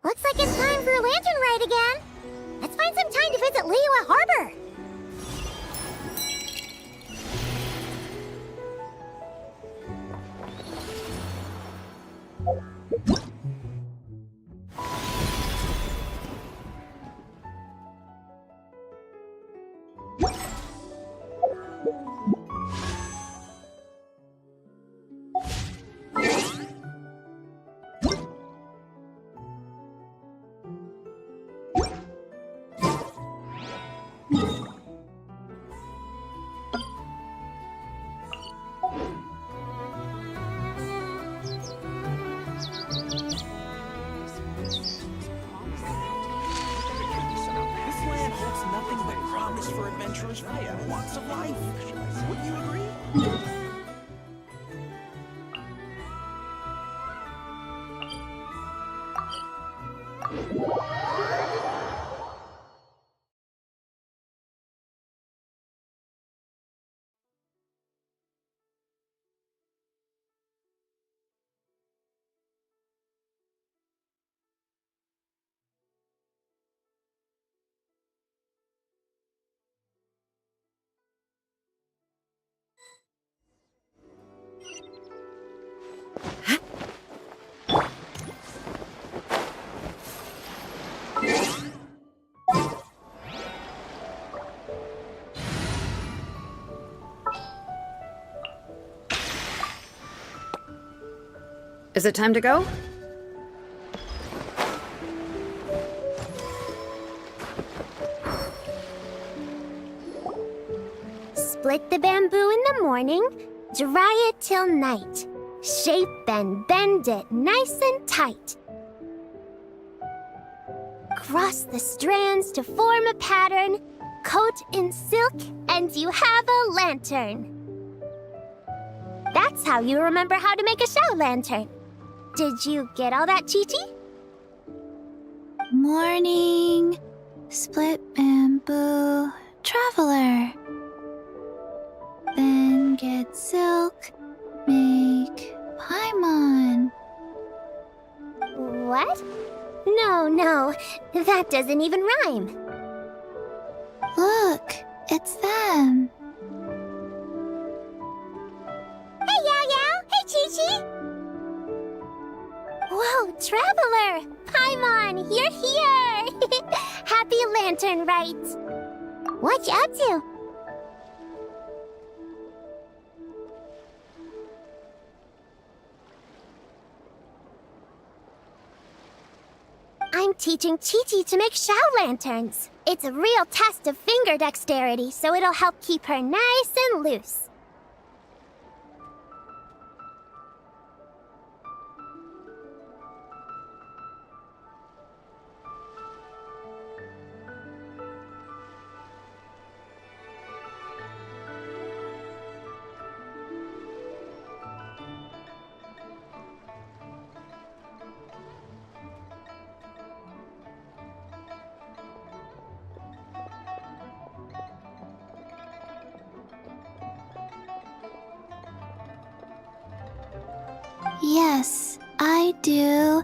Looks like it's time for a lantern ride again. Let's find some time to visit Liyue Harbor. For adventurers from all walks of life. Wouldn't you agree? Is it time to go? Split the bamboo in the morning, dry it till night. Shape and bend it nice and tight. Cross the strands to form a pattern, coat in silk, and you have a lantern. That's how you remember how to make a show lantern. Did you get all that, Chi-Chi? Morning, split bamboo, traveler. Then get silk, make Paimon. What? No, that doesn't even rhyme. Look, it's them. Hey, Yao Yao! Hey, Chi-Chi! Whoa, Traveler! Paimon, you're here! Happy Lantern Rites! What you up to? I'm teaching Chi-Chi to make show lanterns. It's a real test of finger dexterity, so it'll help keep her nice and loose. Yes, I do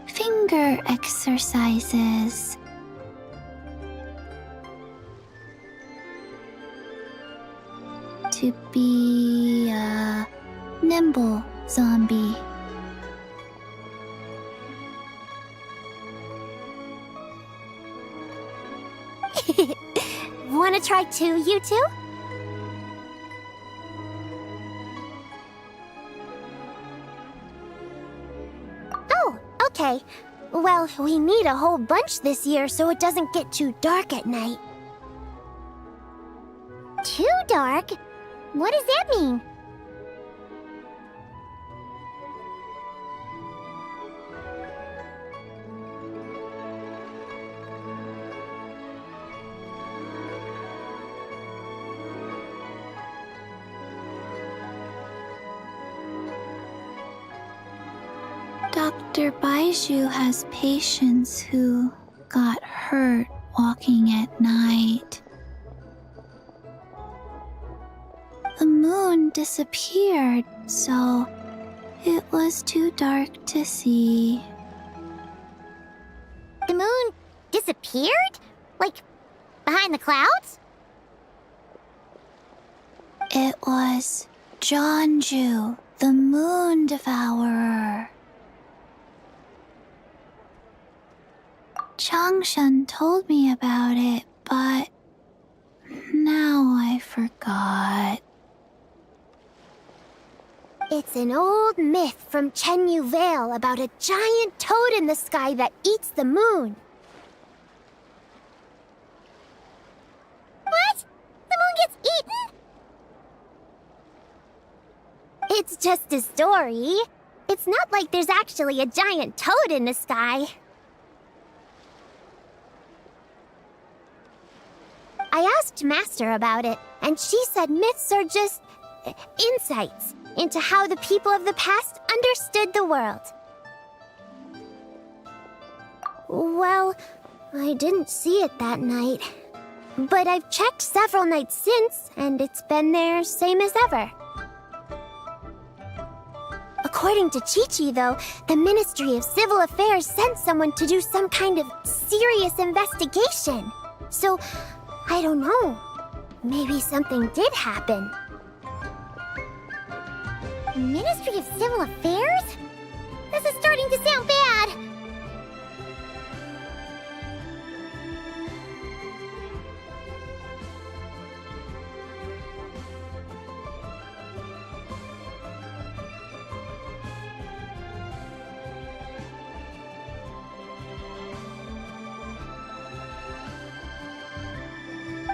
finger exercises. To be a nimble zombie. Wanna try too, you two? Oh, okay. Well, we need a whole bunch this year so it doesn't get too dark at night. Too dark? What does that mean? Dr. Baiju has patients who got hurt walking at night. The moon disappeared, so it was too dark to see. disappeared? Like, behind the clouds? It was Jonju, the moon devourer. Changshan told me about it, but now I forgot. It's an old myth from Chenyu Vale about a giant toad in the sky that eats the moon. What? The moon gets eaten? It's just a story. It's not like there's actually a giant toad in the sky. I asked Master about it, and she said myths are just insights into how the people of the past understood the world. Well, I didn't see it that night. But I've checked several nights since, and it's been there same as ever. According to Chi-Chi, though, the Ministry of Civil Affairs sent someone to do some kind of serious investigation. So, I don't know. Maybe something did happen. Ministry of Civil Affairs? This is starting to sound bad.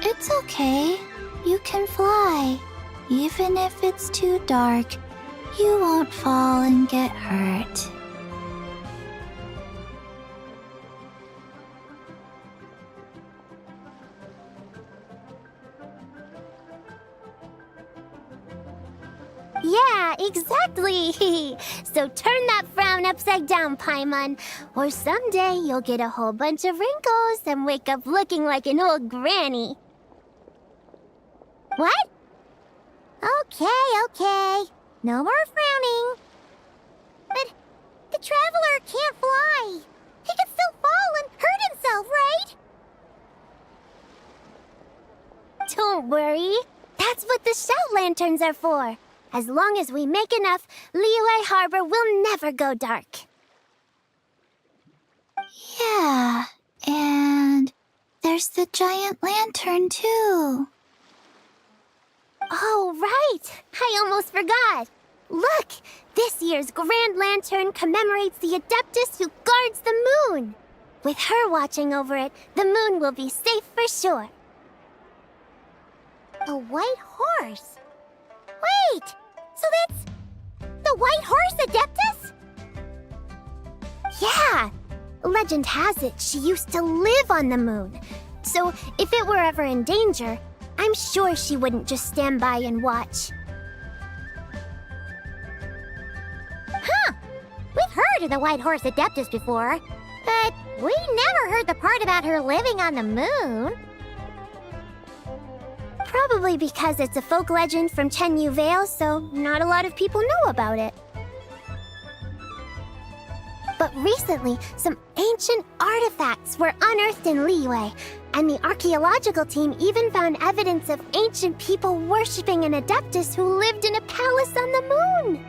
It's okay. You can fly. Even if it's too dark, you won't fall and get hurt. Yeah, exactly. So turn that frown upside down, Paimon, or someday you'll get a whole bunch of wrinkles and wake up looking like an old granny. What? Okay. No more frowning. But the traveler can't fly. He could still fall and hurt himself, right? Don't worry. That's what the shout lanterns are for. As long as we make enough, Liyue Harbor will never go dark. Yeah, and there's the giant lantern too. Oh, right! I almost forgot! Look! This year's Grand Lantern commemorates the Adeptus who guards the moon! With her watching over it, the moon will be safe for sure. A white horse? Wait! So that's... the White Horse Adeptus? Yeah! Legend has it she used to live on the moon. So if it were ever in danger, I'm sure she wouldn't just stand by and watch. Huh! We've heard of the White Horse Adeptus before, but we never heard the part about her living on the moon. Probably because it's a folk legend from Chenyu Vale, so not a lot of people know about it. But recently, some ancient artifacts were unearthed in Liyue, and the archaeological team even found evidence of ancient people worshipping an Adeptus who lived in a palace on the moon.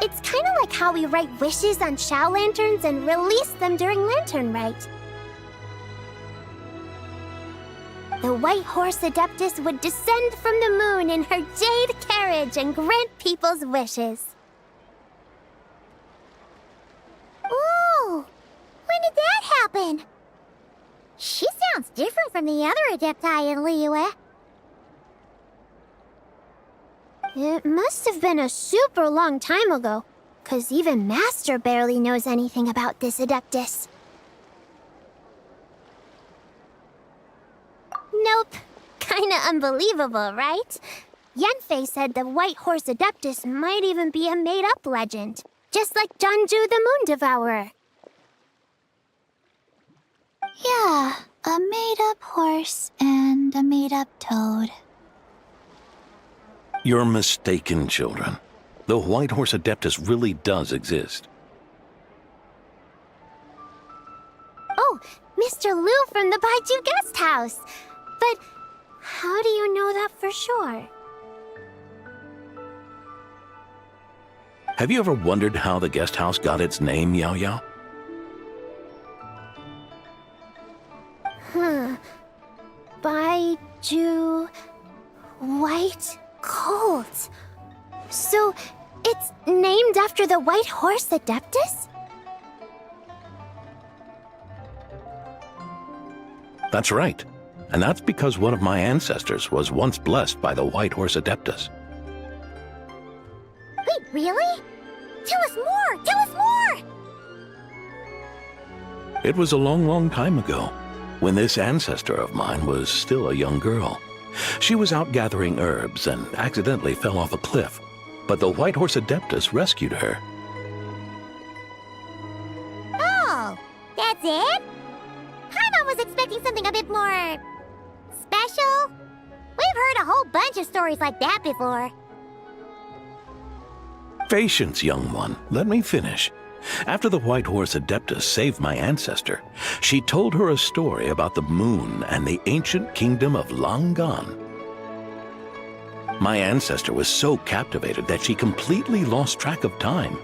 It's kind of like how we write wishes on Shao lanterns and release them during Lantern Rite. The White Horse Adeptus would descend from the moon in her jade carriage and grant people's wishes. Ooh! When did that happen? She sounds different from the other Adepti in Liyue. It must have been a super long time ago, 'cause even Master barely knows anything about this Adeptus. Nope. Kinda unbelievable, right? Yanfei said the White Horse Adeptus might even be a made-up legend, just like Janju the Moon Devourer. Yeah, a made-up horse and a made-up toad. You're mistaken, children. The White Horse Adeptus really does exist. Oh, Mr. Liu from the Baiju guest house. But how do you know that for sure? Have you ever wondered how the guest house got its name, Yao Yao? Baiju White Colt. So it's named after the White Horse Adeptus? That's right. And that's because one of my ancestors was once blessed by the White Horse Adeptus. Wait, really? Tell us more! Tell us more! It was a long, long time ago, when this ancestor of mine was still a young girl. She was out gathering herbs and accidentally fell off a cliff, but the White Horse Adeptus rescued her. Oh, that's it? Paimon was expecting something a bit more special. We've heard a whole bunch of stories like that before. Patience, young one. Let me finish. After the White Horse Adeptus saved my ancestor, she told her a story about the moon and the ancient kingdom of Langan. My ancestor was so captivated that she completely lost track of time.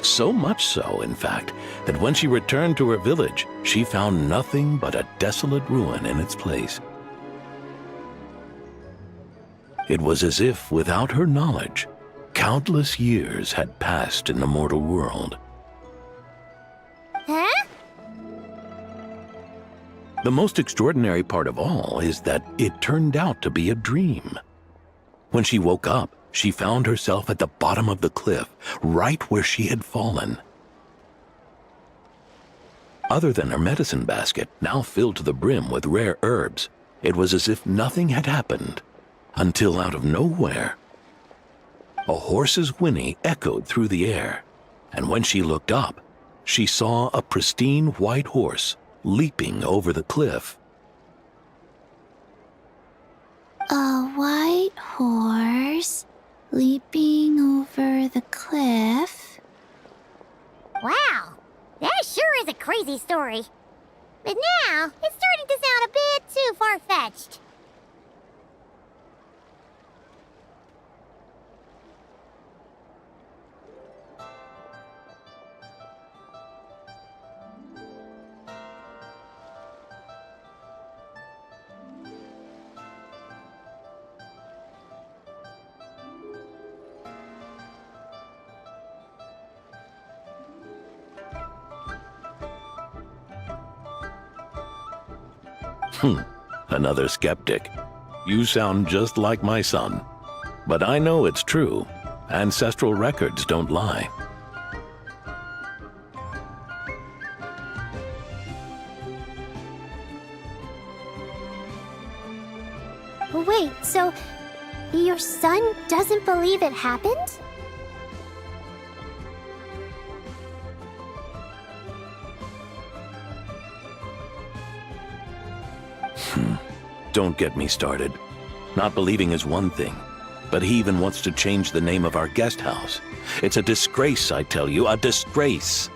So much so, in fact, that when she returned to her village, she found nothing but a desolate ruin in its place. It was as if, without her knowledge, countless years had passed in the mortal world. Huh? The most extraordinary part of all is that it turned out to be a dream. When she woke up, she found herself at the bottom of the cliff, right where she had fallen. Other than her medicine basket, now filled to the brim with rare herbs, it was as if nothing had happened, until out of nowhere, a horse's whinny echoed through the air, and when she looked up, she saw a pristine white horse leaping over the cliff. A white horse leaping over the cliff? Wow, that sure is a crazy story. But now, it's starting to sound a bit too far-fetched. Another skeptic. You sound just like my son. But I know it's true. Ancestral records don't lie. Wait, so your son doesn't believe it happened? Don't get me started. Not believing is one thing, but he even wants to change the name of our guest house. It's a disgrace, I tell you, a disgrace.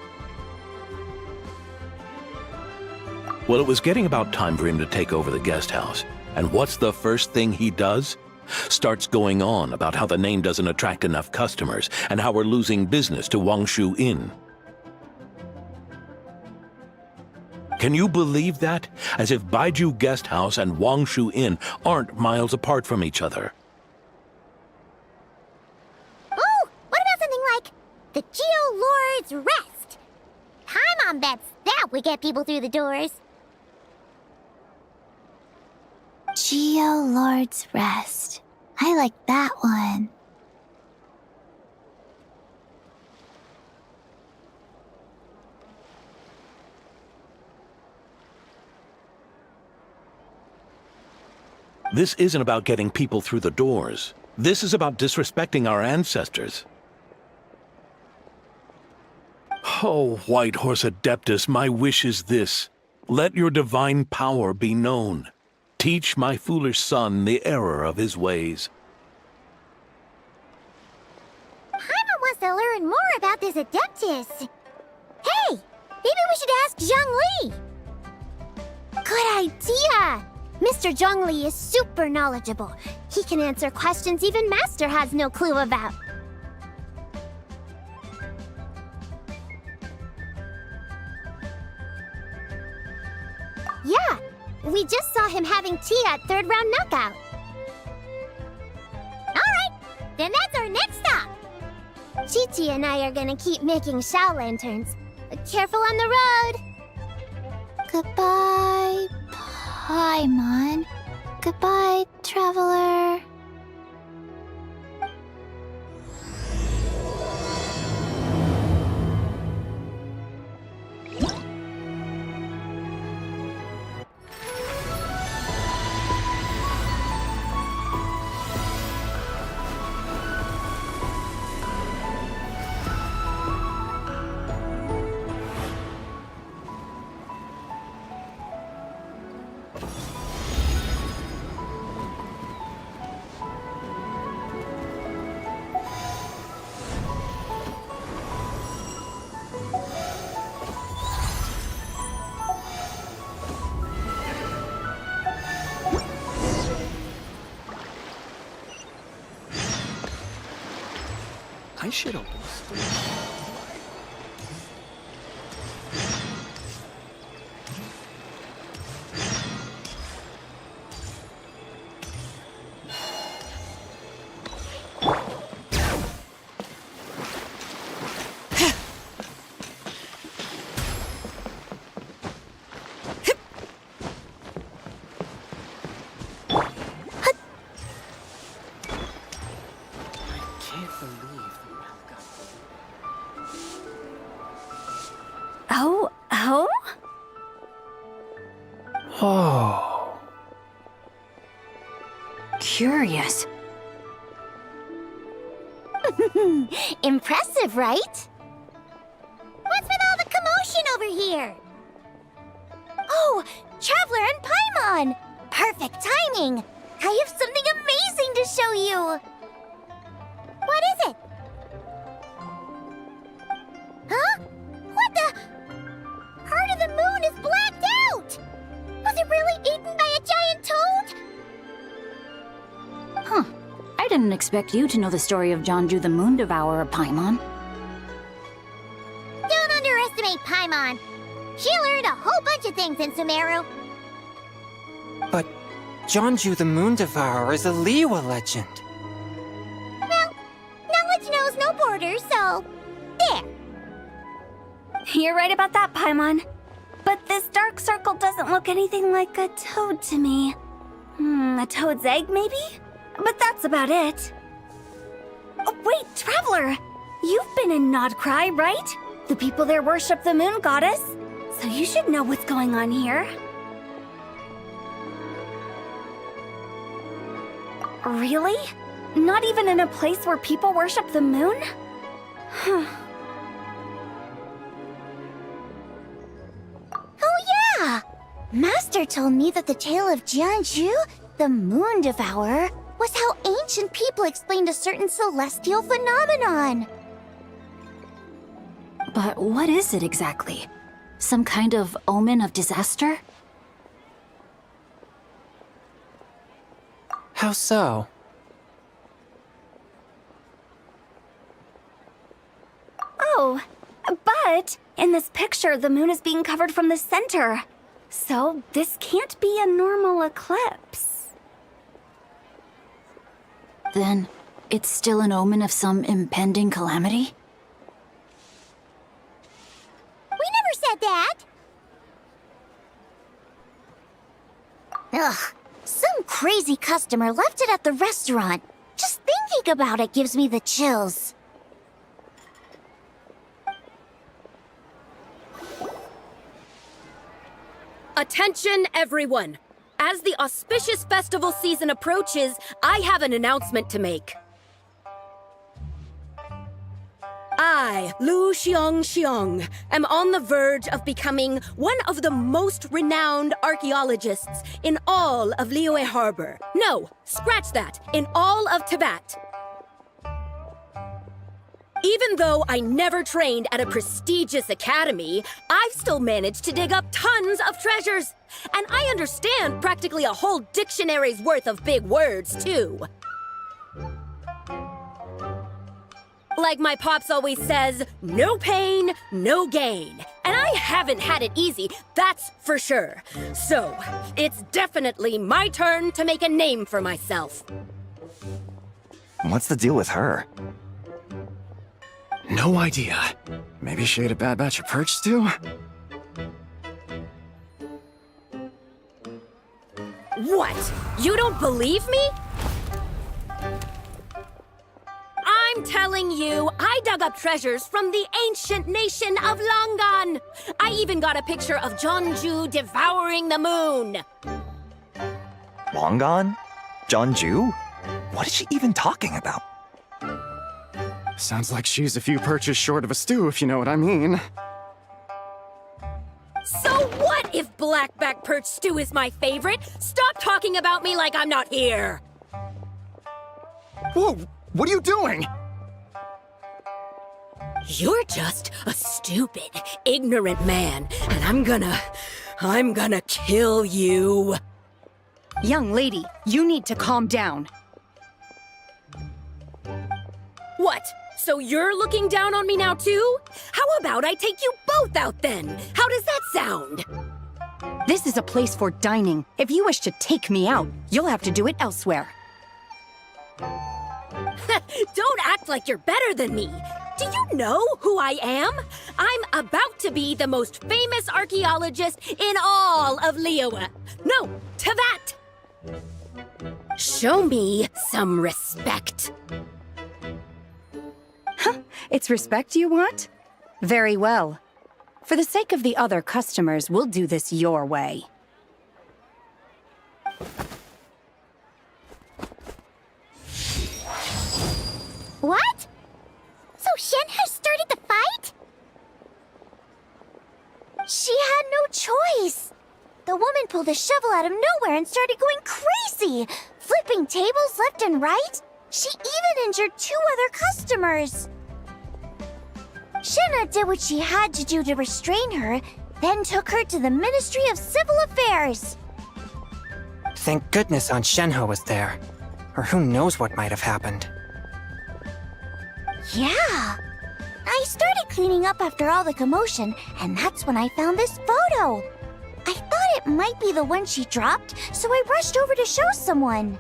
Well, it was getting about time for him to take over the guest house. And what's the first thing he does? Starts going on about how the name doesn't attract enough customers and how we're losing business to Wangshu Inn. Can you believe that? As if Baiju Guest House and Wangshu Inn aren't miles apart from each other. Oh, what about something like the Geo Lord's Rest? Paimon bets that would get people through the doors. Geo Lord's Rest. I like that one. This isn't about getting people through the doors. This is about disrespecting our ancestors. Oh, White Horse Adeptus, my wish is this. Let your divine power be known. Teach my foolish son the error of his ways. Paimon wants to learn more about this Adeptus. Hey, maybe we should ask Zhang Li. Good idea! Mr. Zhongli is super knowledgeable. He can answer questions even Master has no clue about. Yeah, we just saw him having tea at third round knockout. Alright, then that's our next stop. Chi-Chi and I are gonna keep making Shao lanterns. Careful on the road! Goodbye, Paimon. Goodbye, traveler. I should open the store. Oh. Curious. Impressive, right? What's with all the commotion over here? Oh, Traveler and Paimon! Perfect timing! I have something amazing to show you! What is it? Huh? What the? Heart of the Moon is blacked out! Was it really eaten by a giant toad? Huh. I didn't expect you to know the story of Jonju the Moon Devourer, Paimon. Don't underestimate Paimon. She learned a whole bunch of things in Sumeru. But Jonju the Moon Devourer is a Liyue legend. Well, knowledge knows no borders, so there. You're right about that, Paimon. But this dark circle doesn't look anything like a toad to me. A toad's egg, maybe? But that's about it. Oh, wait, Traveler! You've been in Nodcry, right? The people there worship the moon goddess. So you should know what's going on here. Really? Not even in a place where people worship the moon? Huh. Oh yeah! Master told me that the tale of Jianzhu, the Moon Devourer, was how ancient people explained a certain celestial phenomenon. But what is it exactly? Some kind of omen of disaster? How so? Oh, but in this picture, the moon is being covered from the center. So this can't be a normal eclipse. Then, it's still an omen of some impending calamity? We never said that! Ugh, some crazy customer left it at the restaurant. Just thinking about it gives me the chills. Attention, everyone! As the auspicious festival season approaches, I have an announcement to make. I, Lu Xiong, am on the verge of becoming one of the most renowned archaeologists in all of Liyue Harbor. No, scratch that, in all of Tibet. Even though I never trained at a prestigious academy, I've still managed to dig up tons of treasures. And I understand practically a whole dictionary's worth of big words, too. Like my pops always says, no pain, no gain. And I haven't had it easy, that's for sure. So, it's definitely my turn to make a name for myself. What's the deal with her? No idea. Maybe she ate a bad batch of perch stew? What? You don't believe me? I'm telling you, I dug up treasures from the ancient nation of Longan. I even got a picture of Jeonju devouring the moon. Long gone? Jeonju? What is she even talking about? Sounds like she's a few perches short of a stew, if you know what I mean. So what if blackback perch stew is my favorite? Stop talking about me like I'm not here. Whoa, what are you doing? You're just a stupid, ignorant man, and I'm gonna kill you. Young lady, you need to calm down. What? So you're looking down on me now too? How about I take you both out then? How does that sound? This is a place for dining. If you wish to take me out, you'll have to do it elsewhere. Don't act like you're better than me. Do you know who I am? I'm about to be the most famous archaeologist in all of Liyue. No, Tevat! Show me some respect. It's respect you want? Very well. For the sake of the other customers, we'll do this your way. What? So Shen has started the fight? She had no choice. The woman pulled a shovel out of nowhere and started going crazy, flipping tables left and right. She even injured 2 other customers. Shenna did what she had to do to restrain her, then took her to the Ministry of Civil Affairs. Thank goodness Aunt Shenhe was there. Or who knows what might have happened. Yeah. I started cleaning up after all the commotion, and that's when I found this photo. I thought it might be the one she dropped, so I rushed over to show someone.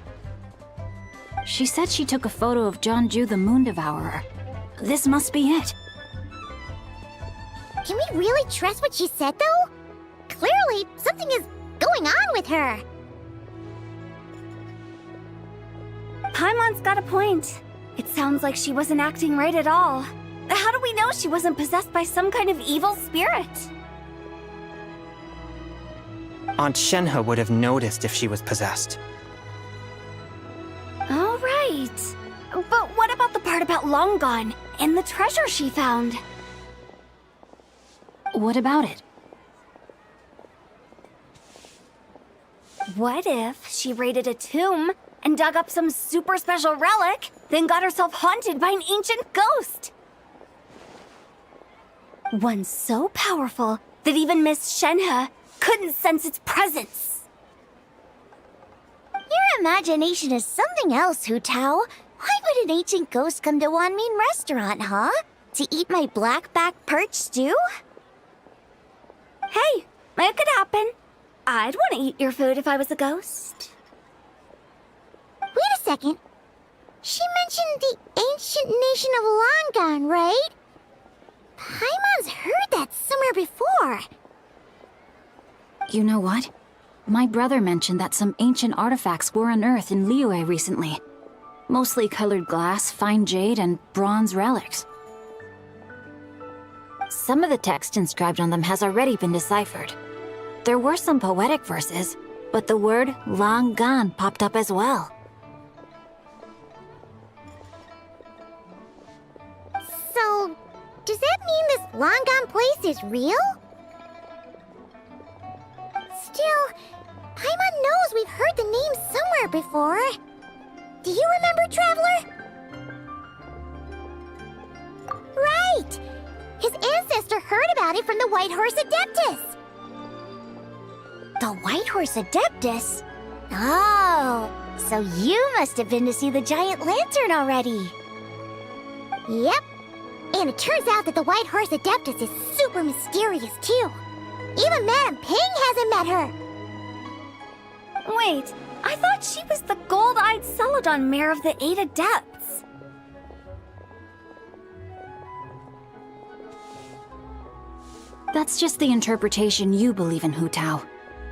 She said she took a photo of Jeonju the Moon Devourer. This must be it. Can we really trust what she said, though? Clearly, something is going on with her. Paimon's got a point. It sounds like she wasn't acting right at all. How do we know she wasn't possessed by some kind of evil spirit? Aunt Shenhe would have noticed if she was possessed. All right. But what about the part about Long Gone and the treasure she found? What about it? What if she raided a tomb and dug up some super special relic, then got herself haunted by an ancient ghost? One so powerful that even Miss Shenhe couldn't sense its presence. Your imagination is something else, Hu Tao. Why would an ancient ghost come to Wanmin restaurant, huh? To eat my blackback perch stew? Hey, it could happen. I'd want to eat your food if I was a ghost. Wait a second. She mentioned the ancient nation of Longan, right? Paimon's heard that somewhere before. You know what? My brother mentioned that some ancient artifacts were unearthed in Liyue recently. Mostly colored glass, fine jade, and bronze relics. Some of the text inscribed on them has already been deciphered. There were some poetic verses, but the word Longan popped up as well. So, does that mean this Longan place is real? Still, Paimon knows we've heard the name somewhere before. Do you remember, Traveler? His ancestor heard about it from the White Horse Adeptus. The White Horse Adeptus? Oh, so you must have been to see the giant lantern already. Yep. And it turns out that the White Horse Adeptus is super mysterious, too. Even Madame Ping hasn't met her. Wait, I thought she was the gold-eyed Celadon Mare of the 8 Adepts. That's just the interpretation you believe in, Hu Tao.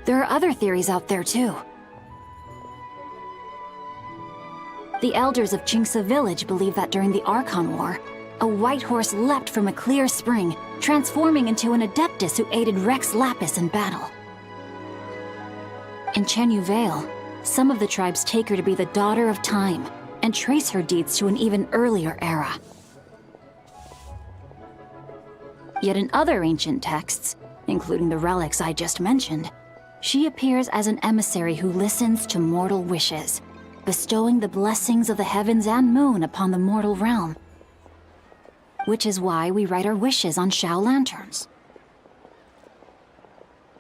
There are other theories out there, too. The elders of Qingce village believe that during the Archon War, a white horse leapt from a clear spring, transforming into an Adeptus who aided Rex Lapis in battle. In Chenyu Vale, some of the tribes take her to be the daughter of time, and trace her deeds to an even earlier era. Yet in other ancient texts, including the relics I just mentioned, she appears as an emissary who listens to mortal wishes, bestowing the blessings of the heavens and moon upon the mortal realm. Which is why we write our wishes on Shao lanterns.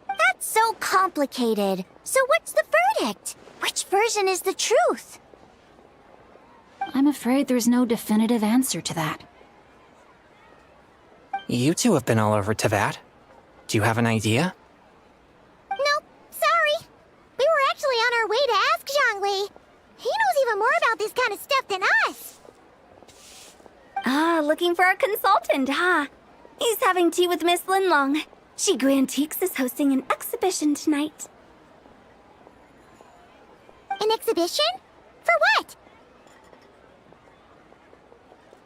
That's so complicated. So what's the verdict? Which version is the truth? I'm afraid there's no definitive answer to that. You two have been all over Teyvat. Do you have an idea? Nope, sorry. We were actually on our way to ask Zhongli. He knows even more about this kind of stuff than us. Ah, looking for a consultant, huh? He's having tea with Miss Linlong. Shigu Antiques is hosting an exhibition tonight. An exhibition? For what?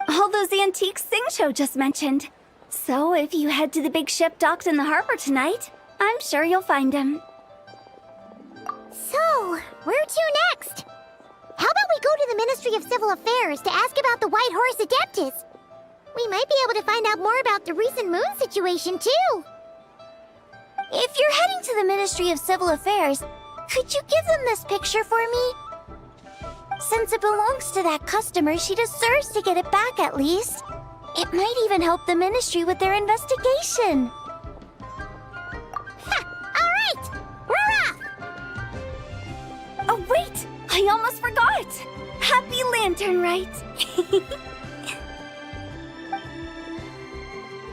All those antiques Sing just mentioned. So if you head to the big ship docked in the harbor tonight, I'm sure you'll find him. So, where to next? How about we go to the Ministry of Civil Affairs to ask about the White Horse Adeptus? We might be able to find out more about the recent moon situation, too. If you're heading to the Ministry of Civil Affairs, could you give them this picture for me? Since it belongs to that customer, she deserves to get it back at least. It might even help the Ministry with their investigation. Ha! All right! We're off! Oh, wait! I almost forgot! Happy Lantern Rite!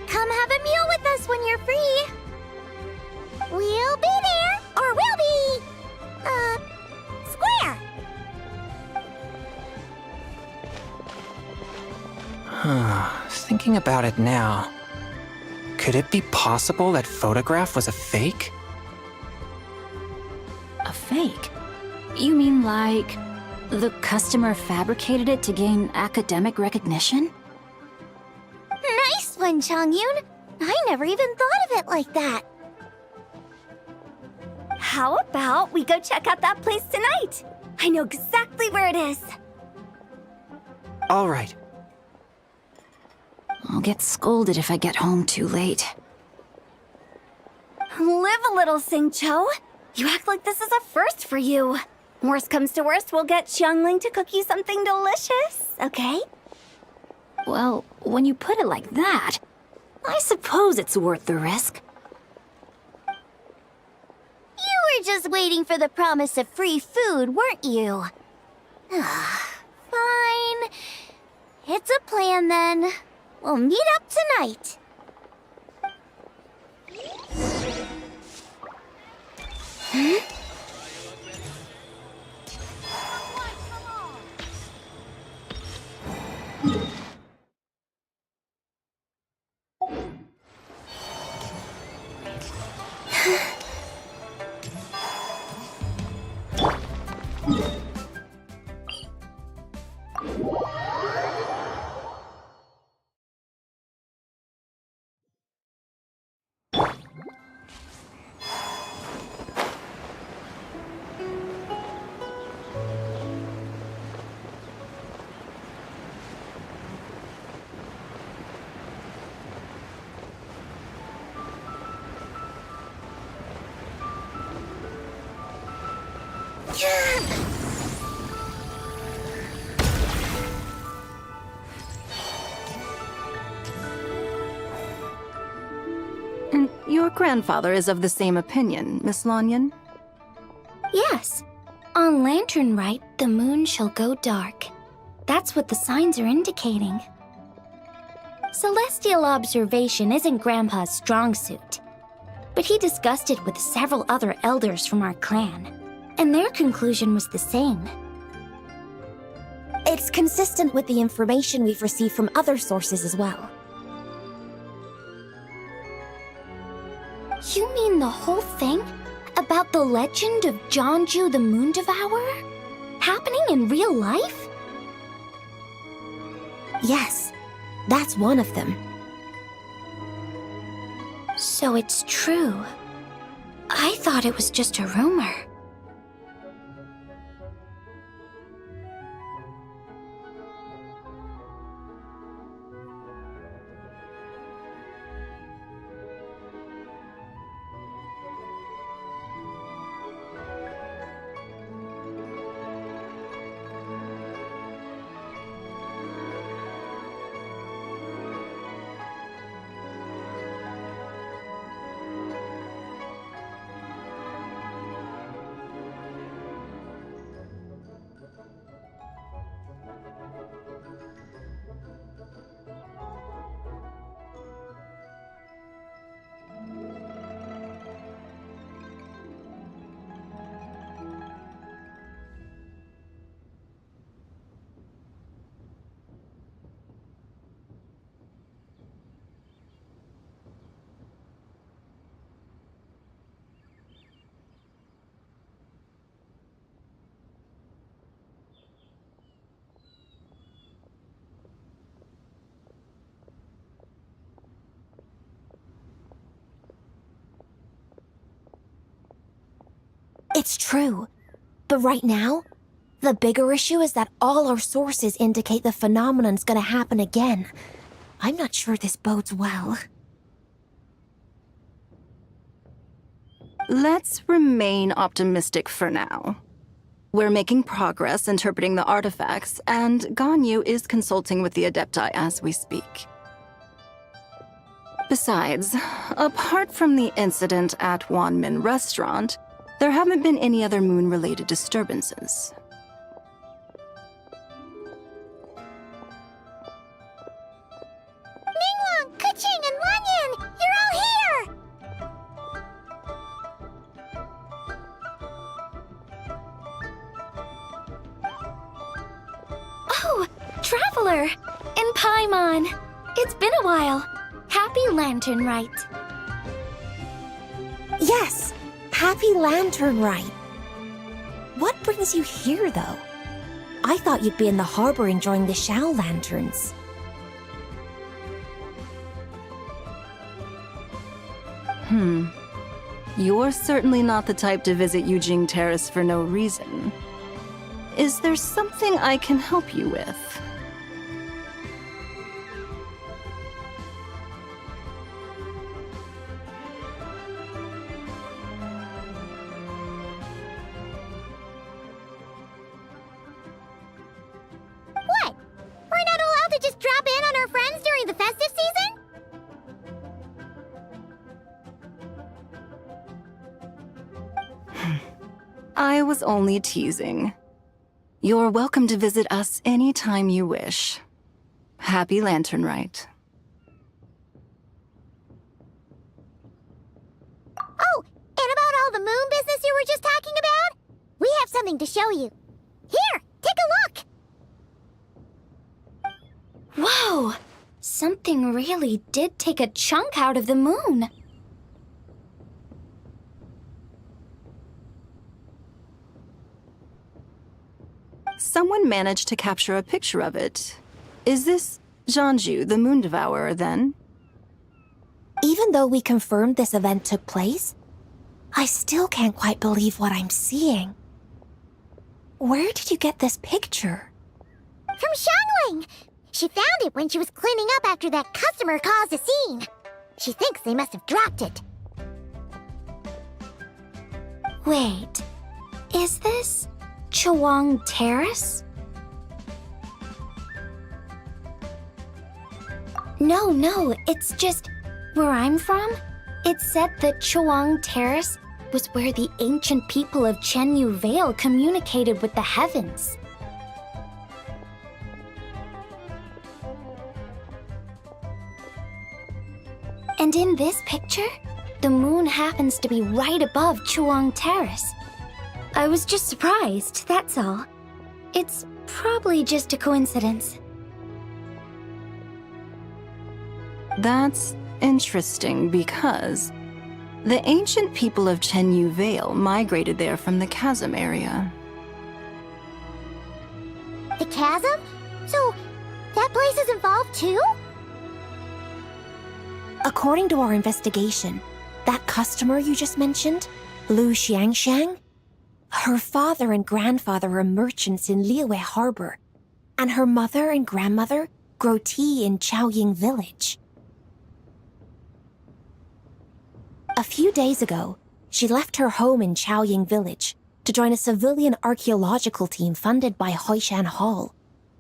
Come have a meal with us when you're free. We'll be there, or we'll be... square. Thinking about it now, could it be possible that photograph was a fake? A fake? You mean like the customer fabricated it to gain academic recognition? Nice one, Chongyun. I never even thought of it like that. How about we go check out that place tonight? I know exactly where it is. All right. I'll get scolded if I get home too late. Live a little, Sing-Cho. You act like this is a first for you. Worst comes to worst, we'll get Xiangling to cook you something delicious, okay? Well, when you put it like that, I suppose it's worth the risk. You were just waiting for the promise of free food, weren't you? Fine. It's a plan then. We'll meet up tonight. Your grandfather is of the same opinion, Miss Lanyan. Yes. On Lantern Rite, the moon shall go dark. That's what the signs are indicating. Celestial observation isn't Grandpa's strong suit, but he discussed it with several other elders from our clan, and their conclusion was the same. It's consistent with the information we've received from other sources as well. You mean the whole thing? About the legend of Jeonju the Moon Devourer? Happening in real life? Yes, that's one of them. So it's true. I thought it was just a rumor. It's true. But right now, the bigger issue is that all our sources indicate the phenomenon's gonna happen again. I'm not sure this bodes well. Let's remain optimistic for now. We're making progress interpreting the artifacts, and Ganyu is consulting with the Adepti as we speak. Besides, apart from the incident at Wanmin Restaurant, there haven't been any other moon-related disturbances. Minglong, Kuching, and Lanyan! You're all here! Oh, Traveler! In Paimon! It's been a while. Happy Lantern Rite. Yes! Happy Lantern Rite. What brings you here, though? I thought you'd be in the harbor enjoying the Shao lanterns. You're certainly not the type to visit Yujing Terrace for no reason. Is there something I can help you with? What? We're not allowed to just drop in on our friends during the festive season? I was only teasing. You're welcome to visit us anytime you wish. Happy Lantern Rite. Oh, and about all the moon business you were just talking about? We have something to show you. Here, take a look! Whoa! Something really did take a chunk out of the moon. Someone managed to capture a picture of it. Is this Jeonju, the Moon Devourer, then? Even though we confirmed this event took place, I still can't quite believe what I'm seeing. Where did you get this picture? From Xiangling! She found it when she was cleaning up after that customer caused a scene. She thinks they must have dropped it. Wait, is this Chawang Terrace? No, it's just where I'm from. It said that Chuang Terrace was where the ancient people of Chenyu Vale communicated with the heavens. And in this picture, the moon happens to be right above Chuang Terrace. I was just surprised, that's all. It's probably just a coincidence. That's interesting because the ancient people of Chenyu Vale migrated there from the chasm area. The chasm? So, that place is involved too? According to our investigation, that customer you just mentioned, Lu Xiangxiang, her father and grandfather are merchants in Liyue Harbor, and her mother and grandmother grow tea in Chaoying Village. A few days ago, she left her home in Chaoying Village to join a civilian archaeological team funded by Hoishan Hall,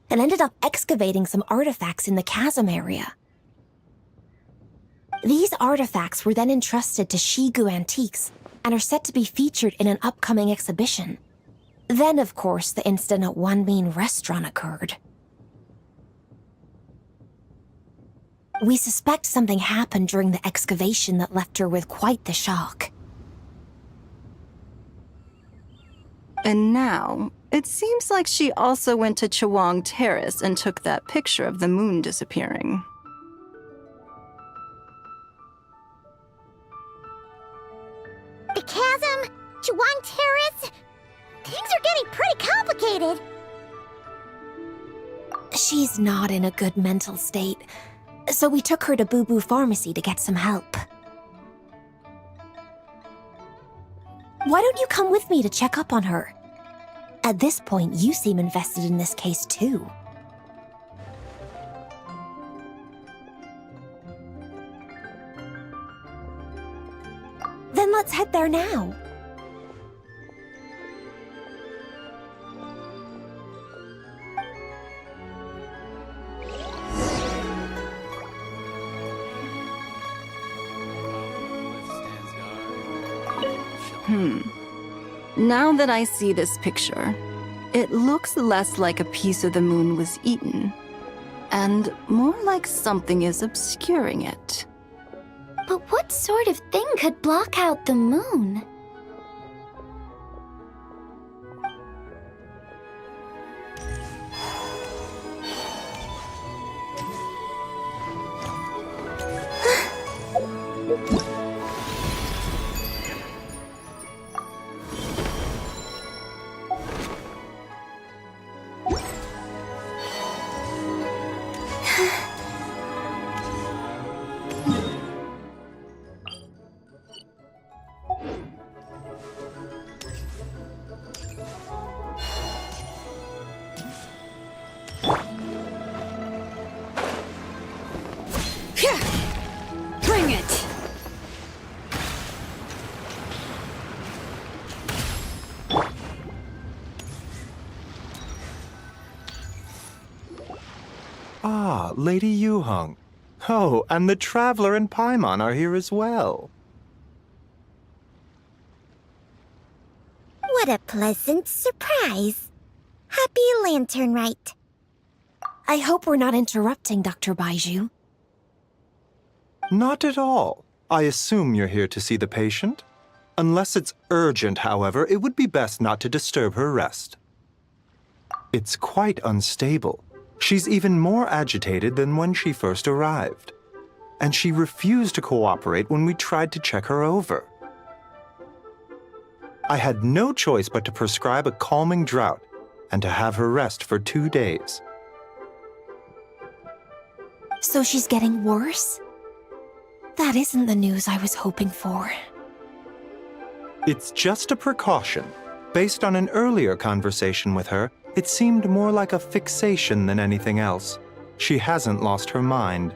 and ended up excavating some artifacts in the chasm area. These artifacts were then entrusted to Shigu Antiques and are set to be featured in an upcoming exhibition. Then, of course, the incident at Wanmin Restaurant occurred. We suspect something happened during the excavation that left her with quite the shock. And now, it seems like she also went to Chuang Terrace and took that picture of the moon disappearing. The chasm? Chuang Terrace? Things are getting pretty complicated. She's not in a good mental state, so we took her to Boo Boo Pharmacy to get some help. Why don't you come with me to check up on her? At this point, you seem invested in this case too. Then let's head there now. Now that I see this picture, it looks less like a piece of the moon was eaten, and more like something is obscuring it. But what sort of thing could block out the moon? Bring it! Ah, Lady Yuheng. Oh, and the Traveler and Paimon are here as well. What a pleasant surprise. Happy Lantern Rite. I hope we're not interrupting, Dr. Baiju. Not at all. I assume you're here to see the patient? Unless it's urgent, however, it would be best not to disturb her rest. It's quite unstable. She's even more agitated than when she first arrived. And she refused to cooperate when we tried to check her over. I had no choice but to prescribe a calming draught and to have her rest for 2 days. So she's getting worse? That isn't the news I was hoping for. It's just a precaution. Based on an earlier conversation with her, it seemed more like a fixation than anything else. She hasn't lost her mind.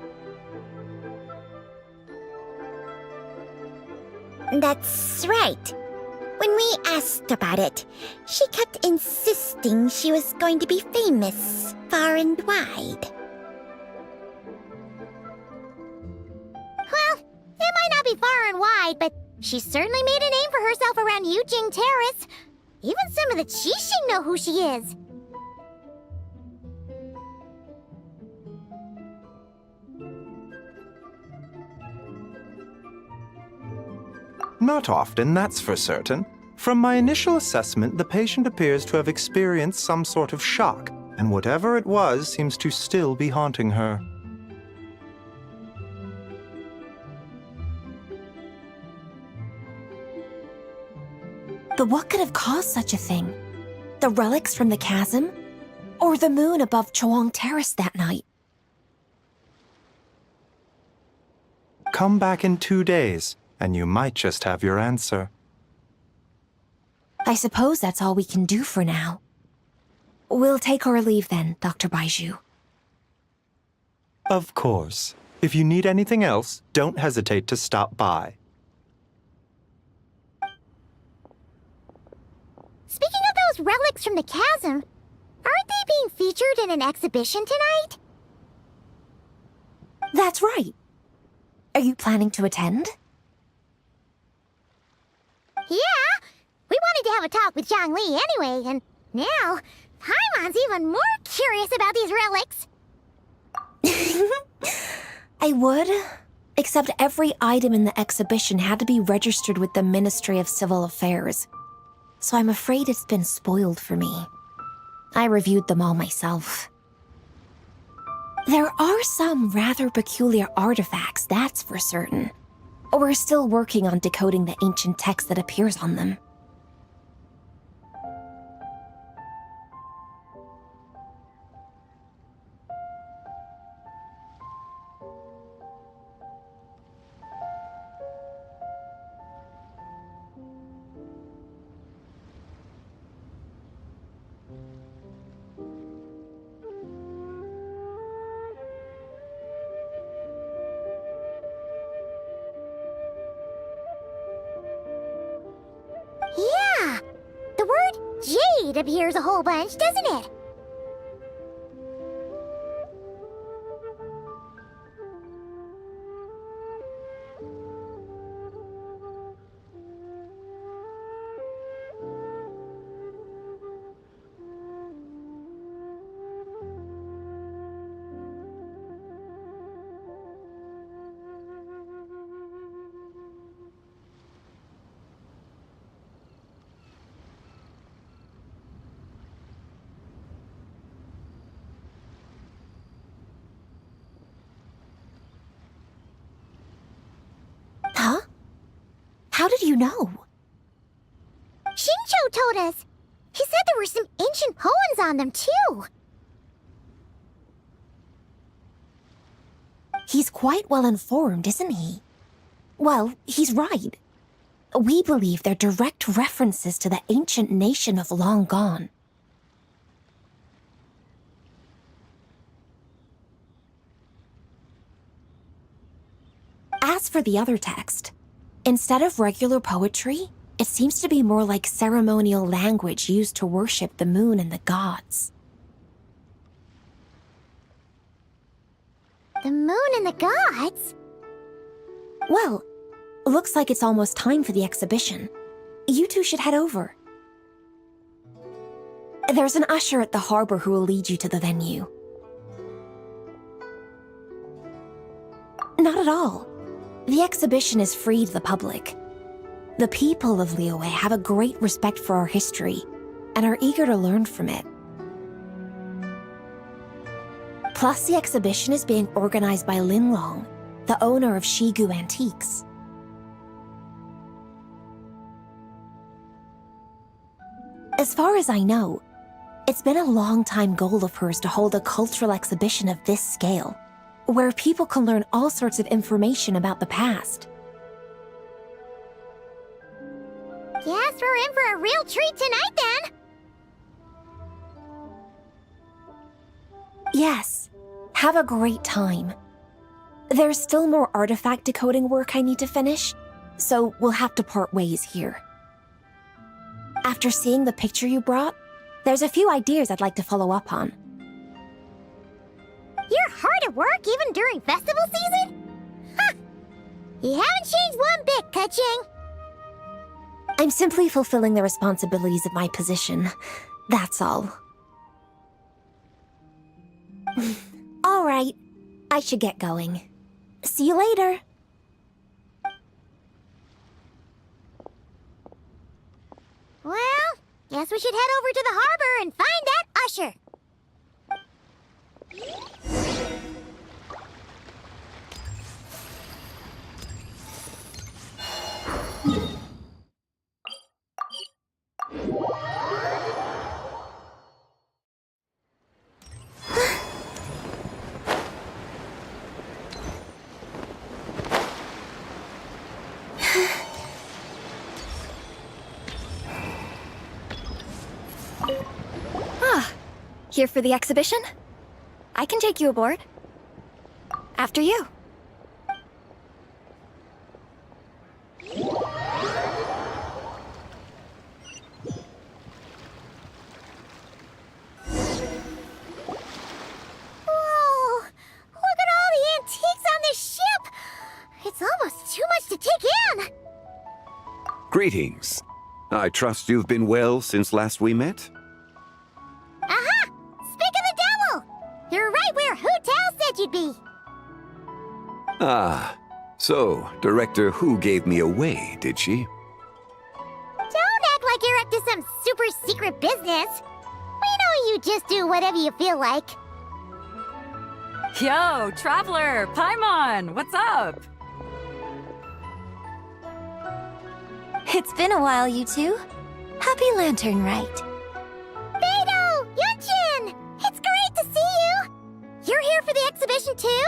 That's right. When we asked about it, she kept insisting she was going to be famous far and wide. Well, it might not be be far and wide, but she certainly made a name for herself around Yujing Terrace. Even some of the Qixing know who she is. Not often, that's for certain. From my initial assessment, the patient appears to have experienced some sort of shock, and whatever it was seems to still be haunting her. But what could have caused such a thing? The relics from the chasm? Or the moon above Chuang Terrace that night? Come back in 2 days, and you might just have your answer. I suppose that's all we can do for now. We'll take our leave then, Dr. Baizhu. Of course. If you need anything else, don't hesitate to stop by. Speaking of those relics from the chasm, aren't they being featured in an exhibition tonight? That's right. Are you planning to attend? Yeah! We wanted to have a talk with Zhang Li anyway, and now Paimon's even more curious about these relics. I would, except every item in the exhibition had to be registered with the Ministry of Civil Affairs. So I'm afraid it's been spoiled for me. I reviewed them all myself. There are some rather peculiar artifacts, that's for certain. We're still working on decoding the ancient text that appears on them. Yeah! The word jade appears a whole bunch, doesn't it? Huh? How did you know? Xingqiu told us. He said there were some ancient poems on them, too. He's quite well informed, isn't he? Well, he's right. We believe they're direct references to the ancient nation of long gone. As for the other text, instead of regular poetry, it seems to be more like ceremonial language used to worship the moon and the gods. The moon and the gods? Well, looks like it's almost time for the exhibition. You two should head over. There's an usher at the harbor who will lead you to the venue. Not at all. The exhibition is free to the public. The people of Liyue have a great respect for our history and are eager to learn from it. Plus, the exhibition is being organized by Lin Long, the owner of Shigu Antiques. As far as I know, it's been a long-time goal of hers to hold a cultural exhibition of this scale, where people can learn all sorts of information about the past. Guess we're in for a real treat tonight, then. Yes, have a great time. There's still more artifact decoding work I need to finish, so we'll have to part ways here. After seeing the picture you brought, there's a few ideas I'd like to follow up on. You're hard at work even during festival season? Ha! You haven't changed one bit, Keqing. I'm simply fulfilling the responsibilities of my position. That's all. All right. I should get going. See you later. Well, guess we should head over to the harbor and find that usher. Here for the exhibition? I can take you aboard. After you. Whoa! Look at all the antiques on this ship! It's almost too much to take in! Greetings. I trust you've been well since last we met? Aha! Speak of the devil! You're right where Hu Tao said you'd be! Ah, so Director Hu gave me away, did she? Don't act like you're up to some super secret business! We know you just do whatever you feel like. Yo, Traveler! Paimon! What's up? It's been a while, you two. Happy Lantern Rite. Beidou! Yunshin! It's great to see you! You're here for the exhibition too?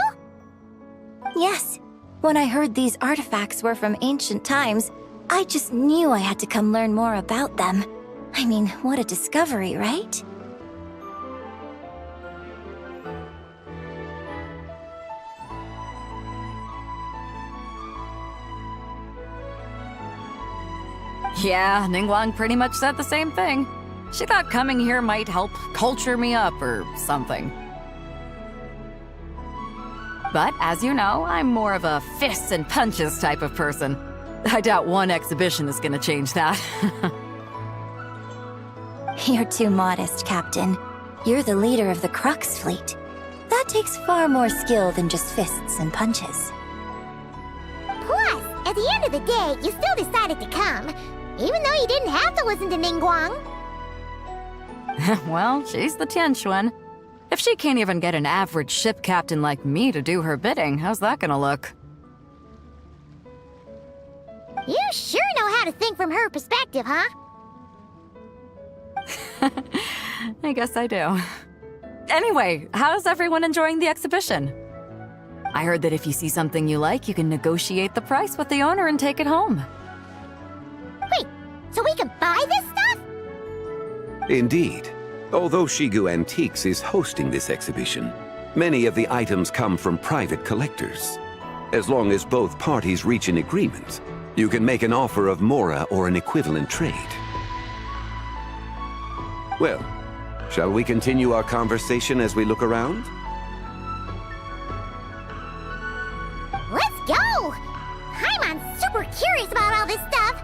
Yes. When I heard these artifacts were from ancient times, I just knew I had to come learn more about them. I mean, what a discovery, right? Yeah, Ningguang pretty much said the same thing. She thought coming here might help culture me up or something. But as you know, I'm more of a fists and punches type of person. I doubt one exhibition is gonna change that. You're too modest, Captain. You're the leader of the Crux fleet. That takes far more skill than just fists and punches. Plus, at the end of the day, you still decided to come, even though you didn't have to listen to Ningguang. Well, she's the Tianquan. If she can't even get an average ship captain like me to do her bidding, how's that gonna look? You sure know how to think from her perspective, huh? I guess I do. Anyway, how's everyone enjoying the exhibition? I heard that if you see something you like, you can negotiate the price with the owner and take it home. Wait, so we can buy this stuff? Indeed. Although Shigu Antiques is hosting this exhibition, many of the items come from private collectors. As long as both parties reach an agreement, you can make an offer of mora or an equivalent trade. Well, shall we continue our conversation as we look around? Let's go! I'm super curious about all this stuff.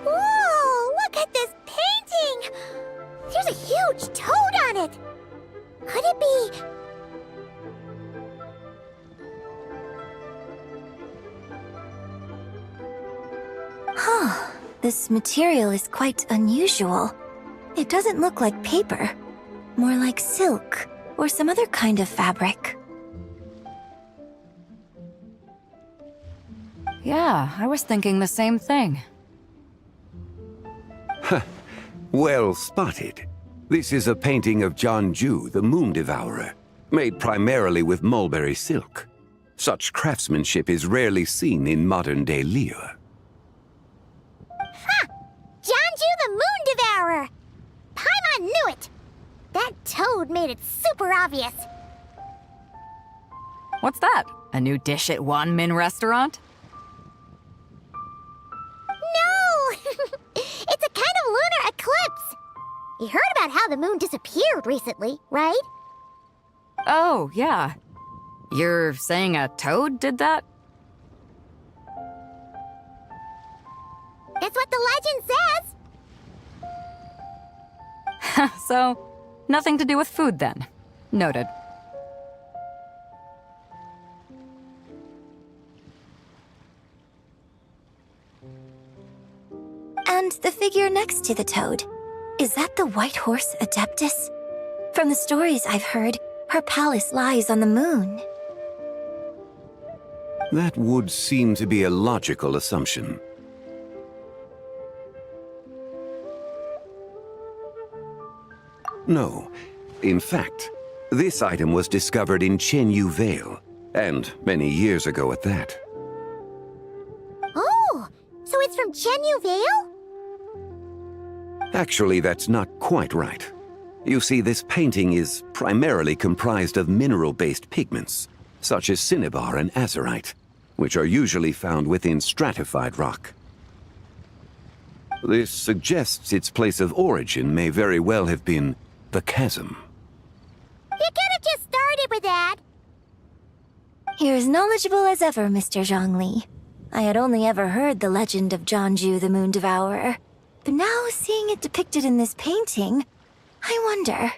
Whoa, look at this painting! There's a huge toad on it! Could it be... Huh. This material is quite unusual. It doesn't look like paper. More like silk, or some other kind of fabric. Yeah, I was thinking the same thing. Well spotted. This is a painting of Jianju, the Moon Devourer, made primarily with mulberry silk. Such craftsmanship is rarely seen in modern-day Liyue. Ha! Jianju the Moon Devourer! Paimon knew it! That toad made it super obvious. What's that? A new dish at Wanmin restaurant? No! It's a kind of lunar eclipse. You heard about how the moon disappeared recently, right? Oh, yeah. You're saying a toad did that? It's what the legend says. So, nothing to do with food then. Noted. And the figure next to the toad, is that the white horse Adeptus? From the stories I've heard, her palace lies on the moon. That would seem to be a logical assumption. No. In fact, this item was discovered in Chenyu Vale, and many years ago at that. Oh, so it's from Chenyu Vale? Actually, that's not quite right. You see, this painting is primarily comprised of mineral-based pigments, such as cinnabar and azurite, which are usually found within stratified rock. This suggests its place of origin may very well have been the chasm. You could have just started with that. You're as knowledgeable as ever, Mr. Zhongli. I had only ever heard the legend of Jianju the Moon Devourer, but now seeing it depicted in this painting, I wonder.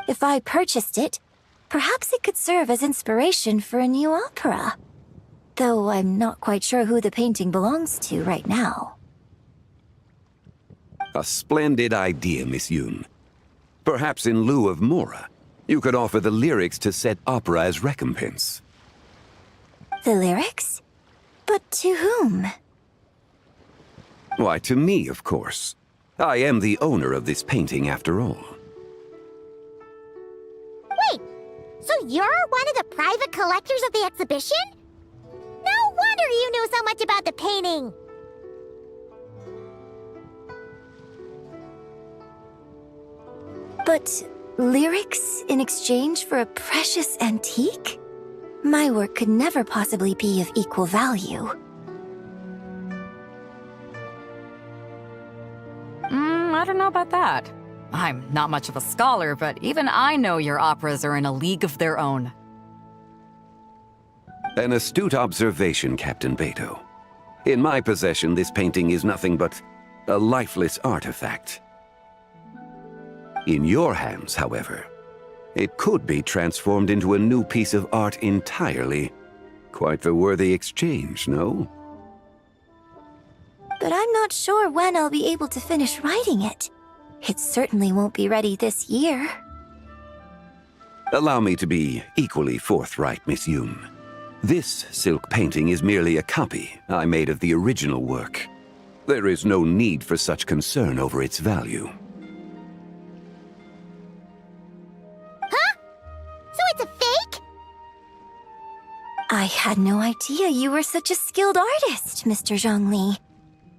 If I purchased it, perhaps it could serve as inspiration for a new opera. Though I'm not quite sure who the painting belongs to right now. A splendid idea, Miss Yoon. Perhaps in lieu of Mora, you could offer the lyrics to said opera as recompense. The lyrics? But to whom? Why, to me, of course. I am the owner of this painting, after all. Wait, so you're one of the private collectors of the exhibition? No wonder you knew so much about the painting. But lyrics in exchange for a precious antique? My work could never possibly be of equal value. I don't know about that. I'm not much of a scholar, but even I know your operas are in a league of their own. An astute observation, Captain Beto. In my possession, this painting is nothing but a lifeless artifact. In your hands, however, it could be transformed into a new piece of art entirely. Quite the worthy exchange, no? But I'm not sure when I'll be able to finish writing it. It certainly won't be ready this year. Allow me to be equally forthright, Miss Yoon. This silk painting is merely a copy I made of the original work. There is no need for such concern over its value. Huh? So it's a fake? I had no idea you were such a skilled artist, Mr. Zhongli.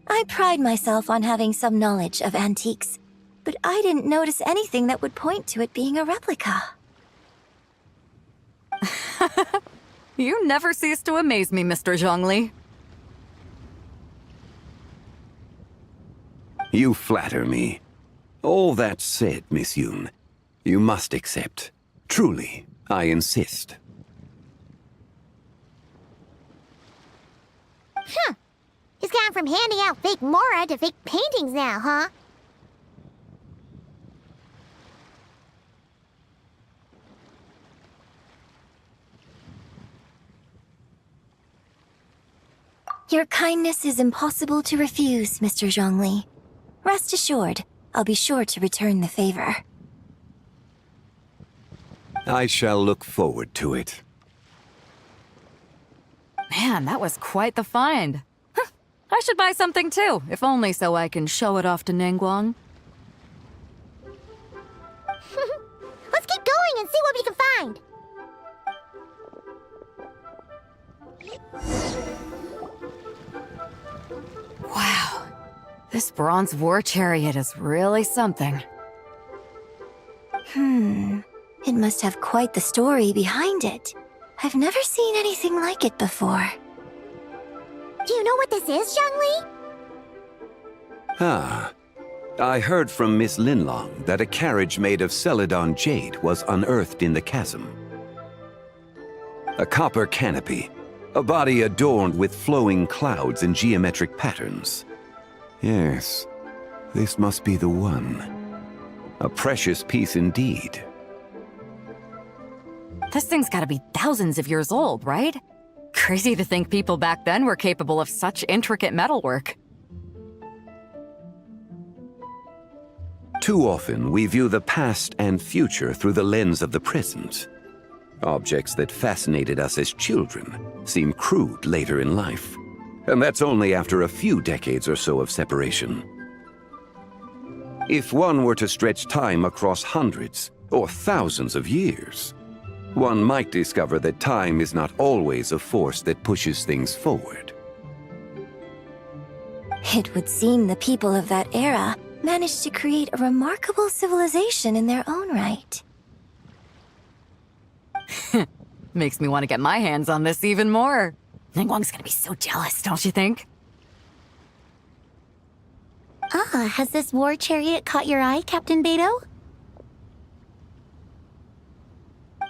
I pride myself on having some knowledge of antiques, but I didn't notice anything that would point to it being a replica. You never cease to amaze me, Mr. Zhongli. You flatter me. All that said, Miss Yoon, you must accept. Truly, I insist. Huh. He's gone from handing out fake Mora to fake paintings now, huh? Your kindness is impossible to refuse, Mr. Zhongli. Rest assured, I'll be sure to return the favor. I shall look forward to it. Man, that was quite the find. I should buy something too, if only so I can show it off to Ningguang. Let's keep going and see what we can find. Wow. This bronze war chariot is really something. It must have quite the story behind it. I've never seen anything like it before. Do you know what this is, Zhongli? Ah. I heard from Miss Linlong that a carriage made of Celadon jade was unearthed in the chasm. A copper canopy, a body adorned with flowing clouds and geometric patterns. Yes, this must be the one. A precious piece indeed. This thing's gotta be thousands of years old, right? Crazy to think people back then were capable of such intricate metalwork. Too often, we view the past and future through the lens of the present. Objects that fascinated us as children seem crude later in life. And that's only after a few decades or so of separation. If one were to stretch time across hundreds or thousands of years, one might discover that time is not always a force that pushes things forward. It would seem the people of that era managed to create a remarkable civilization in their own right. Makes me want to get my hands on this even more. Ningguang's gonna be so jealous, don't you think? Has this war chariot caught your eye, Captain Beidou?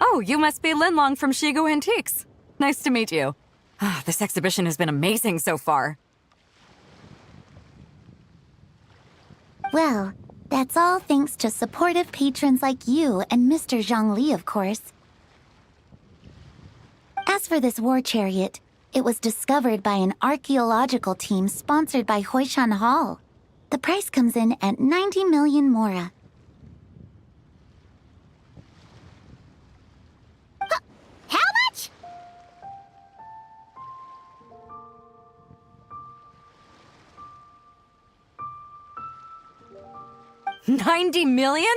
Oh, you must be Linlong from Shigu Antiques. Nice to meet you. This exhibition has been amazing so far. Well, that's all thanks to supportive patrons like you and Mr. Zhongli, of course. As for this war chariot, it was discovered by an archaeological team sponsored by Hoishan Hall. The price comes in at 90 million mora. How much? $90 million?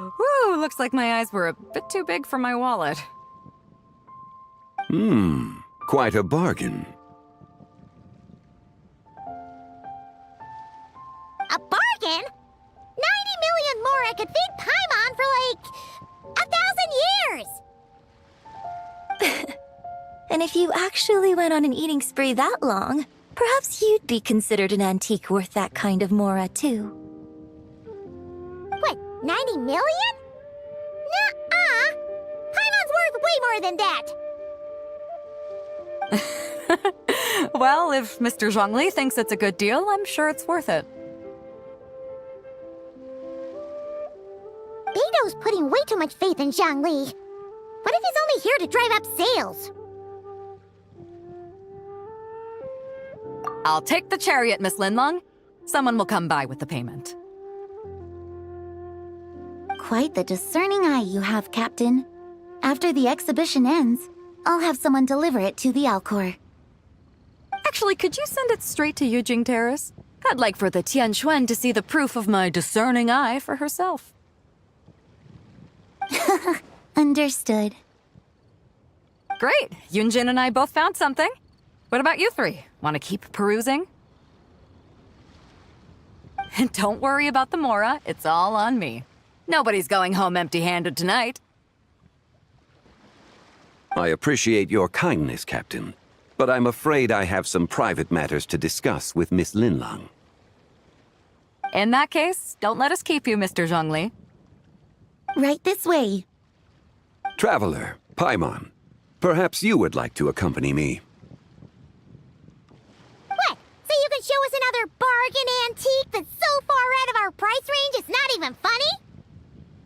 Woo, looks like my eyes were a bit too big for my wallet. Quite a bargain. A bargain? 90 million mora could feed Paimon for like 1,000 years! And if you actually went on an eating spree that long, perhaps you'd be considered an antique worth that kind of mora, too. What, 90 million? Nuh-uh! Paimon's worth way more than that! Well, if Mr. Zhongli thinks it's a good deal, I'm sure it's worth it. Beidou's putting way too much faith in Zhongli. What if he's only here to drive up sales? I'll take the chariot, Miss Linlong. Someone will come by with the payment. Quite the discerning eye you have, Captain. After the exhibition ends, I'll have someone deliver it to the Alcor. Actually, could you send it straight to Yujing Terrace? I'd like for the Tianquan to see the proof of my discerning eye for herself. Understood. Great! Yunjin and I both found something. What about you three? Want to keep perusing? And don't worry about the mora, it's all on me. Nobody's going home empty-handed tonight. I appreciate your kindness, Captain, but I'm afraid I have some private matters to discuss with Miss Linlong. In that case, don't let us keep you, Mr. Zhongli. Right this way. Traveler, Paimon, perhaps you would like to accompany me. What? So you can show us another bargain antique that's so far out of our price range it's not even funny?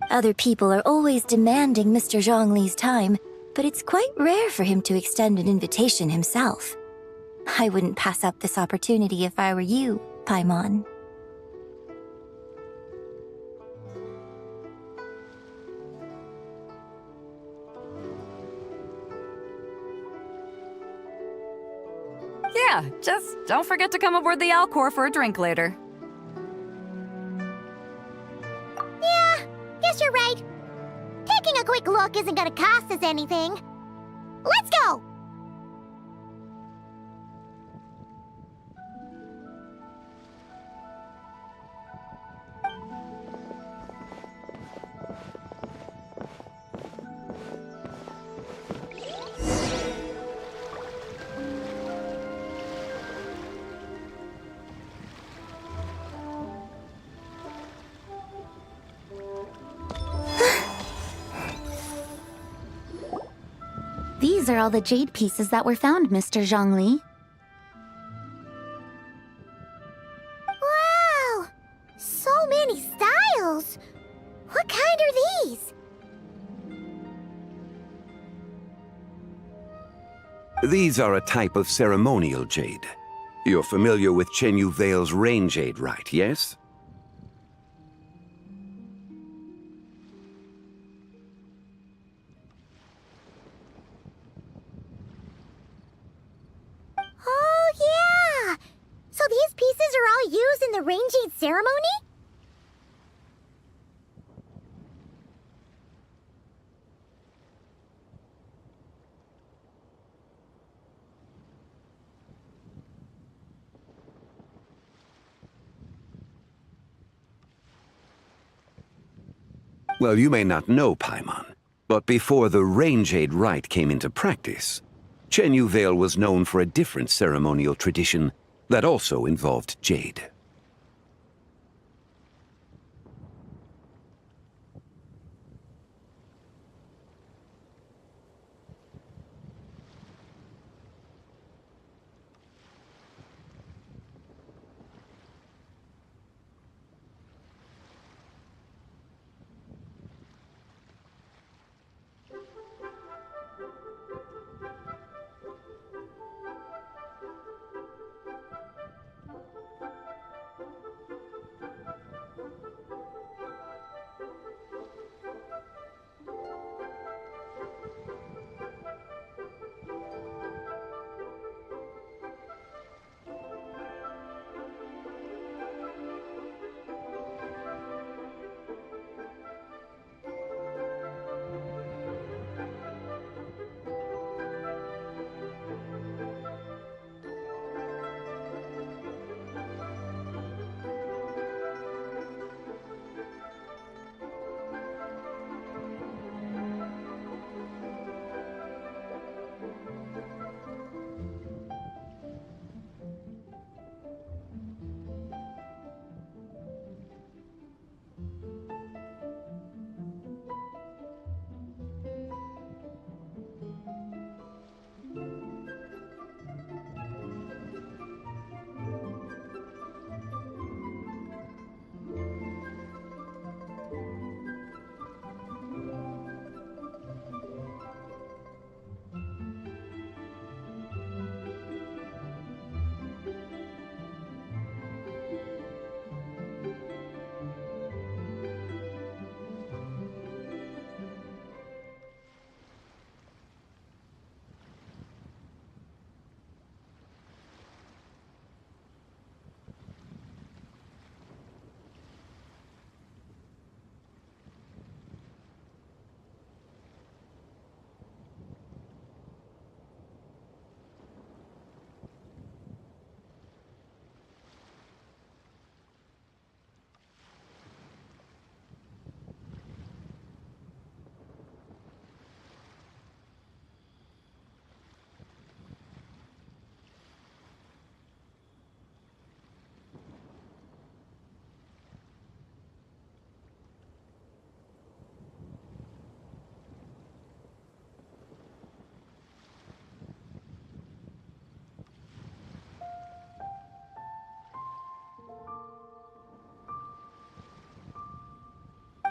Other people are always demanding Mr. Zhongli's time, but it's quite rare for him to extend an invitation himself. I wouldn't pass up this opportunity if I were you, Paimon. Yeah, just don't forget to come aboard the Alcor for a drink later. Yeah, guess you're right. Taking a quick look isn't gonna cost us anything. Let's go! These are all the jade pieces that were found, Mr. Zhongli. Wow! So many styles! What kind are these? These are a type of ceremonial jade. You're familiar with Chenyu Vale's rain jade, right, yes? Oh, yeah! So these pieces are all used in the rain jade ceremony? Well, you may not know, Paimon, but before the rain jade rite came into practice, Chenyu Vale was known for a different ceremonial tradition that also involved jade.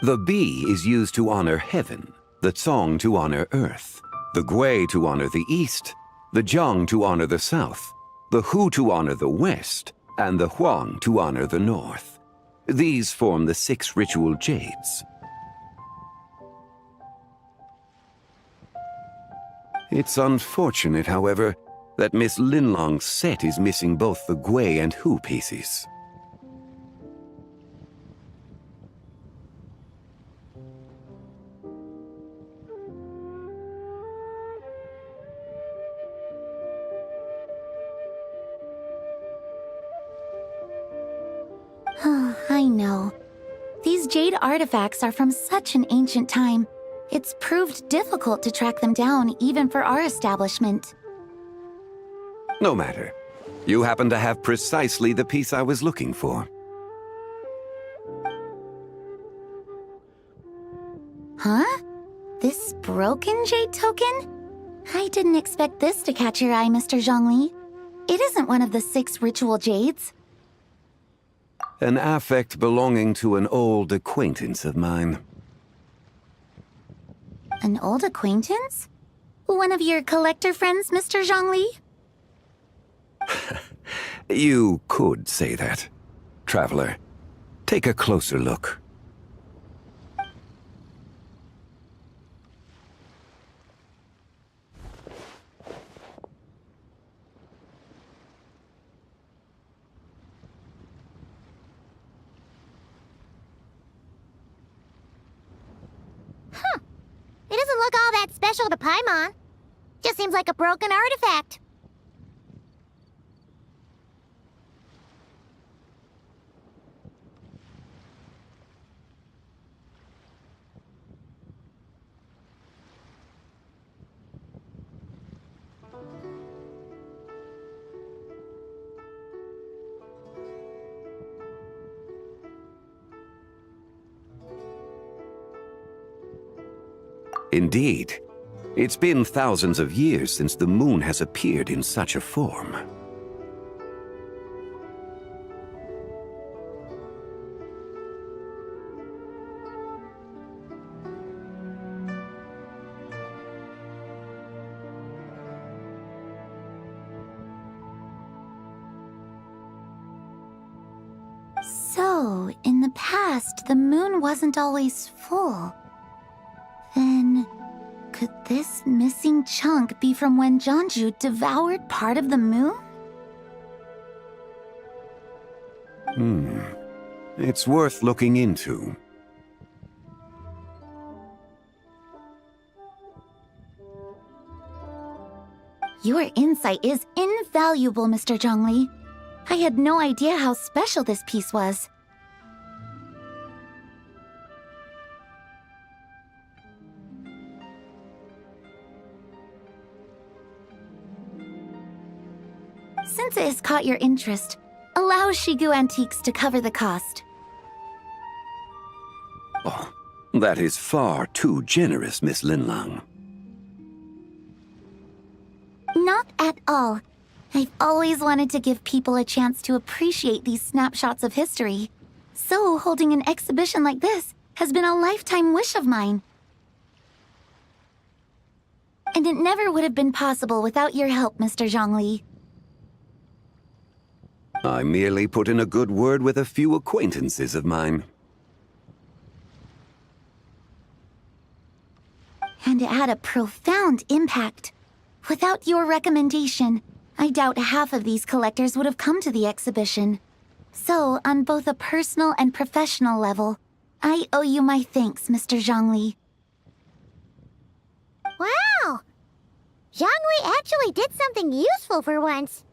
The Bi is used to honor heaven, the Cong to honor earth, the Gui to honor the east, the Jiang to honor the south, the Hu to honor the west, and the Huang to honor the north. These form the 6 ritual jades. It's unfortunate, however, that Miss Linlong's set is missing both the Gui and Hu pieces. I know. These jade artifacts are from such an ancient time. It's proved difficult to track them down, even for our establishment. No matter. You happen to have precisely the piece I was looking for. Huh? This broken jade token? I didn't expect this to catch your eye, Mr. Zhongli. It isn't one of the 6 ritual jades. An affect belonging to an old acquaintance of mine. An old acquaintance? One of your collector friends, Mr. Zhongli? You could say that. Traveler, take a closer look. It doesn't look all that special to Paimon. Just seems like a broken artifact. Indeed. It's been thousands of years since the moon has appeared in such a form. So, in the past, the moon wasn't always full. Then, could this missing chunk be from when Jeonju devoured part of the moon? It's worth looking into. Your insight is invaluable, Mr. Zhongli. I had no idea how special this piece was. Since it has caught your interest, allow Shigu Antiques to cover the cost. Oh, that is far too generous, Miss Linlang. Not at all. I've always wanted to give people a chance to appreciate these snapshots of history. So holding an exhibition like this has been a lifetime wish of mine. And it never would have been possible without your help, Mr. Zhongli. I merely put in a good word with a few acquaintances of mine. And it had a profound impact. Without your recommendation, I doubt half of these collectors would have come to the exhibition. So, on both a personal and professional level, I owe you my thanks, Mr. Zhongli. Wow! Zhongli actually did something useful for once.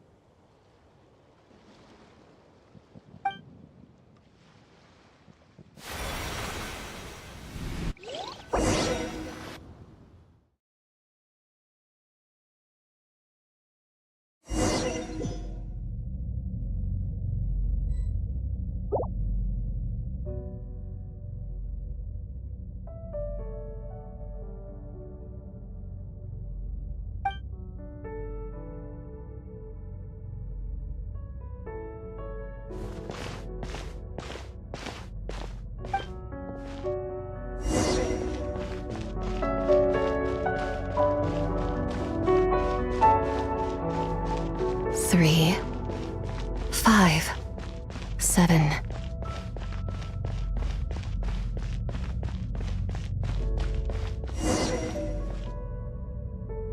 Three, 5, 7.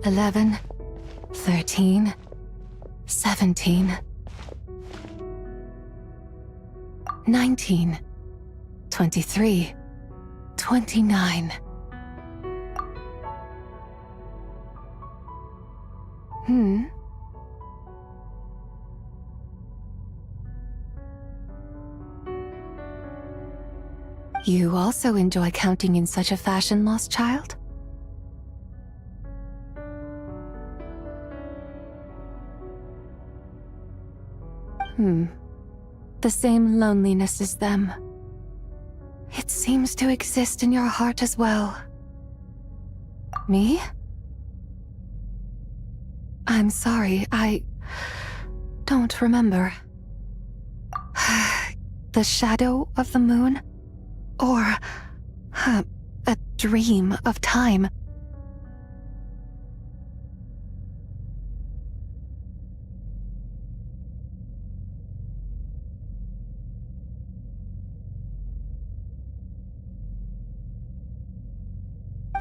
$11, $13, 17, 19, 23, 29. You also enjoy counting in such a fashion, lost child? The same loneliness as them. It seems to exist in your heart as well. Me? I'm sorry, I don't remember. The shadow of the moon? Or a dream of time?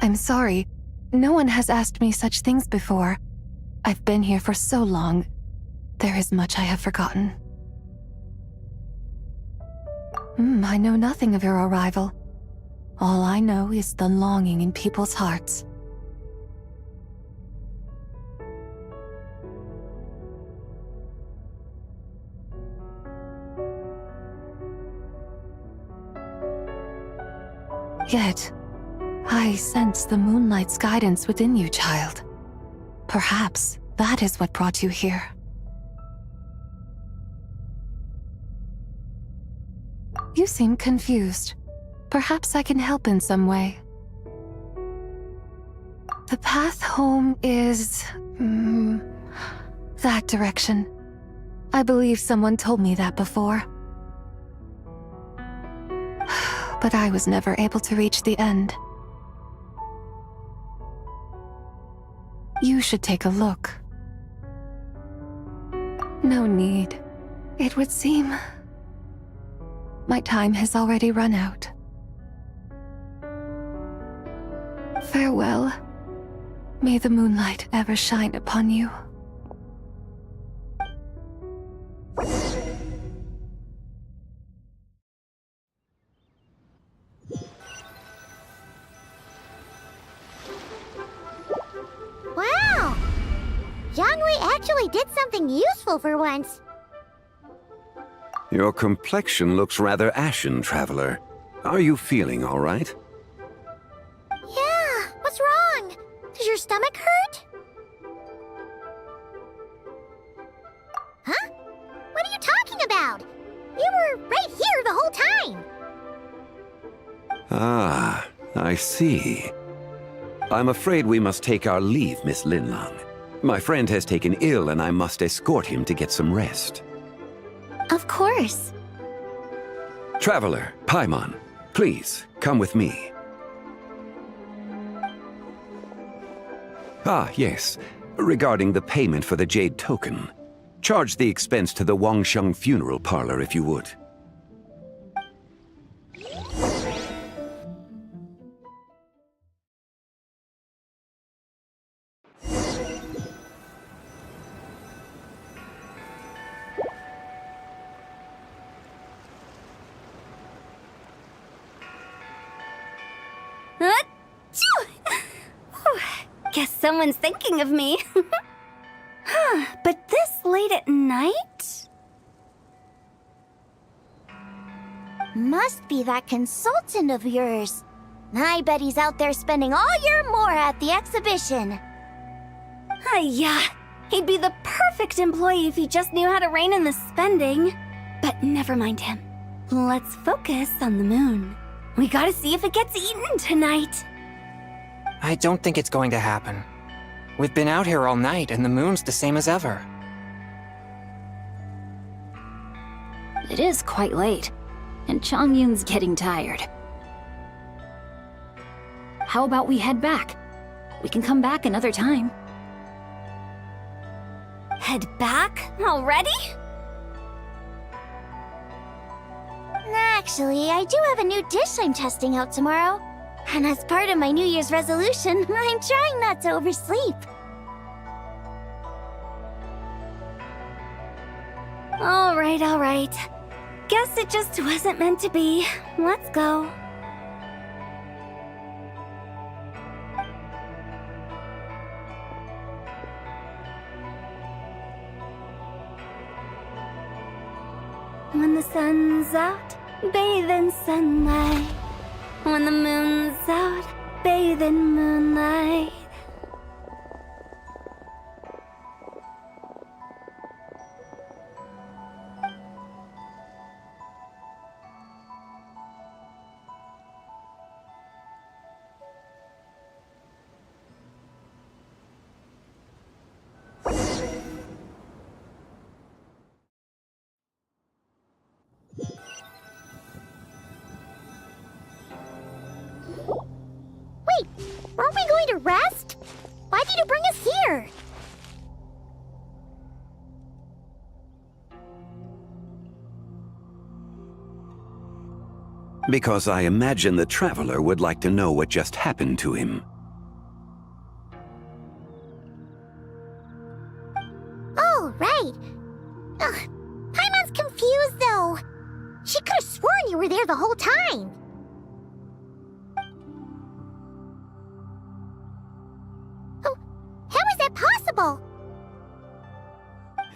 I'm sorry. No one has asked me such things before. I've been here for so long. There is much I have forgotten. I know nothing of your arrival. All I know is the longing in people's hearts. Yet, I sense the moonlight's guidance within you, child. Perhaps that is what brought you here. You seem confused. Perhaps I can help in some way. The path home is... that direction. I believe someone told me that before. But I was never able to reach the end. You should take a look. No need. It would seem... my time has already run out. Farewell. May the moonlight ever shine upon you. Wow! Jiangwei actually did something useful for once. Your complexion looks rather ashen, traveler. Are you feeling all right? Yeah, what's wrong? Does your stomach hurt? Huh? What are you talking about? You were right here the whole time. Ah, I see. I'm afraid we must take our leave, Miss Linlang. My friend has taken ill and I must escort him to get some rest. Of course. Traveler, Paimon, please, come with me. Ah, yes. Regarding the payment for the Jade Token. Charge the expense to the Wangsheng Funeral Parlor if you would. Guess someone's thinking of me. But this late at night? Must be that consultant of yours. I bet he's out there spending all year more at the exhibition. Yeah, he'd be the perfect employee if he just knew how to rein in the spending. But never mind him. Let's focus on the moon. We gotta see if it gets eaten tonight. I don't think it's going to happen. We've been out here all night and the moon's the same as ever. It is quite late, and Chongyun's getting tired. How about we head back? We can come back another time. Head back? Already? Actually, I do have a new dish I'm testing out tomorrow. And as part of my New Year's resolution, I'm trying not to oversleep. Alright, alright. Guess it just wasn't meant to be. Let's go. When the sun's out, bathe in sunlight. When the moon's out, bathe in moonlight. Wait, weren't we going to rest? Why did you bring us here? Because I imagine the traveler would like to know what just happened to him. Oh, right. Ugh, Paimon's confused, though. She could have sworn you were there the whole time. Oh, how is that possible?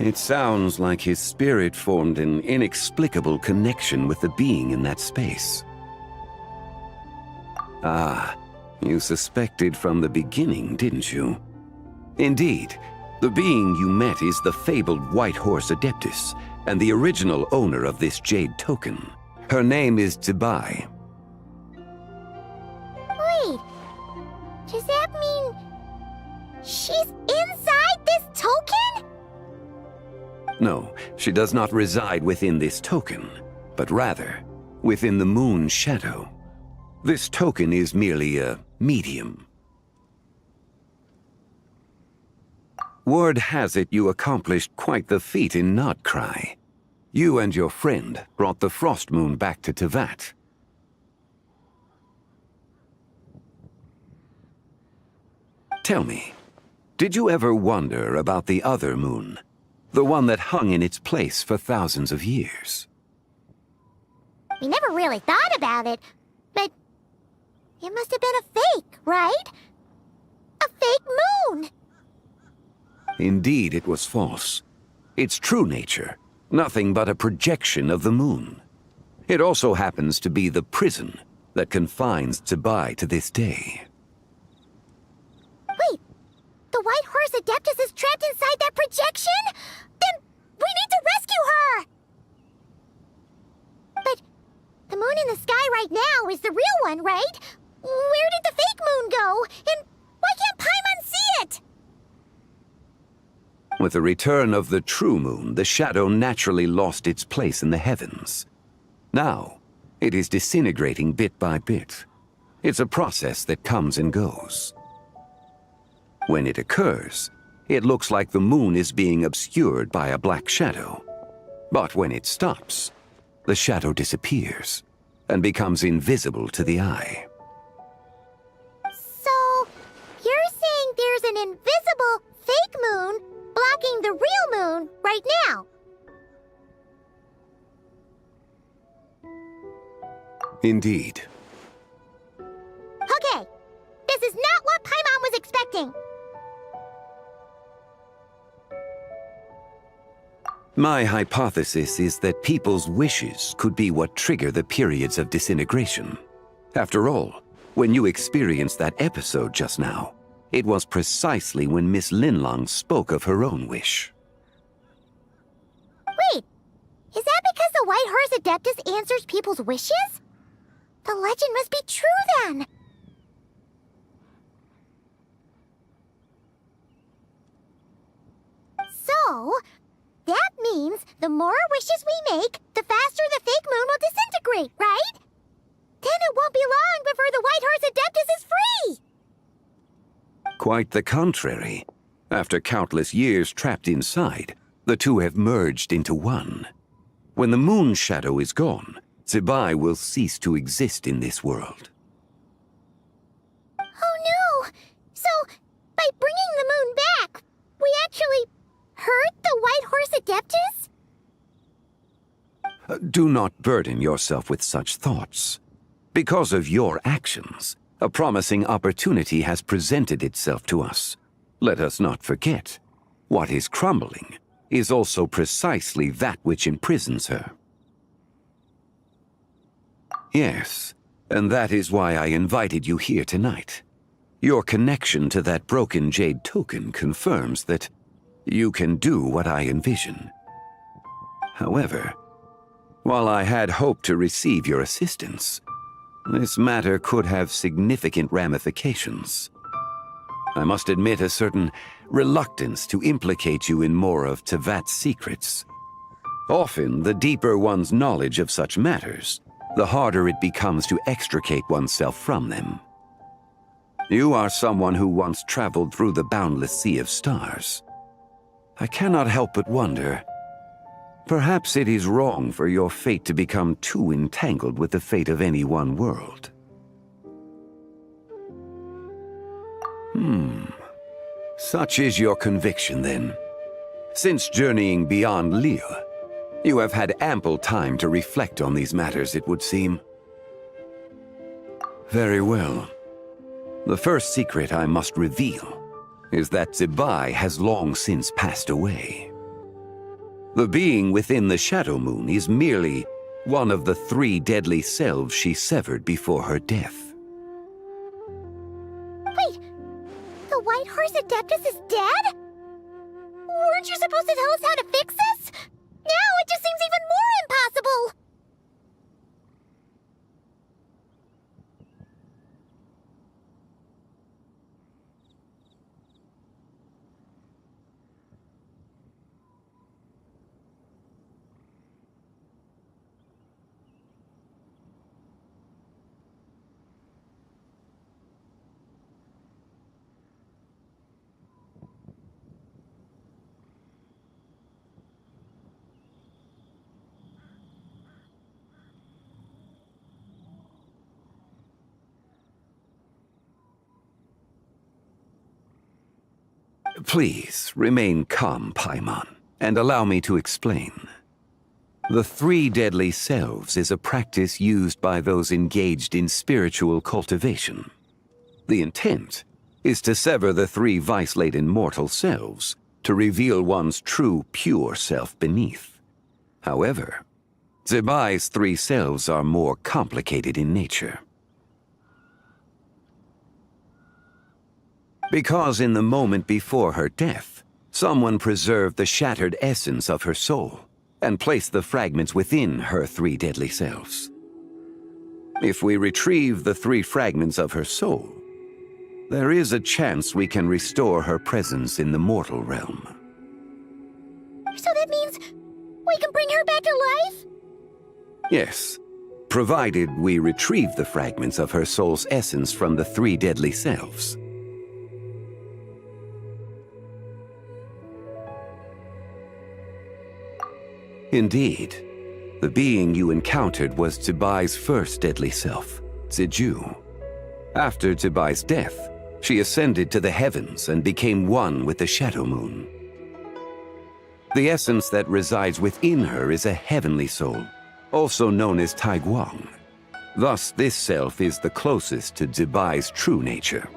It sounds like his spirit formed an inexplicable connection with the being in that space. Ah, you suspected from the beginning, didn't you? Indeed, the being you met is the fabled White Horse Adeptus, and the original owner of this jade token. Her name is Zibai. Wait, does that mean she's inside this token? No, she does not reside within this token, but rather within the moon's shadow. This token is merely a medium. Word has it you accomplished quite the feat in Nodcry. You and your friend brought the Frost Moon back to Tevat. Tell me, did you ever wonder about the other moon? The one that hung in its place for thousands of years? We never really thought about it, but it must have been a fake, right? A fake moon! Indeed, it was false. Its true nature, nothing but a projection of the moon. It also happens to be the prison that confines Zibai to this day. Wait, the White Horse Adeptus is trapped inside that projection? Then we need to rescue her! But the moon in the sky right now is the real one, right? Where did the fake moon go? And why can't Paimon see it? With the return of the true moon, the shadow naturally lost its place in the heavens. Now, it is disintegrating bit by bit. It's a process that comes and goes. When it occurs, it looks like the moon is being obscured by a black shadow. But when it stops, the shadow disappears and becomes invisible to the eye. So, you're saying there's an invisible fake moon blocking the real moon right now? Indeed. Okay, this is not what Paimon was expecting. My hypothesis is that people's wishes could be what trigger the periods of disintegration. After all, when you experienced that episode just now, it was precisely when Miss Linlong spoke of her own wish. Wait, is that because the White Horse Adeptus answers people's wishes? The legend must be true then! So, that means the more wishes we make, the faster the fake moon will disintegrate, right? Then it won't be long before the White Horse Adeptus is free! Quite the contrary. After countless years trapped inside, the two have merged into one. When the moon shadow is gone, Zibai will cease to exist in this world. Oh no! So, by bringing the moon back, we actually hurt the White Horse Adeptus? Do not burden yourself with such thoughts. Because of your actions, a promising opportunity has presented itself to us. Let us not forget, what is crumbling is also precisely that which imprisons her. Yes, and that is why I invited you here tonight. Your connection to that broken jade token confirms that you can do what I envision. However, while I had hoped to receive your assistance, this matter could have significant ramifications. I must admit a certain reluctance to implicate you in more of Tevat's secrets. Often, the deeper one's knowledge of such matters, the harder it becomes to extricate oneself from them. You are someone who once traveled through the boundless sea of stars. I cannot help but wonder, perhaps it is wrong for your fate to become too entangled with the fate of any one world. Such is your conviction, then. Since journeying beyond Lille, you have had ample time to reflect on these matters, it would seem. Very well. The first secret I must reveal is that Zebai has long since passed away. The being within the Shadow Moon is merely one of the 3 deadly selves she severed before her death. Wait, the White Horse Adeptus is dead? Weren't you supposed to tell us how to fix this? Now it just seems even more impossible! Please remain calm, Paimon, and allow me to explain. The 3 deadly selves is a practice used by those engaged in spiritual cultivation. The intent is to sever the 3 vice-laden mortal selves to reveal one's true, pure self beneath. However, Zebai's 3 selves are more complicated in nature. Because in the moment before her death, someone preserved the shattered essence of her soul and placed the fragments within her 3 deadly selves. If we retrieve the 3 fragments of her soul, there is a chance we can restore her presence in the mortal realm. So that means we can bring her back to life? Yes, provided we retrieve the fragments of her soul's essence from the 3 deadly selves. Indeed, the being you encountered was Zebai's first deadly self, Ziju. After Zebai's death, she ascended to the heavens and became one with the Shadow Moon. The essence that resides within her is a heavenly soul, also known as Taiguang. Thus, this self is the closest to Zebai's true nature.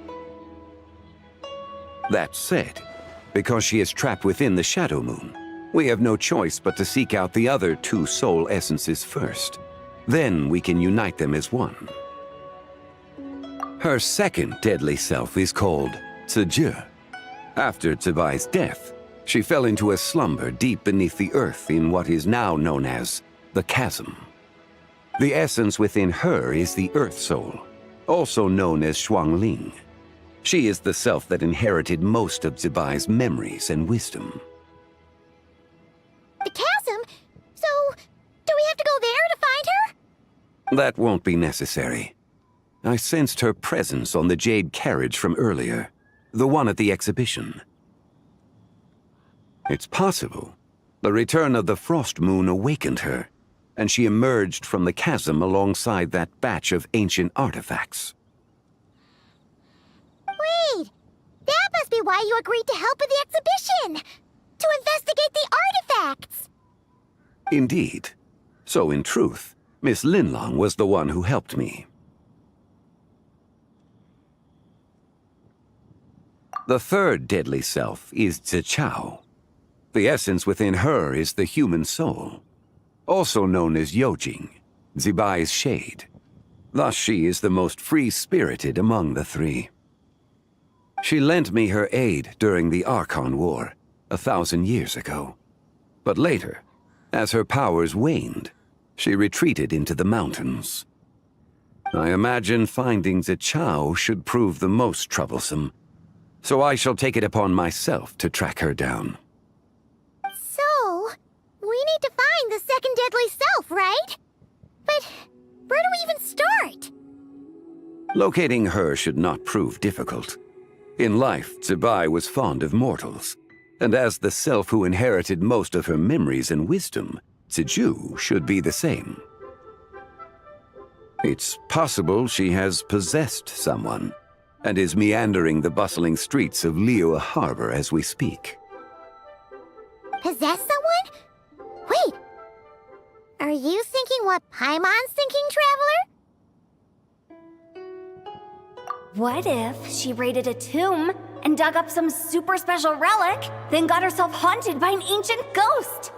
That said, because she is trapped within the Shadow Moon, we have no choice but to seek out the other 2 soul essences first. Then we can unite them as one. Her second deadly self is called Ziju. After Zebai's death, she fell into a slumber deep beneath the earth in what is now known as the Chasm. The essence within her is the Earth Soul, also known as Shuangling. She is the self that inherited most of Zebai's memories and wisdom. The chasm? So, do we have to go there to find her? That won't be necessary. I sensed her presence on the jade carriage from earlier, the one at the exhibition. It's possible the return of the Frost Moon awakened her, and she emerged from the chasm alongside that batch of ancient artifacts. Wait! That must be why you agreed to help with the exhibition! To investigate the artifacts! Indeed. So in truth, Miss Linlong was the one who helped me. The third deadly self is Zichao. The essence within her is the human soul, also known as Yojing, Zibai's shade. Thus she is the most free-spirited among the three. She lent me her aid during the Archon War, 1,000 years ago. But later, as her powers waned, she retreated into the mountains. I imagine finding Zichao should prove the most troublesome, so I shall take it upon myself to track her down. So, we need to find the second deadly self, right? But where do we even start? Locating her should not prove difficult. In life, Zibai was fond of mortals, and as the self who inherited most of her memories and wisdom, Ziju should be the same. It's possible she has possessed someone, and is meandering the bustling streets of Liyue Harbor as we speak. Possess someone? Wait! Are you thinking what Paimon's thinking, Traveler? What if she raided a tomb and dug up some super special relic, then got herself haunted by an ancient ghost?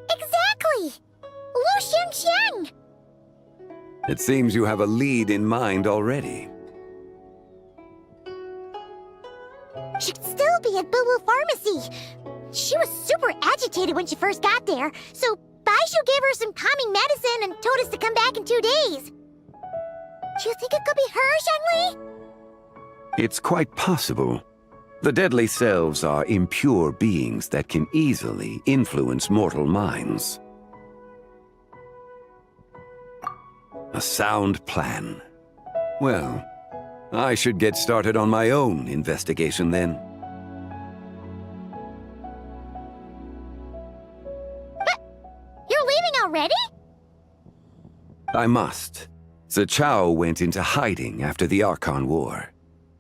Exactly! Lu Xiangxiang! It seems you have a lead in mind already. She'd still be at Boo Boo Pharmacy. She was super agitated when she first got there, so Baishu gave her some calming medicine and told us to come back in 2 days. Do you think it could be her, Zhengli? It's quite possible. The deadly selves are impure beings that can easily influence mortal minds. A sound plan. Well, I should get started on my own investigation then. But you're leaving already? I must. Zichao went into hiding after the Archon War.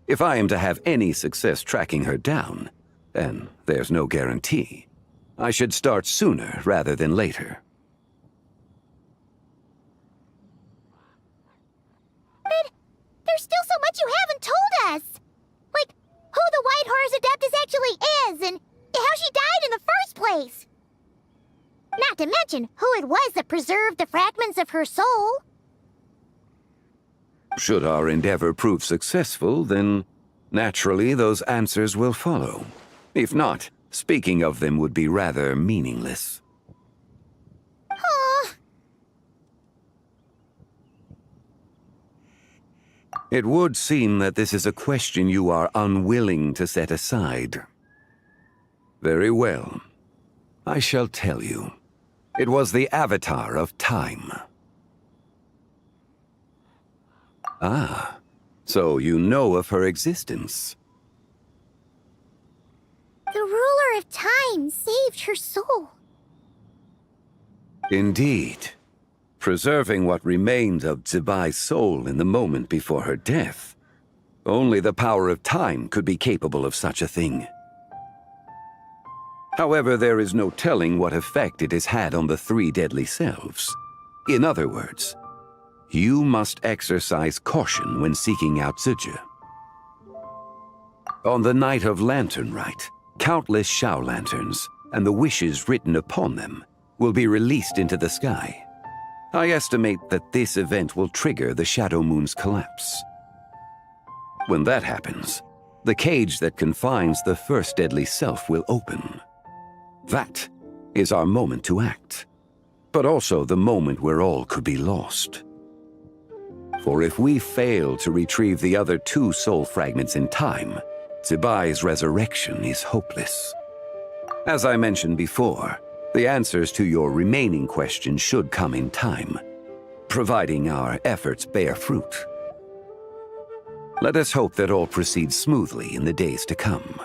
If I am to have any success tracking her down, and there's no guarantee, I should start sooner rather than later. But there's still so much you haven't told us! Like, who the White Horse Adeptus actually is, and how she died in the first place! Not to mention who it was that preserved the fragments of her soul. Should our endeavor prove successful, then naturally those answers will follow. If not, speaking of them would be rather meaningless. Aww. It would seem that this is a question you are unwilling to set aside. Very well. I shall tell you. It was the Avatar of Time. Ah, so you know of her existence. The ruler of time saved her soul. Indeed. Preserving what remained of Zibai's soul in the moment before her death. Only the power of time could be capable of such a thing. However, there is no telling what effect it has had on the three deadly selves. In other words, you must exercise caution when seeking out Ziji. On the night of Lantern Rite, countless Shao lanterns, and the wishes written upon them, will be released into the sky. I estimate that this event will trigger the Shadow Moon's collapse. When that happens, the cage that confines the first deadly self will open. That is our moment to act, but also the moment where all could be lost. For if we fail to retrieve the other two soul fragments in time, Zibai's resurrection is hopeless. As I mentioned before, the answers to your remaining questions should come in time, providing our efforts bear fruit. Let us hope that all proceeds smoothly in the days to come.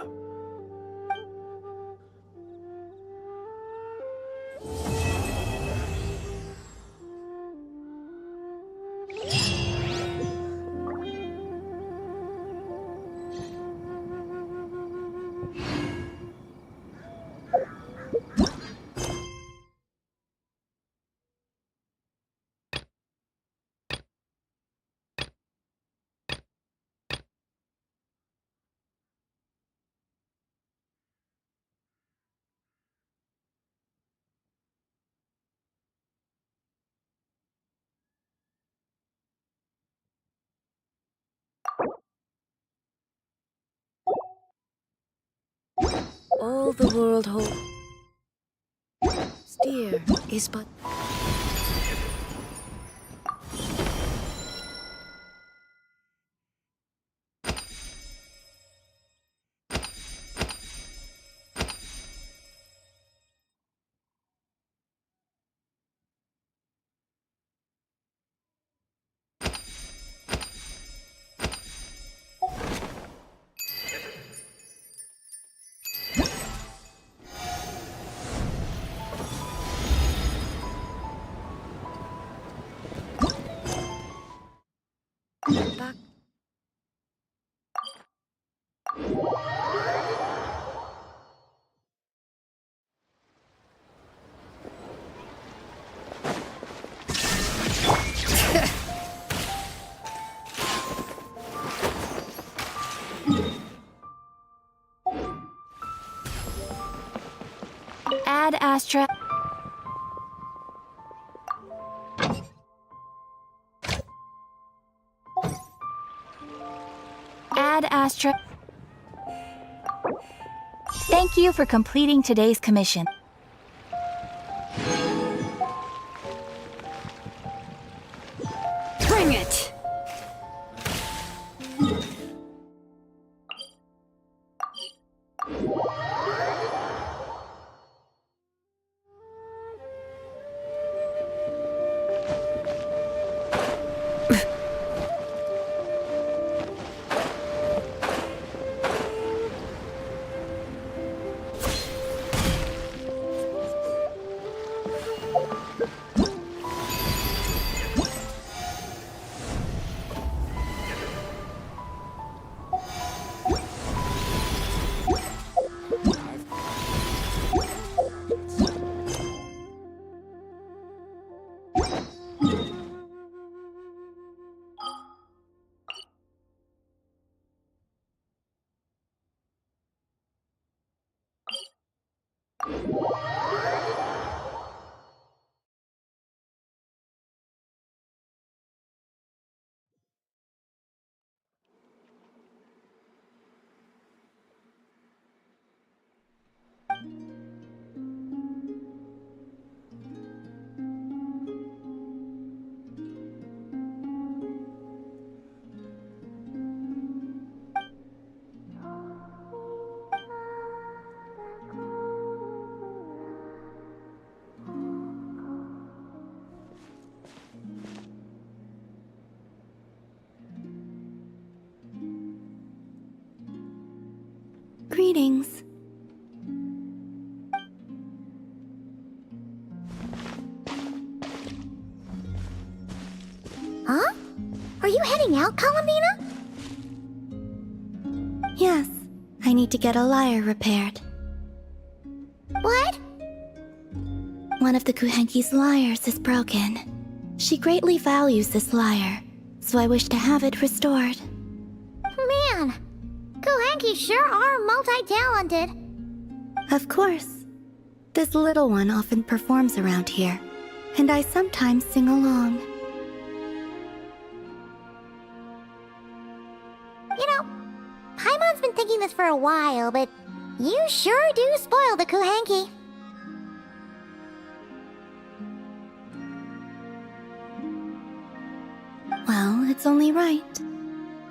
all the world holds dear is but... Back. Ad Astra. Ad Astra. Thank you for completing today's commission. Bring it! Greetings. Huh? Are you heading out, Columbina? Yes, I need to get a lyre repaired. What? One of the Kuhenki's lyres is broken. She greatly values this lyre, so I wish to have it restored. Man, Kuhenki sure are multi-talented. Of course. This little one often performs around here, and I sometimes sing along. You know, Paimon's been thinking this for a while, but you sure do spoil the Kuhenki. Well, it's only right.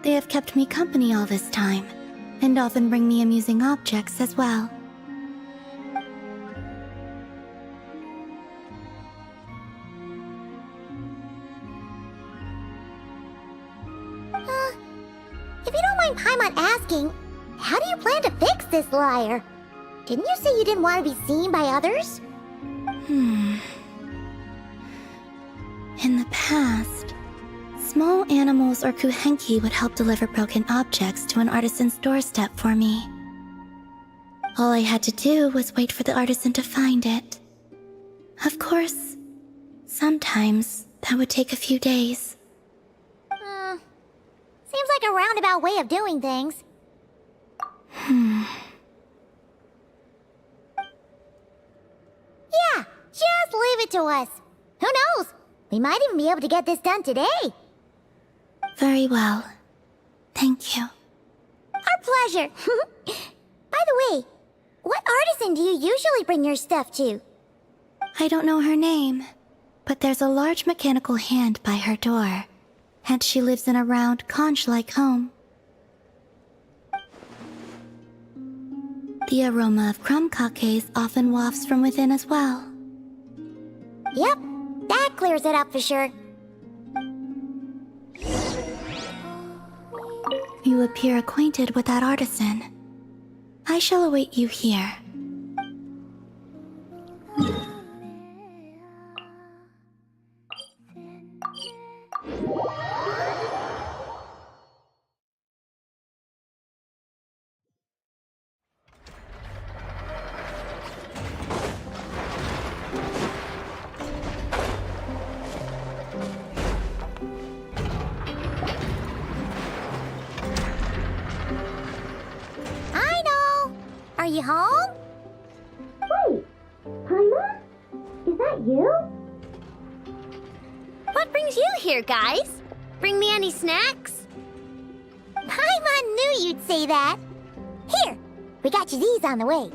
They have kept me company all this time, and often bring me amusing objects as well. If you don't mind Paimon asking, how do you plan to fix this lyre? Didn't you say you didn't want to be seen by others? In the past, small animals or Kuhenki would help deliver broken objects to an artisan's doorstep for me. All I had to do was wait for the artisan to find it. Of course, sometimes that would take a few days. Seems like a roundabout way of doing things. Yeah, just leave it to us. Who knows? We might even be able to get this done today. Very well. Thank you. Our pleasure. By the way, What artisan do you usually bring your stuff to? I don't know her name, but there's a large mechanical hand by her door, and she lives in a round, conch-like home. The aroma of crumb cakes often wafts from within as well. Yep, that clears it up for sure. You appear acquainted with that artisan. I shall await you here. Are you home? Wait, Paimon? Is that you? What brings you here, guys? Bring me any snacks? Paimon knew you'd say that. Here, we got you these on the way.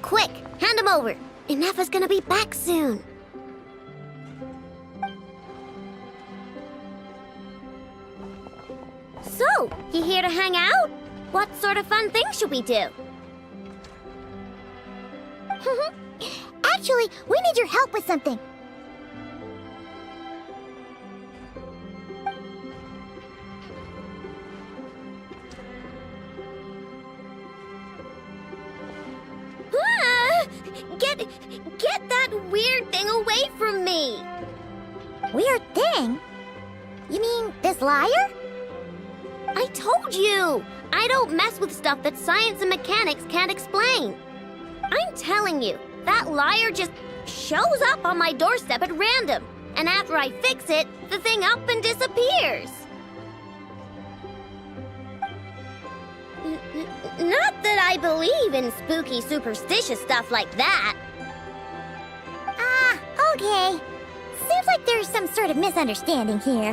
Quick, hand them over. Inefa's gonna be back soon. So, you here to hang out? What sort of fun things should we do? Actually, we need your help with something. Get that weird thing away from me! Weird thing? You mean this liar? I told you! I don't mess with stuff that science and mechanics can't explain. I'm telling you, that liar just shows up on my doorstep at random. And after I fix it, the thing up and disappears. Not that I believe in spooky, superstitious stuff like that. Ah, okay. Seems like there's some sort of misunderstanding here.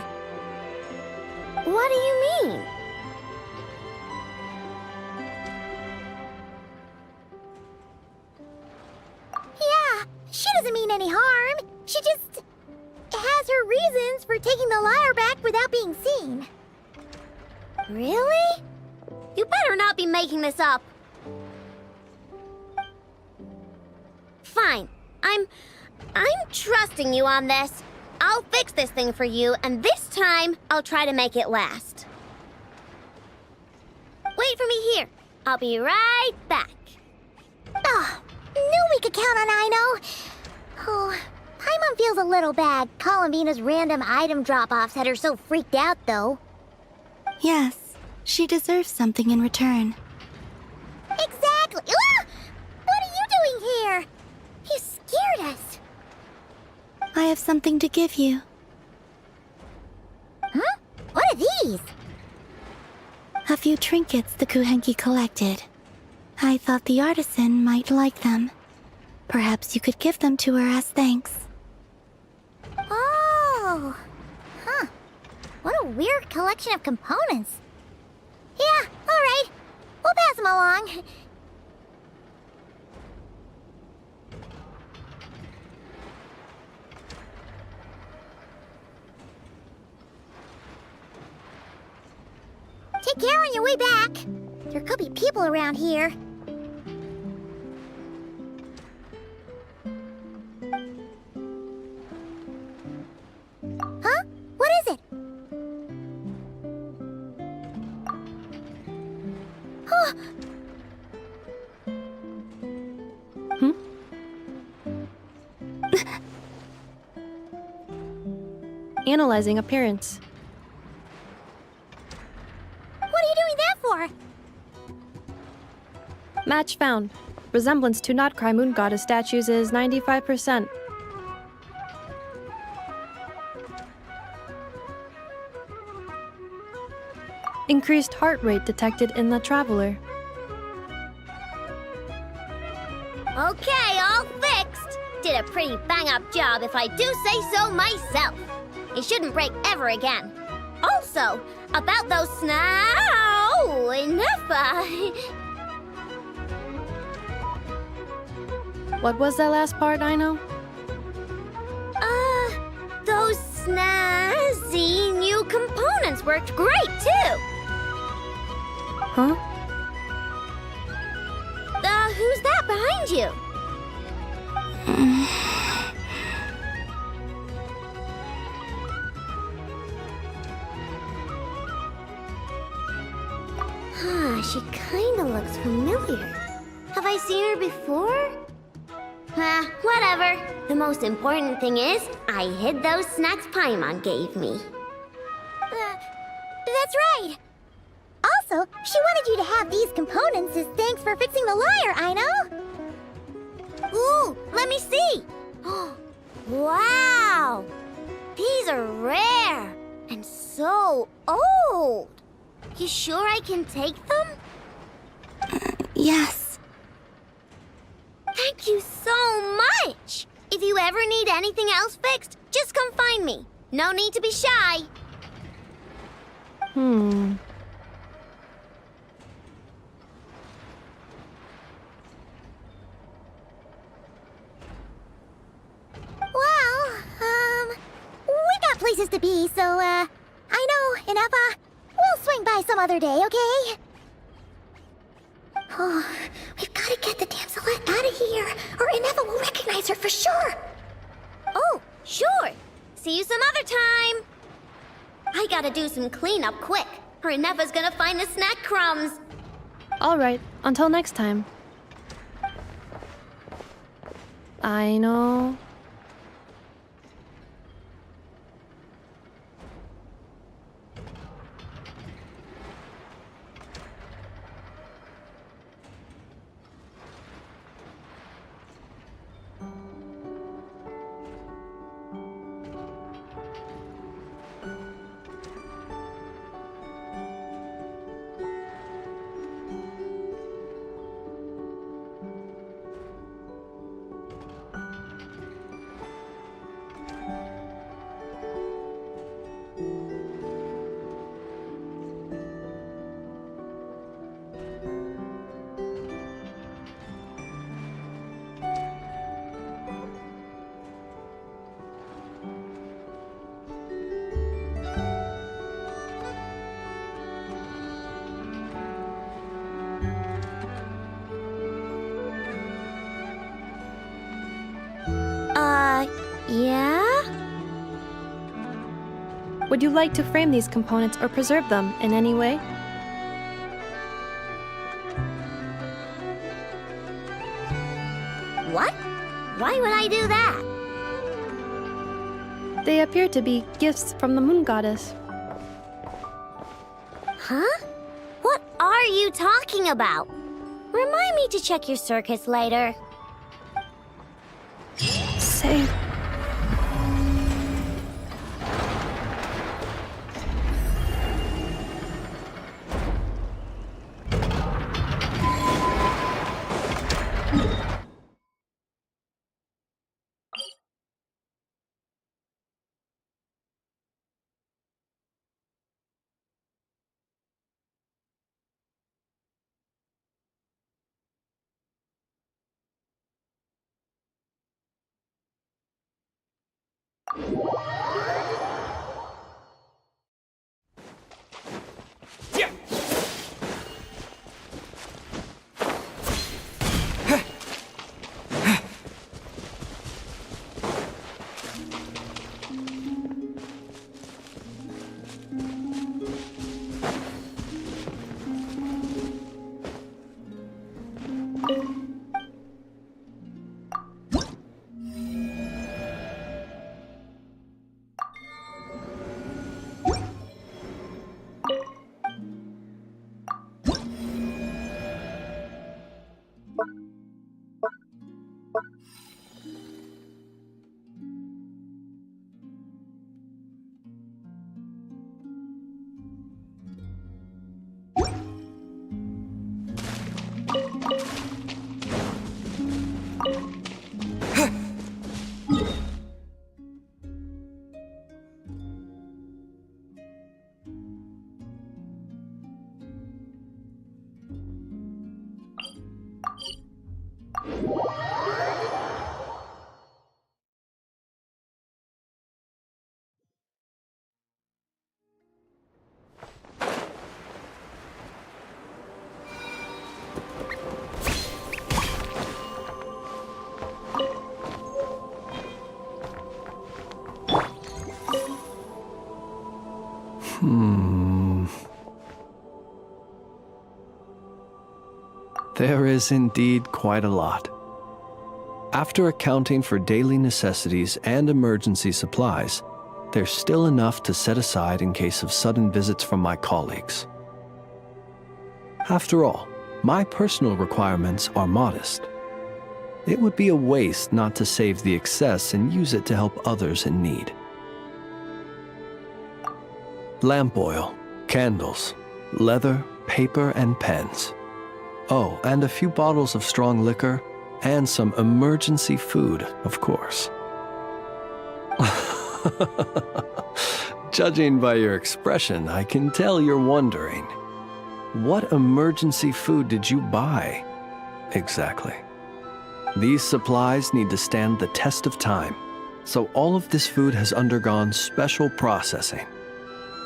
What do you mean? Yeah, she doesn't mean any harm. She just has her reasons for taking the lyre back without being seen. Really? You better not be making this up. Fine. I'm trusting you on this. I'll fix this thing for you, and this time, I'll try to make it last. Wait for me here. I'll be right back. Oh, knew we could count on Aino. Oh, Paimon feels a little bad. Columbina's random item drop-offs had her so freaked out, though. Yes, she deserves something in return. Exactly. Ah! What are you doing here? You scared us. I have something to give you. Huh? What are these? A few trinkets the Kuhenki collected. I thought the artisan might like them. Perhaps you could give them to her as thanks. Oh. Huh. What a weird collection of components. Yeah, all right. We'll pass them along. Take care on your way back. There could be people around here. Huh? What is it? Oh. Analyzing appearance. What are you doing that for? Match found. Resemblance to not Cry Moon Goddess statues is 95%. Increased heart rate detected in the traveler. Okay, all fixed. Did a pretty bang-up job if I do say so myself. It shouldn't break ever again. Also, about those enough. What was that last part, I know? Those snazzy new components worked great, too! Huh? Who's that behind you? She kinda looks familiar. Have I seen her before? Whatever. The most important thing is, I hid those snacks Paimon gave me. That's right. Also, she wanted you to have these components as thanks for fixing the lyre, I know. Ooh, let me see. Wow! These are rare and so old. You sure I can take them? Yes. Thank you so much! If you ever need anything else fixed, just come find me. No need to be shy. Well, we got places to be, so, I know, enough, we'll swing by some other day, okay? Oh, we've gotta get the damselette out of here, or Ineva will recognize her for sure. Oh, sure. See you some other time. I gotta do some cleanup quick, or Ineva's gonna find the snack crumbs. Alright, until next time. I know. Yeah? Would you like to frame these components or preserve them in any way? What? Why would I do that? They appear to be gifts from the moon goddess. Huh? What are you talking about? Remind me to check your circuits later. Say... There is indeed quite a lot. After accounting for daily necessities and emergency supplies, there's still enough to set aside in case of sudden visits from my colleagues. After all, my personal requirements are modest. It would be a waste not to save the excess and use it to help others in need. Lamp oil, candles, leather, paper, and pens. Oh, and a few bottles of strong liquor, and some emergency food, of course. Judging by your expression, I can tell you're wondering, what emergency food did you buy? Exactly. These supplies need to stand the test of time, so all of this food has undergone special processing.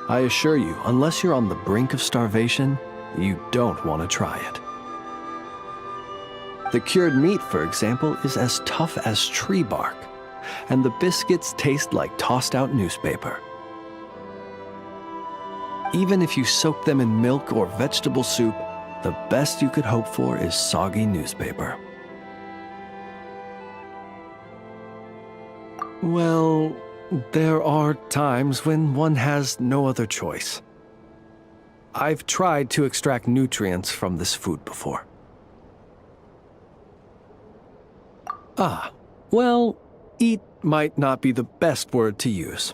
I assure you, unless you're on the brink of starvation, you don't want to try it. The cured meat, for example, is as tough as tree bark, and the biscuits taste like tossed-out newspaper. Even if you soak them in milk or vegetable soup, the best you could hope for is soggy newspaper. Well, there are times when one has no other choice. I've tried to extract nutrients from this food before. Well, eat might not be the best word to use.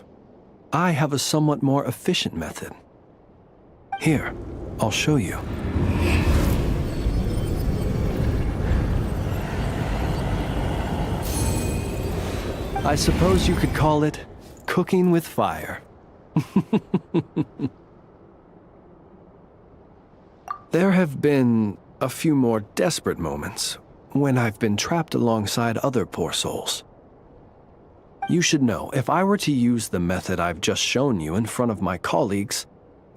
I have a somewhat more efficient method. Here, I'll show you. I suppose you could call it cooking with fire. There have been a few more desperate moments when I've been trapped alongside other poor souls. You should know, if I were to use the method I've just shown you in front of my colleagues,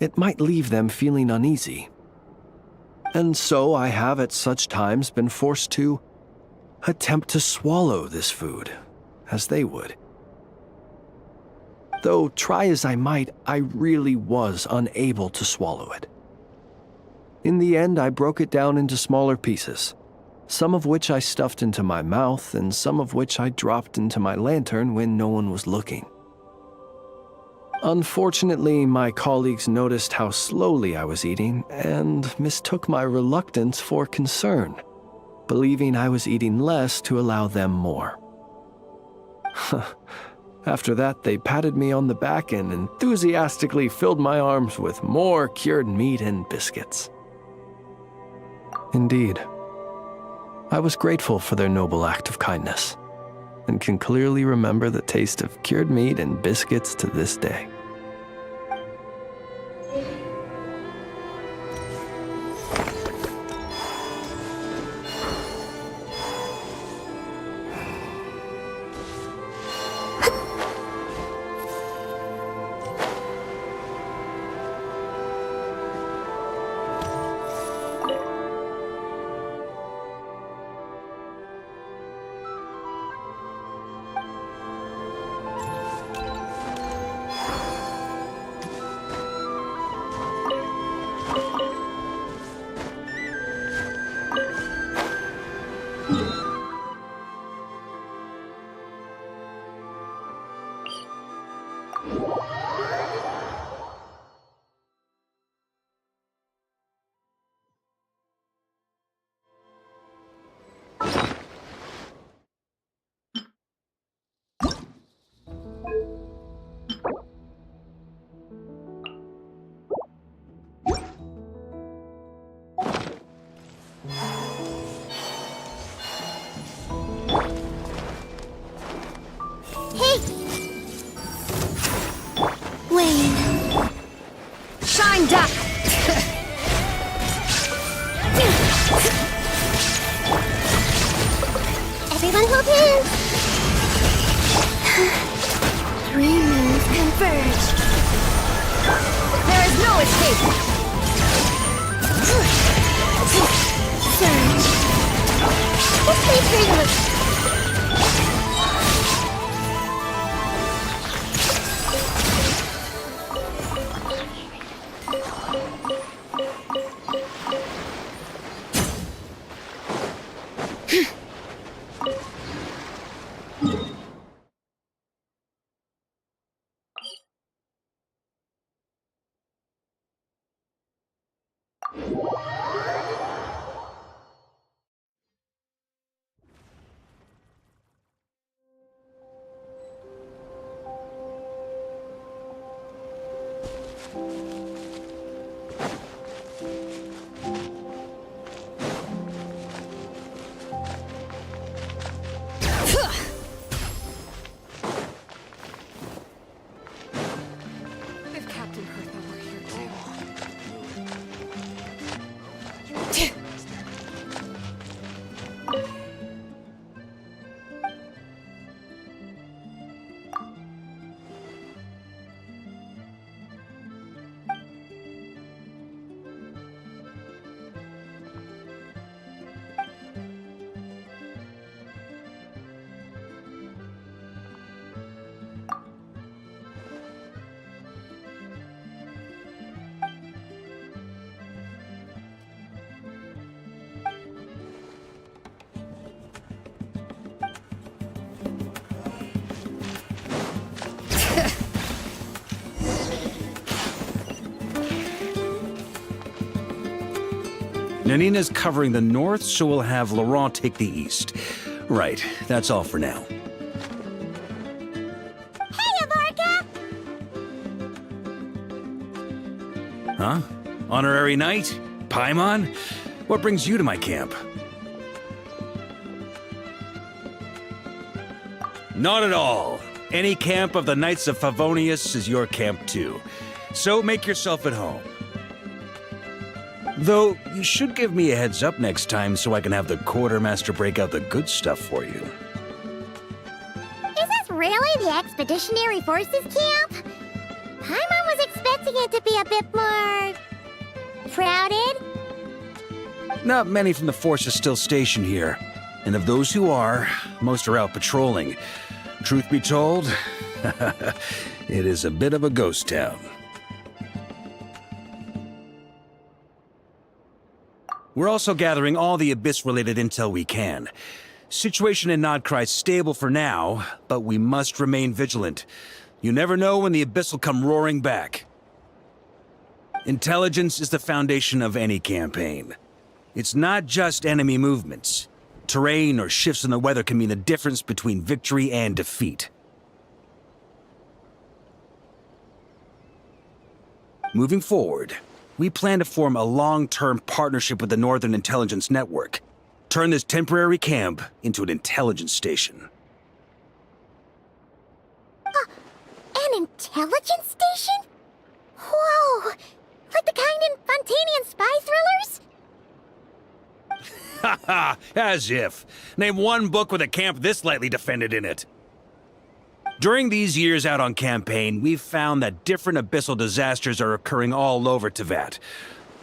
it might leave them feeling uneasy. And so I have at such times been forced to attempt to swallow this food, as they would. Though try as I might, I really was unable to swallow it. In the end, I broke it down into smaller pieces, some of which I stuffed into my mouth and some of which I dropped into my lantern when no one was looking. Unfortunately, my colleagues noticed how slowly I was eating and mistook my reluctance for concern, believing I was eating less to allow them more. After that, they patted me on the back and enthusiastically filled my arms with more cured meat and biscuits. Indeed, I was grateful for their noble act of kindness, and can clearly remember the taste of cured meat and biscuits to this day. Shine duck! Everyone hold hands! 3 moons converge. There is no escape. Surge. This place really looks... If Captain Hertha were here too. Nanina's covering the north, so we'll have Laurent take the east. Right, that's all for now. Hey, Avarka! Huh? Honorary Knight? Paimon? What brings you to my camp? Not at all. Any camp of the Knights of Favonius is your camp too. So make yourself at home. Though, you should give me a heads up next time so I can have the Quartermaster break out the good stuff for you. Is this really the Expeditionary Forces camp? Paimon was expecting it to be a bit more... crowded? Not many from the force are still stationed here. And of those who are, most are out patrolling. Truth be told, it is a bit of a ghost town. We're also gathering all the Abyss-related intel we can. Situation in Nodcry is stable for now, but we must remain vigilant. You never know when the Abyss will come roaring back. Intelligence is the foundation of any campaign. It's not just enemy movements. Terrain or shifts in the weather can mean the difference between victory and defeat. Moving forward, we plan to form a long-term partnership with the Northern Intelligence Network. Turn this temporary camp into an intelligence station. An intelligence station? Whoa! Like the kind in Fontanian spy thrillers? Haha, as if. Name one book with a camp this lightly defended in it. During these years out on campaign, we've found that different abyssal disasters are occurring all over Teyvat.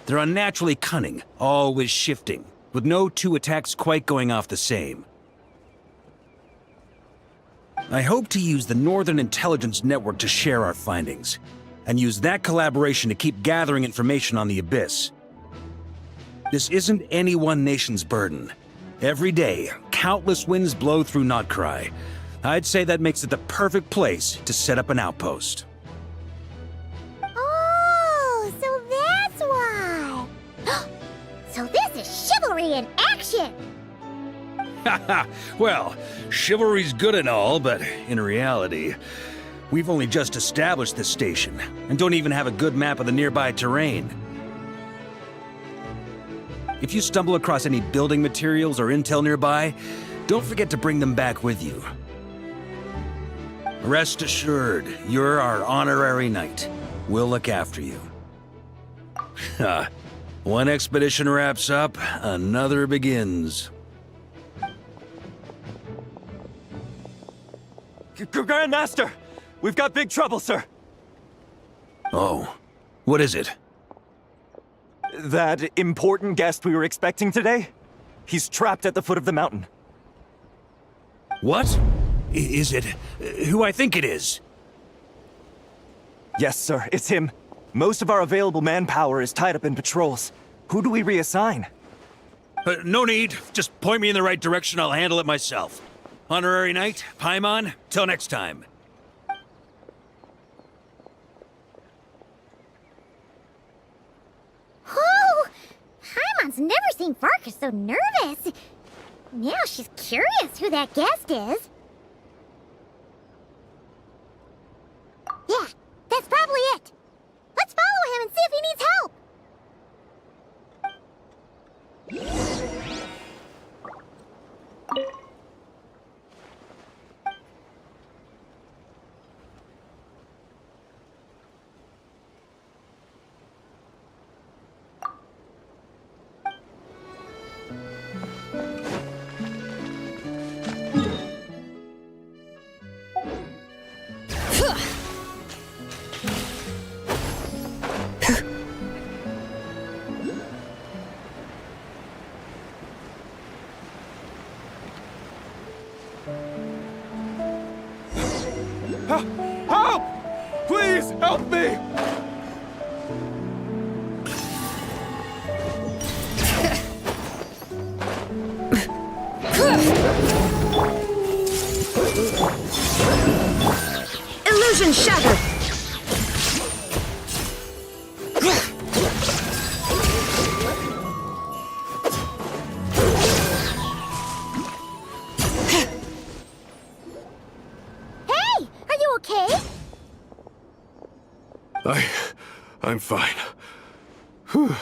They're unnaturally cunning, always shifting, with no two attacks quite going off the same. I hope to use the Northern Intelligence Network to share our findings, and use that collaboration to keep gathering information on the Abyss. This isn't any one nation's burden. Every day, countless winds blow through Nodcry. I'd say that makes it the perfect place to set up an outpost. Oh, so that's why! So this is chivalry in action! Haha, well, chivalry's good and all, but in reality, we've only just established this station, and don't even have a good map of the nearby terrain. If you stumble across any building materials or intel nearby, don't forget to bring them back with you. Rest assured, you're our honorary knight. We'll look after you. One expedition wraps up, another begins. Grandmaster! We've got big trouble, sir! Oh, what is it? That important guest we were expecting today? He's trapped at the foot of the mountain. What? Is it who I think it is? Yes, sir, it's him. Most of our available manpower is tied up in patrols. Who do we reassign? No need. Just point me in the right direction. I'll handle it myself. Honorary Knight, Paimon, till next time. Oh, Resembla's never seen Farkas so nervous. Now she's curious who that guest is. Yeah, that's probably it. Let's follow him and see if he needs help. Help! Please, help me! Illusion shattered! I'm fine. Whew.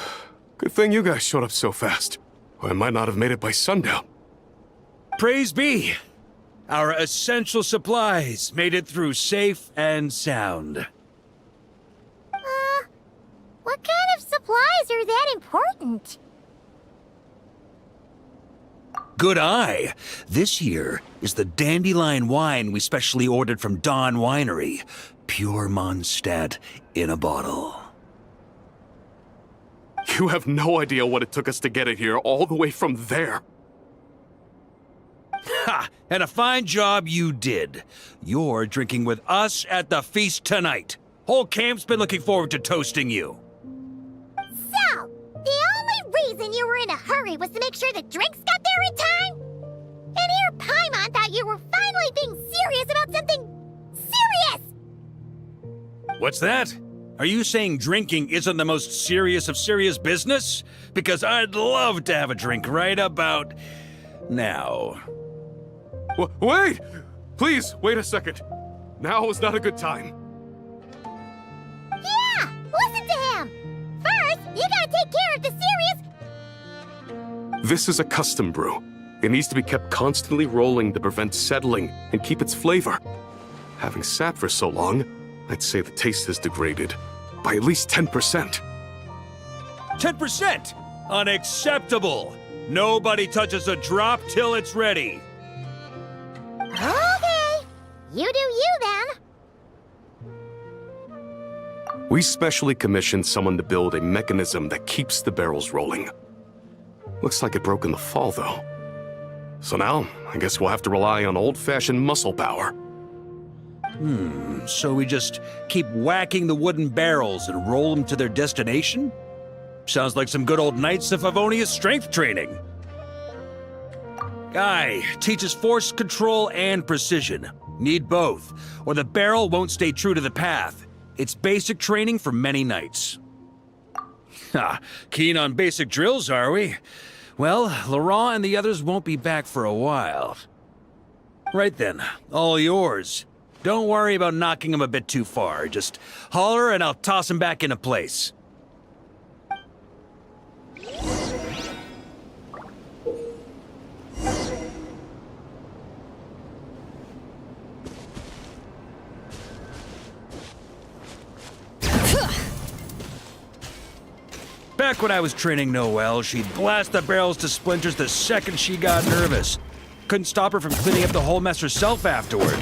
Good thing you guys showed up so fast. Or I might not have made it by sundown. Praise be! Our essential supplies made it through safe and sound. What kind of supplies are that important? Good eye! This here is the dandelion wine we specially ordered from Dawn Winery. Pure Mondstadt in a bottle. You have no idea what it took us to get it here, all the way from there. Ha! And a fine job you did. You're drinking with us at the feast tonight. Whole camp's been looking forward to toasting you. So, the only reason you were in a hurry was to make sure the drinks got there in time? And here Paimon thought you were finally being serious about something serious! What's that? Are you saying drinking isn't the most serious of serious business? Because I'd love to have a drink right about now. Wait! Please, wait a second. Now is not a good time. Yeah! Listen to him! First, you gotta take care of the serious... This is a custom brew. It needs to be kept constantly rolling to prevent settling and keep its flavor. Having sat for so long, I'd say the taste is degraded by at least 10%. 10%? Unacceptable! Nobody touches a drop till it's ready. Okay. You do you, then. We specially commissioned someone to build a mechanism that keeps the barrels rolling. Looks like it broke in the fall, though. So now, I guess we'll have to rely on old-fashioned muscle power. So we just keep whacking the wooden barrels and roll them to their destination? Sounds like some good old Knights of Favonia's strength training. Guy teaches force control and precision. Need both, or the barrel won't stay true to the path. It's basic training for many knights. Ha, keen on basic drills, are we? Well, Laurent and the others won't be back for a while. Right then, all yours. Don't worry about knocking him a bit too far. Just holler and I'll toss him back into place. Back when I was training Noelle, she'd blast the barrels to splinters the second she got nervous. Couldn't stop her from cleaning up the whole mess herself afterward.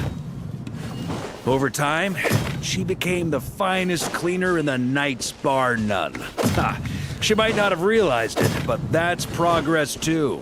Over time, she became the finest cleaner in the Knights, bar none. Ha! She might not have realized it, but that's progress too.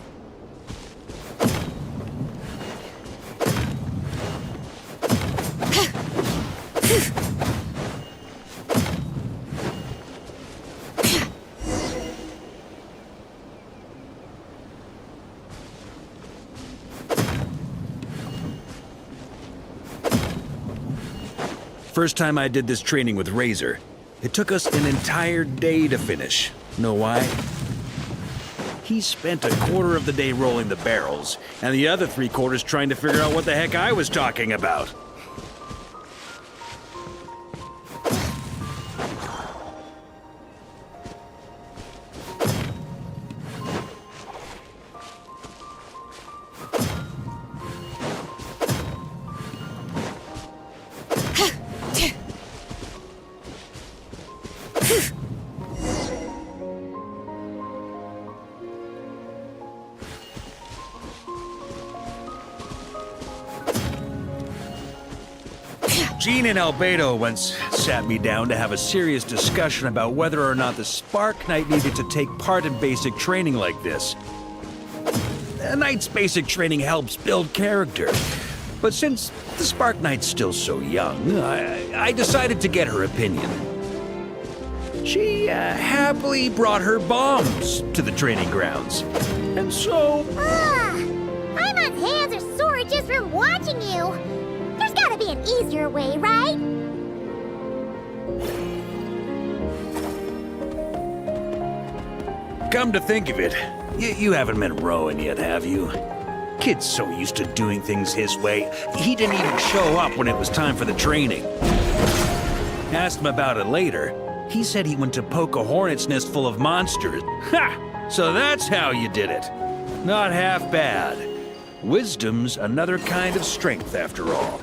First time I did this training with Razor, it took us an entire day to finish. Know why? He spent a quarter of the day rolling the barrels, and the other 3/4 trying to figure out what the heck I was talking about. Jean and Albedo once sat me down to have a serious discussion about whether or not the Spark Knight needed to take part in basic training like this. A knight's basic training helps build character. But since the Spark Knight's still so young, I decided to get her opinion. She happily brought her bombs to the training grounds. And so... Paimon's hands are sore just from watching you. There's gotta be an easier way, right? Come to think of it, you haven't met Rowan yet, have you? Kid's so used to doing things his way, he didn't even show up when it was time for the training. Asked him about it later. He said he went to poke a hornet's nest full of monsters. Ha! So that's how you did it. Not half bad. Wisdom's another kind of strength, after all.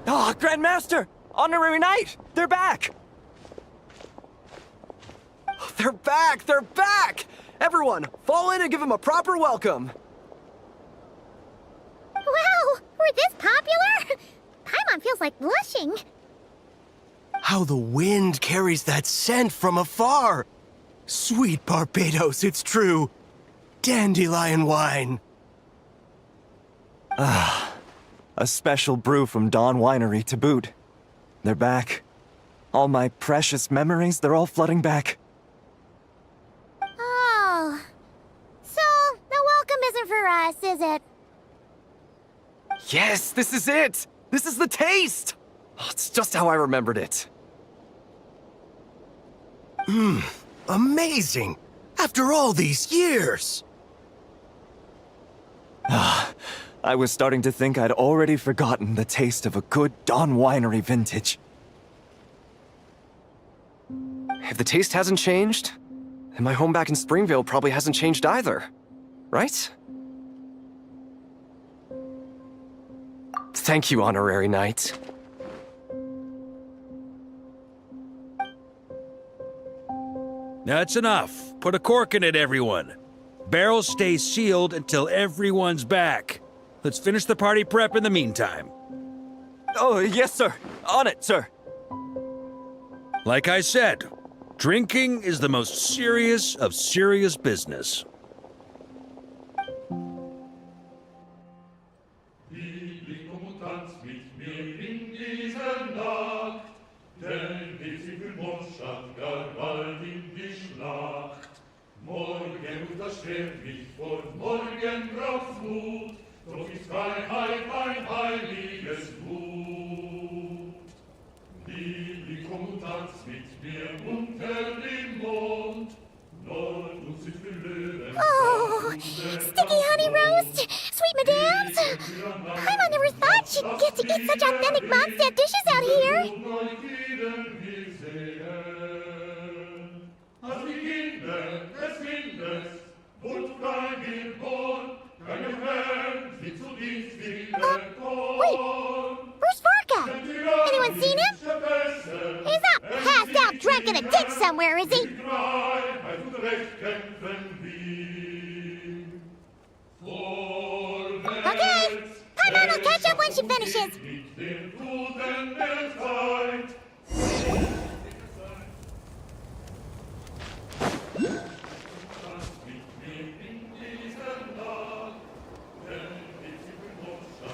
Ah, Grandmaster! Honorary Knight! They're back! They're back! They're back! Everyone, fall in and give them a proper welcome! Wow, we're this popular? Paimon feels like blushing. How the wind carries that scent from afar! Sweet Barbados, it's true. Dandelion wine. Ah, a special brew from Dawn Winery to boot. They're back. All my precious memories, they're all flooding back. Oh. So, the welcome isn't for us, is it? Yes, this is it! This is the taste! Oh, it's just how I remembered it. Amazing! After all these years! Ah, I was starting to think I'd already forgotten the taste of a good Dawn Winery vintage. If the taste hasn't changed, then my home back in Springvale probably hasn't changed either, right? Thank you, Honorary Knight. That's enough. Put a cork in it, everyone. Barrels stay sealed until everyone's back. Let's finish the party prep in the meantime. Oh, yes, sir. On it, sir. Like I said, drinking is the most serious of serious business. Morgen untersteht mich vor morgen braucht's Mut, doch ist Freiheit ein heiliges Blut. Liebling, komm und tanz mit mir unter dem Mond, Nord und Süd für Löwen. Oh, sticky honey roast, sweet madams. Paimon never thought she'd get to eat such authentic Mondstadt dishes out here. Als die Kinder des Windes, und dein Gebot, deinem Herrn sie zu Dienst wieder Wait, where's Vorka? Anyone seen him? He's not passed out drunk in a ditch somewhere, is he? Okay, Paimon will catch up when she finishes.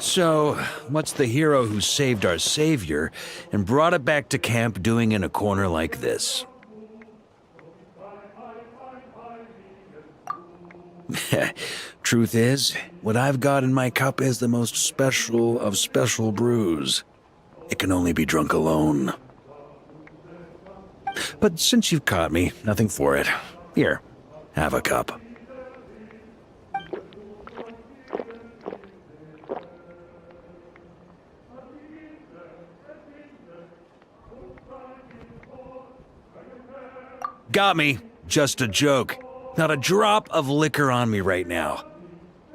So, what's the hero who saved our savior and brought it back to camp doing in a corner like this? Truth is, what I've got in my cup is the most special of special brews. It can only be drunk alone. But since you've caught me, nothing for it. Here, have a cup. Got me. Just a joke. Not a drop of liquor on me right now.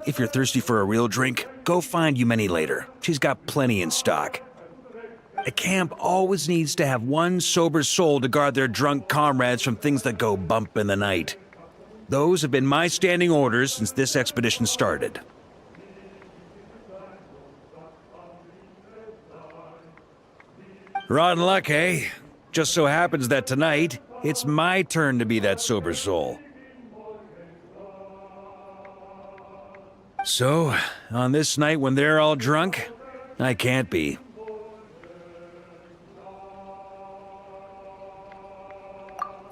If you're thirsty for a real drink, go find Yumeni later. She's got plenty in stock. A camp always needs to have one sober soul to guard their drunk comrades from things that go bump in the night. Those have been my standing orders since this expedition started. Rotten luck, eh? Just so happens that tonight, it's my turn to be that sober soul. So, on this night when they're all drunk, I can't be.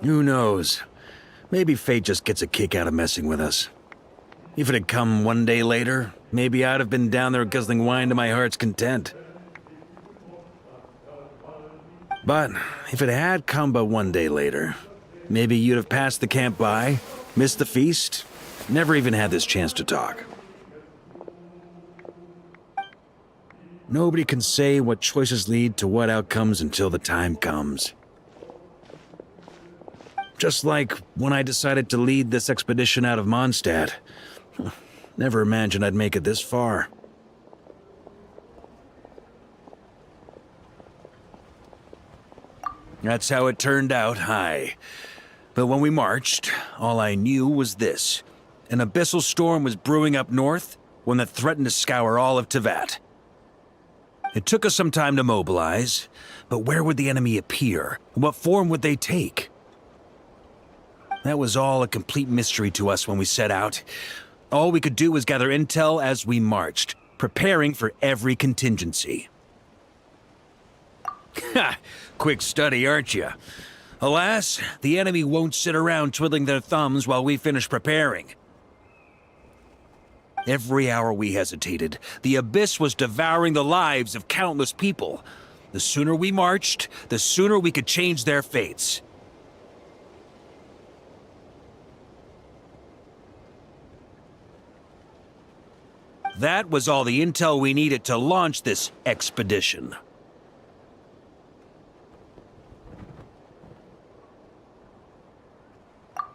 Who knows? Maybe fate just gets a kick out of messing with us. If it had come one day later, maybe I'd have been down there guzzling wine to my heart's content. But if it had come but one day later, maybe you'd have passed the camp by, missed the feast, never even had this chance to talk. Nobody can say what choices lead to what outcomes until the time comes. Just like when I decided to lead this expedition out of Mondstadt. Never imagined I'd make it this far. That's how it turned out, aye. But when we marched, all I knew was this. An abyssal storm was brewing up north, one that threatened to scour all of Tevat. It took us some time to mobilize, but where would the enemy appear? What form would they take? That was all a complete mystery to us when we set out. All we could do was gather intel as we marched, preparing for every contingency. Ha! Quick study, aren't you? Alas, the enemy won't sit around twiddling their thumbs while we finish preparing. Every hour we hesitated, the abyss was devouring the lives of countless people. The sooner we marched, the sooner we could change their fates. That was all the intel we needed to launch this expedition.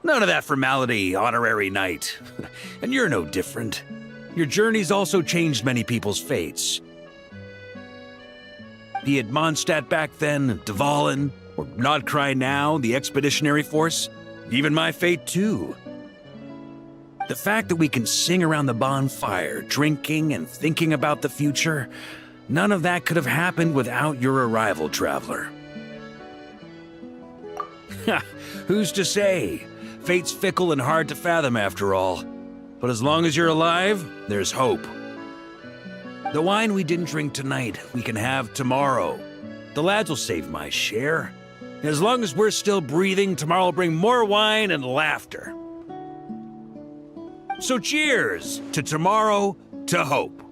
None of that formality, honorary knight. And you're no different. Your journey's also changed many people's fates. Be it Mondstadt back then, Dvalin, or Nodcry now, the expeditionary force, even my fate too. The fact that we can sing around the bonfire, drinking and thinking about the future, none of that could have happened without your arrival, traveler. Ha! Who's to say? Fate's fickle and hard to fathom after all. But as long as you're alive, there's hope. The wine we didn't drink tonight, we can have tomorrow. The lads will save my share. As long as we're still breathing, tomorrow will bring more wine and laughter. So cheers to tomorrow, to hope.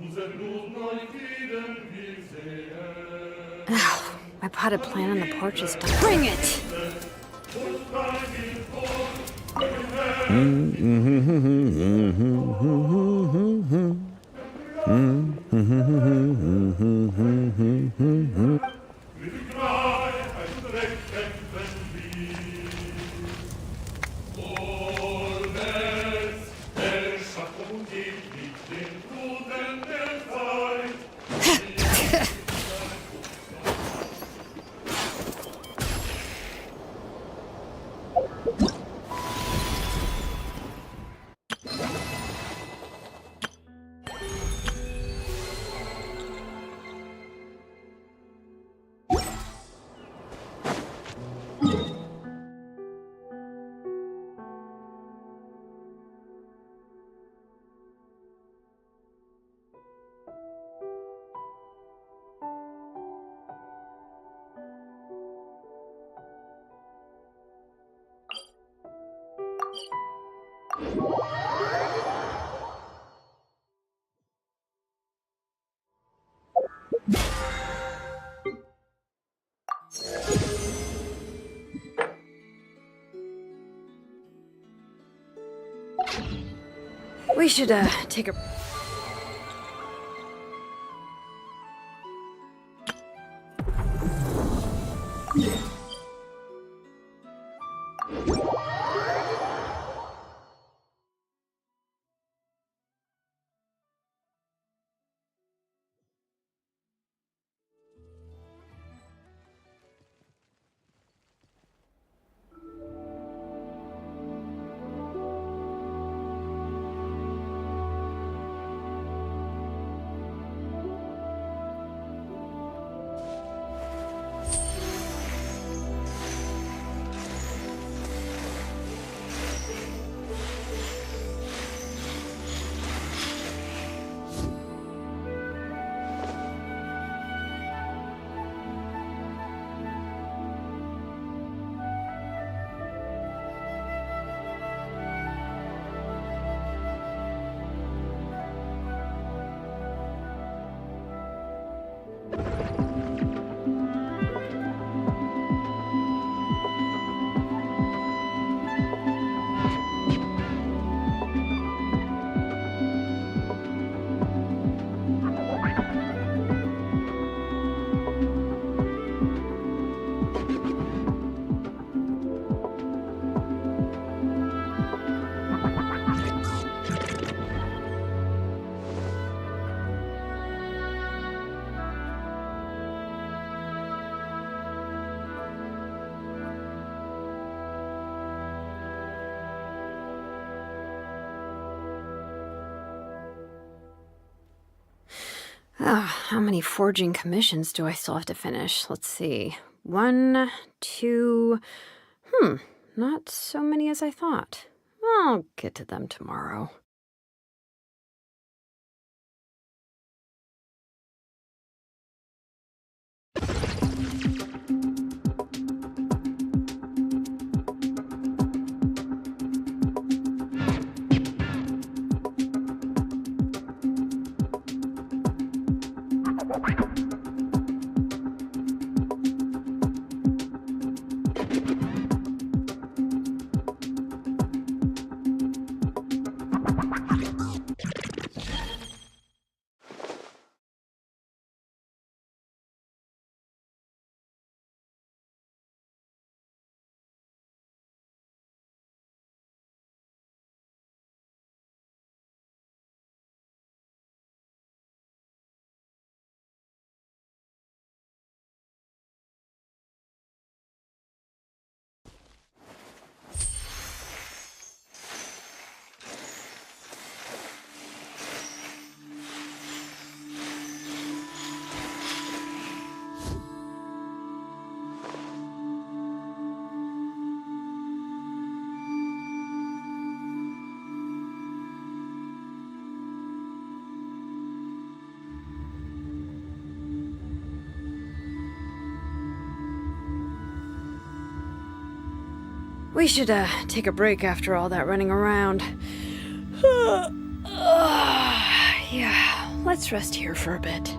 unser Blut neu frieden wir sehen. My potted plant on the porch is done. Bring it! We should, take a... How many forging commissions do I still have to finish? Let's see. 1, 2... not so many as I thought. I'll get to them tomorrow. We should, take a break after all that running around. Yeah, let's Let's rest here for a bit.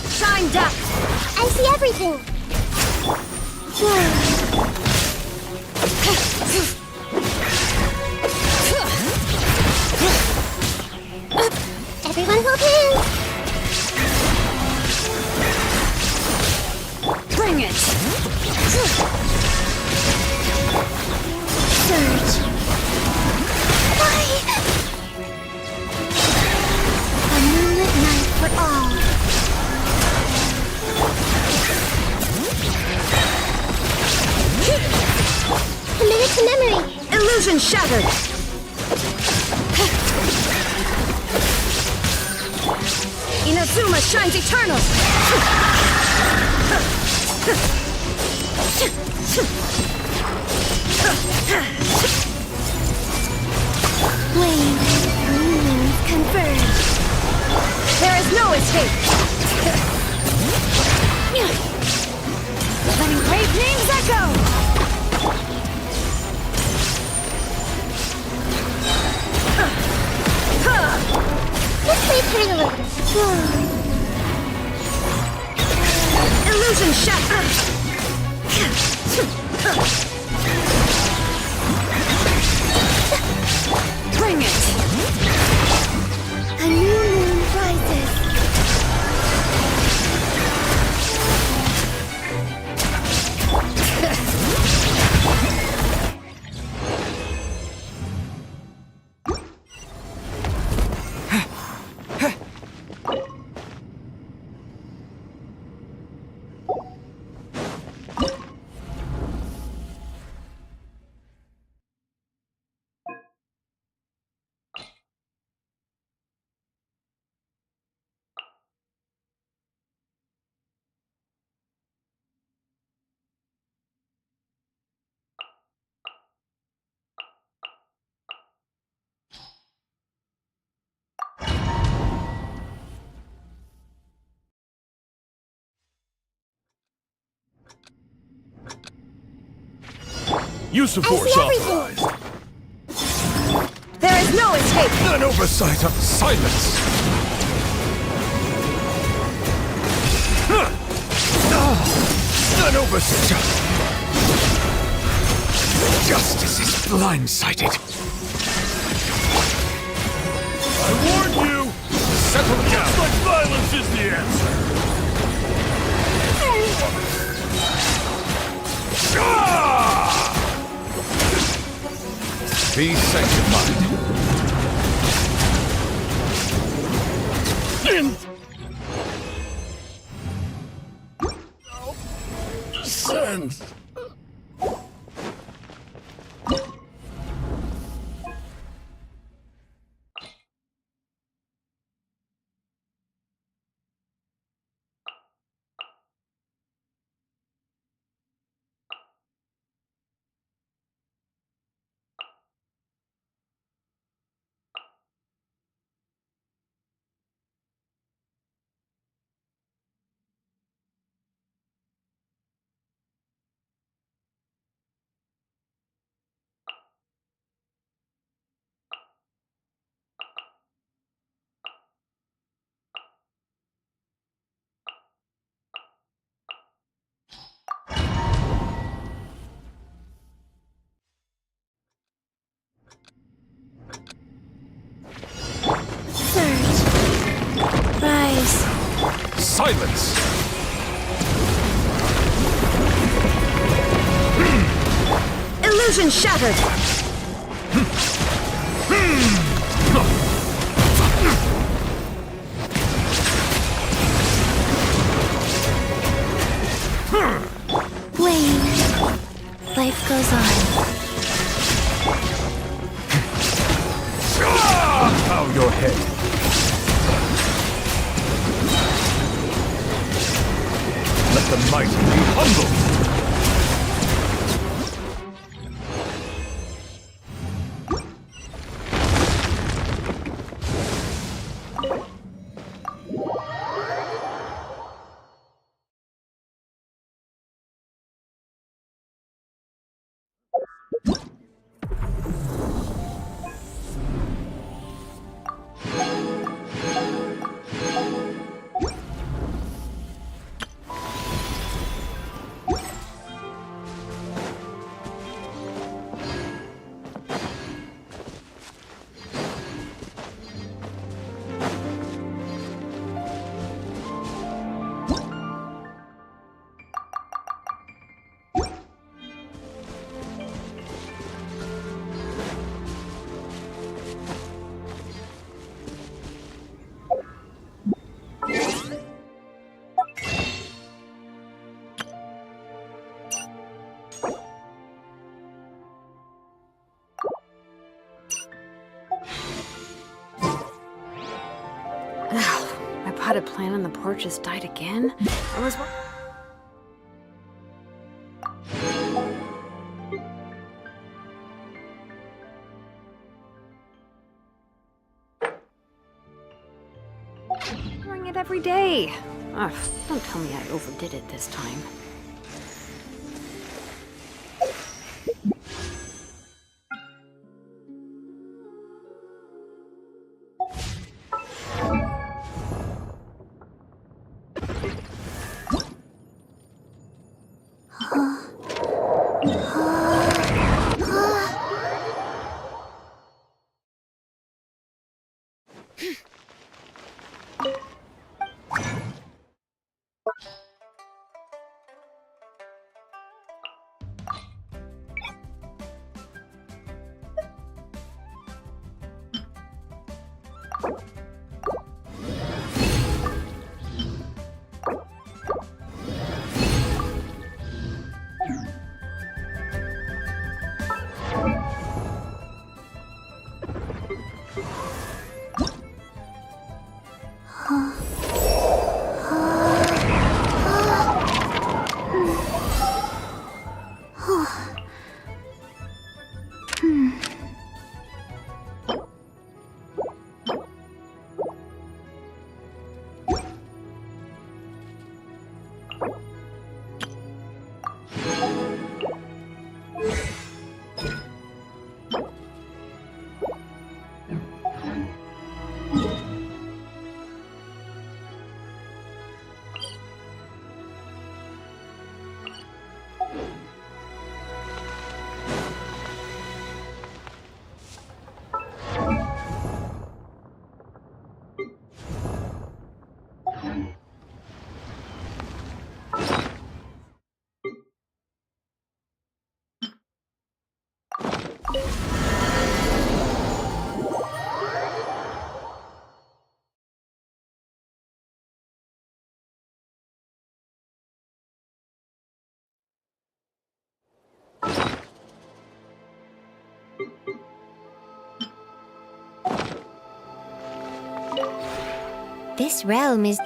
Shine depth! I see everything! Everyone hold hands! Bring it! Surge! Why? A moonlit night for all. Committed to memory! Illusion shattered! Inazuma shines eternal! Blade, moons converge. There is no escape! Letting great names echo! Let's play prelude. Illusion shattered! Bring it! A new moon rises. Use of force authorized. There is no escape! An oversight of silence! An oversight! Justice is blindsided. I warn you! Settle down! Looks like violence is the answer! Be sanctified. Sense. Silence! Illusion shattered! Wayne, life goes on. Bow your head. Let the mighty be humble. My potted plant on the porch just died again? I was... watering it every day. Ugh, don't tell me I overdid it this time. This realm is...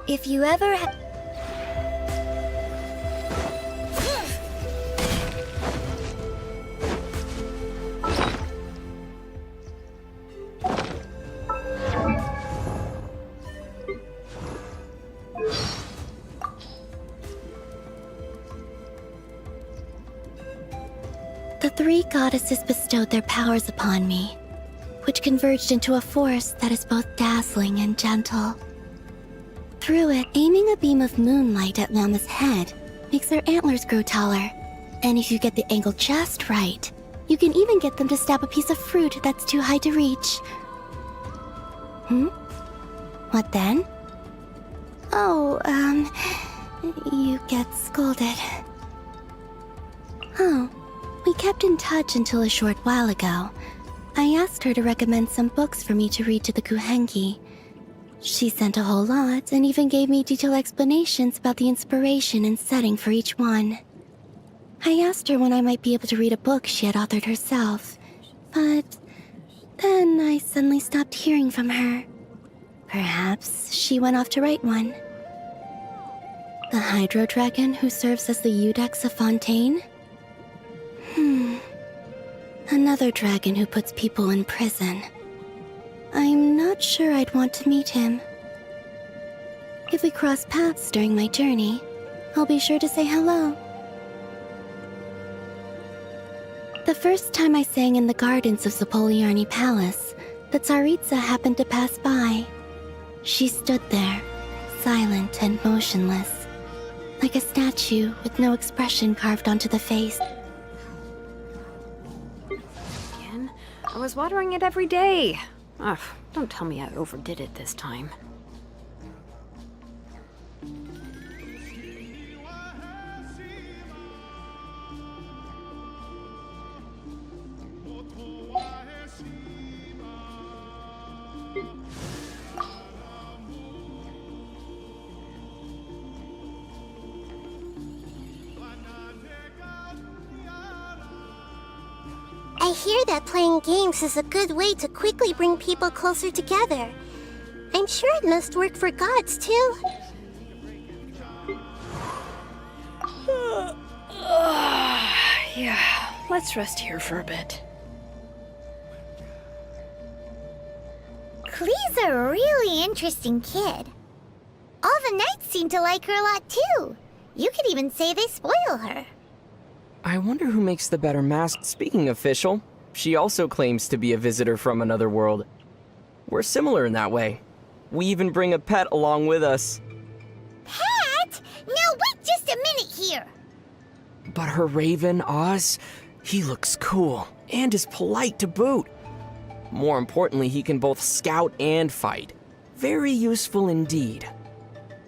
If you ever have... The three goddesses bestowed their powers upon me, which converged into a force that is both dazzling and gentle. through it, aiming a beam of moonlight at Llama's head makes their antlers grow taller. And if you get the angle just right, you can even get them to stab a piece of fruit that's too high to reach. What then? Oh, you get scolded. Oh, we kept in touch until a short while ago. I asked her to recommend some books for me to read to the Kuhengi. She sent a whole lot and even gave me detailed explanations about the inspiration and setting for each one. I asked her when I might be able to read a book she had authored herself, but then I suddenly stopped hearing from her. Perhaps she went off to write one. The Hydro Dragon who serves as the Eudex of Fontaine? Another dragon who puts people in prison. I'm not sure I'd want to meet him. If we cross paths during my journey, I'll be sure to say hello. The first time I sang in the gardens of Zapoliarni Palace, the Tsaritsa happened to pass by. She stood there, silent and motionless, like a statue with no expression carved onto the face. Again? I was watering it every day. Ugh, don't tell me I overdid it this time. I hear that playing games is a good way to quickly bring people closer together. I'm sure it must work for gods, too. Yeah, let's rest here for a bit. Klee's a really interesting kid. All the knights seem to like her a lot, too. You could even say they spoil her. I wonder who makes the better mask. Speaking of Fischl, she also claims to be a visitor from another world. We're similar in that way. We even bring a pet along with us. Pet? Now wait just a minute here. But her raven, Oz, he looks cool and is polite to boot. More importantly, he can both scout and fight. Very useful indeed.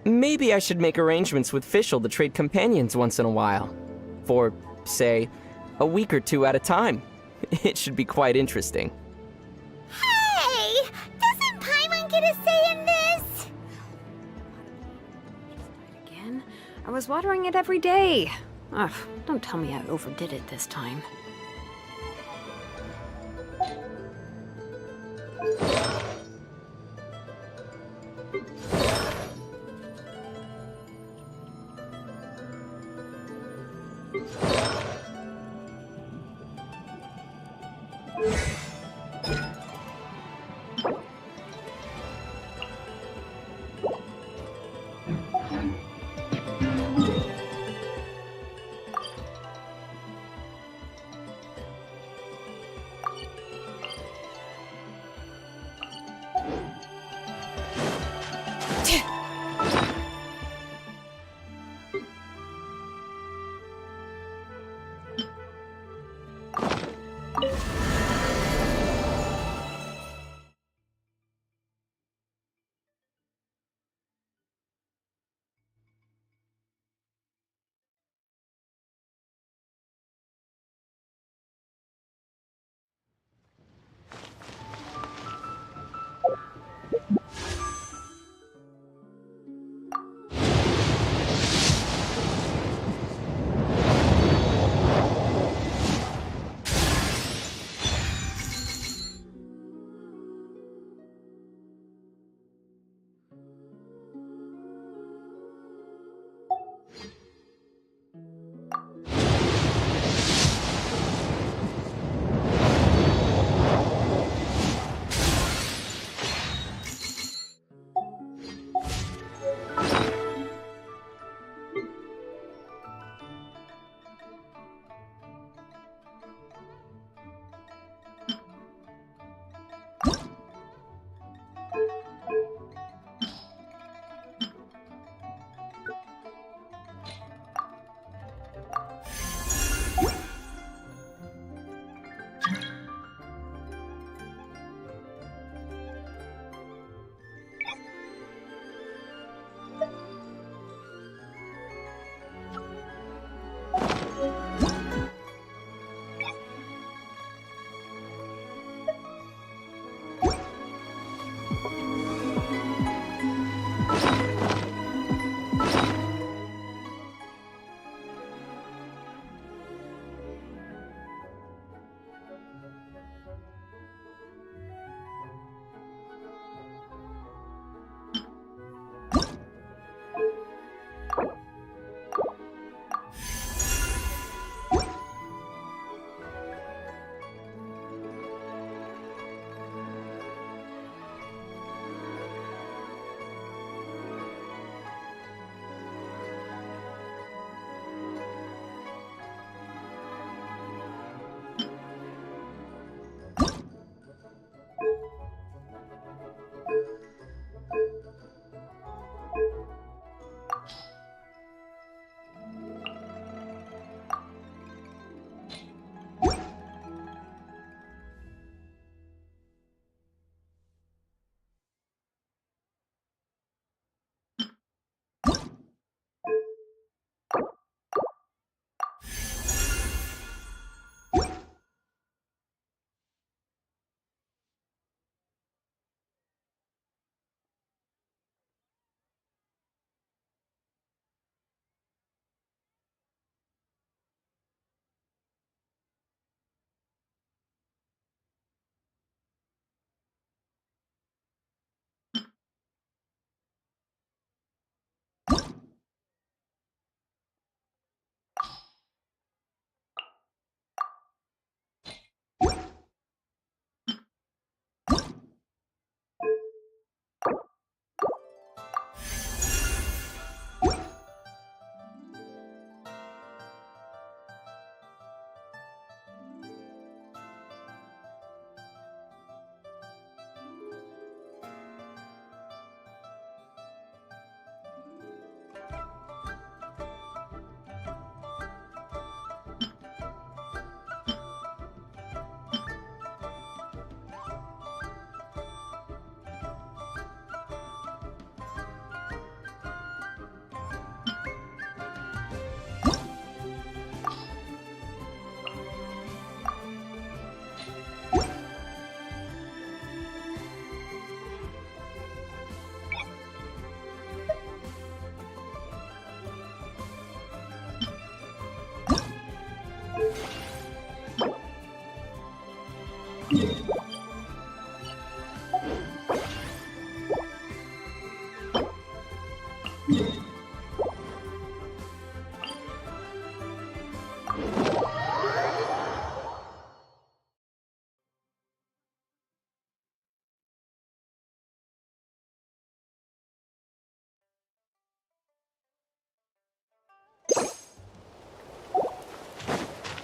Maybe I should make arrangements with Fischl to trade companions once in a while. For, say, a week or two at a time. It should be quite interesting. Hey! Doesn't Paimon get a say in this? Again? I was watering it every day. Ugh, don't tell me I overdid it this time.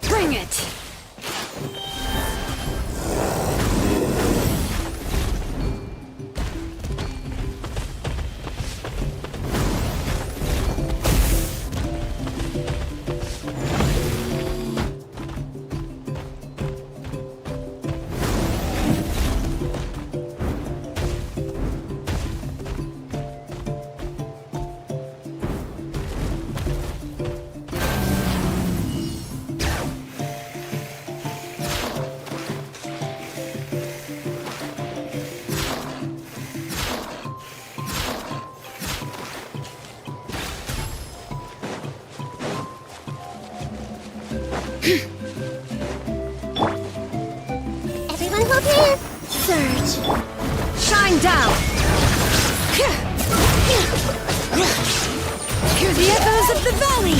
Bring it! Everyone hold hands. Surge. Shine down! Hear the echoes of the valley!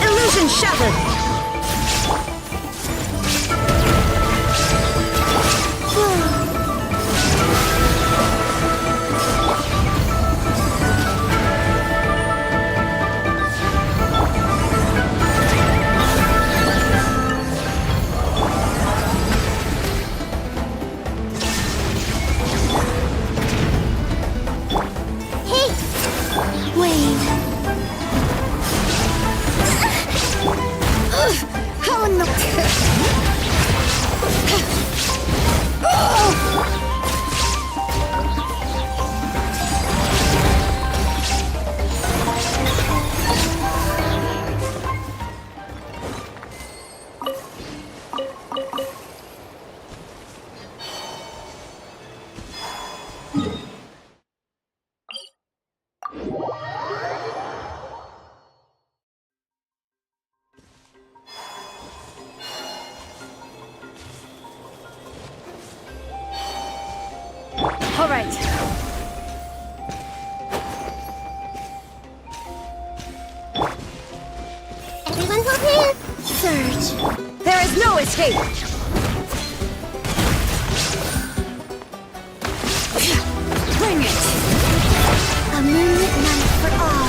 Illusion shattered! Wayne. How in the... All right. Everyone hold hands. Surge. There is no escape! Bring it! A moonlit night for all.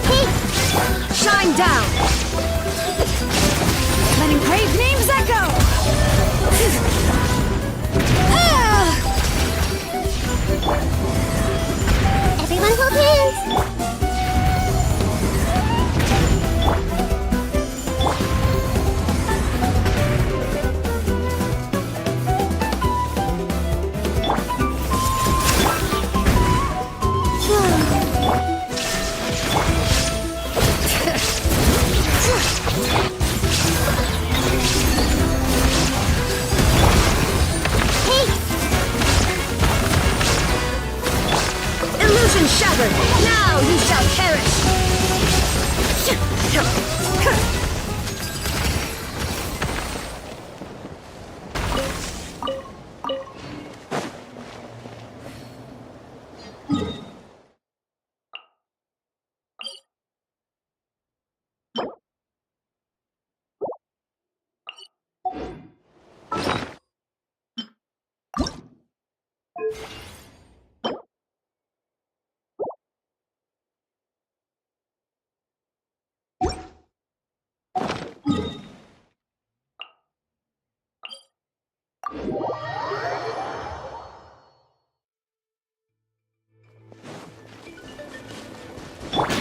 Hey! Shine down! Letting brave names echo! Everyone hold hands. Illusion shattered! Now you shall perish!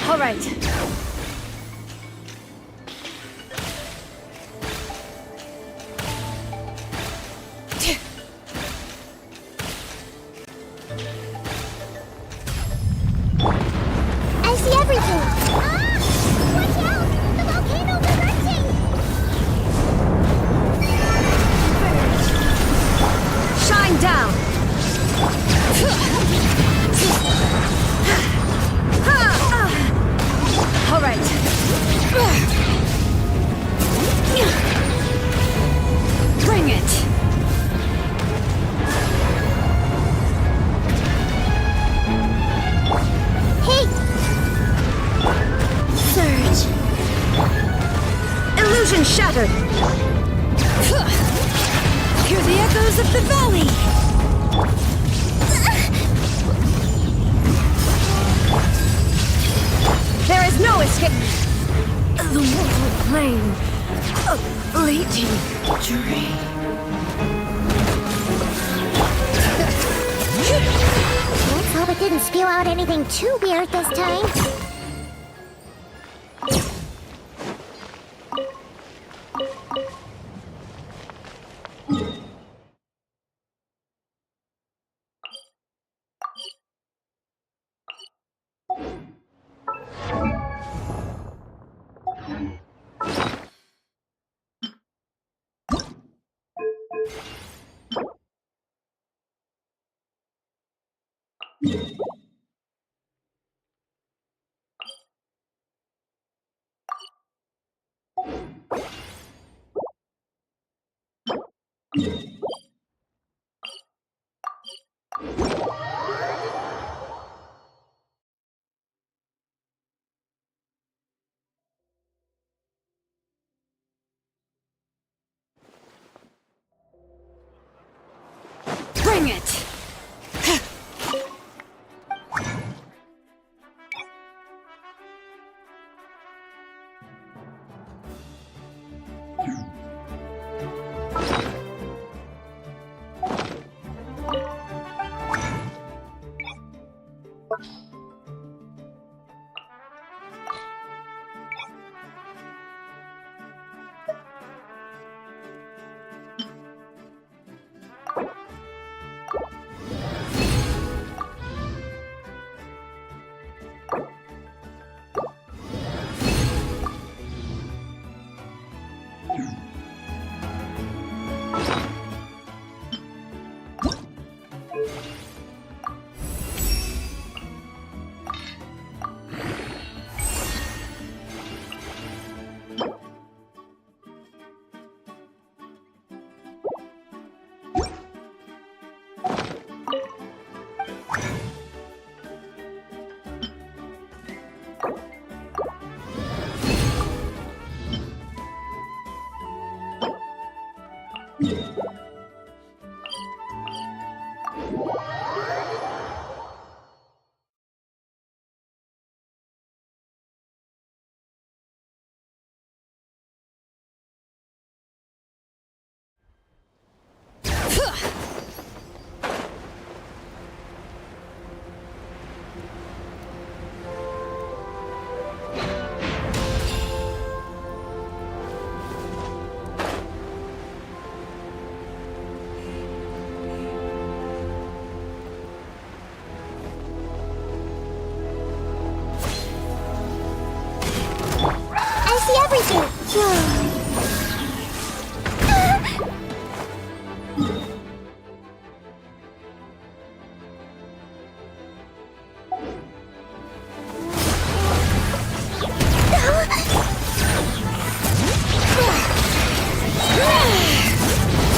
All right. I see everything. Watch out! The volcano's erupting! Shine down! All right. Bring it! The valley! There is no escape! The mortal plane of fleeting dream. Let's hope it didn't spew out anything too weird this time. Bring it!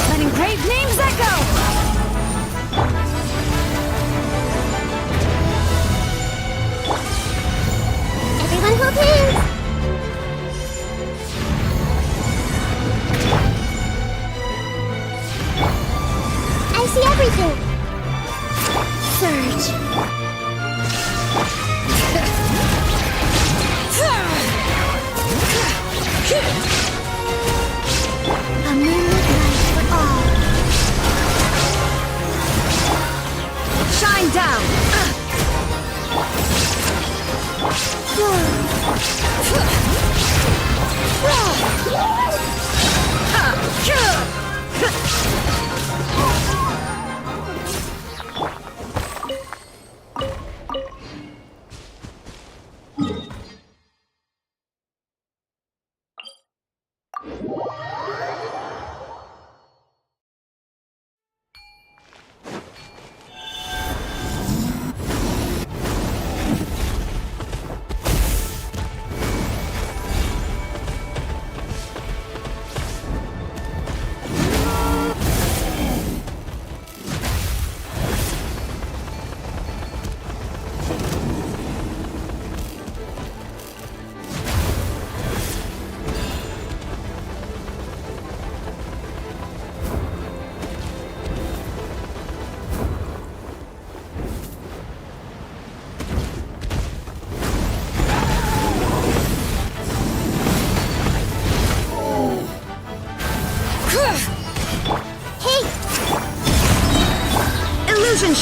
Letting brave names echo! Everyone hold hands! I see everything! Surge! A moonlit light for all! Shine down!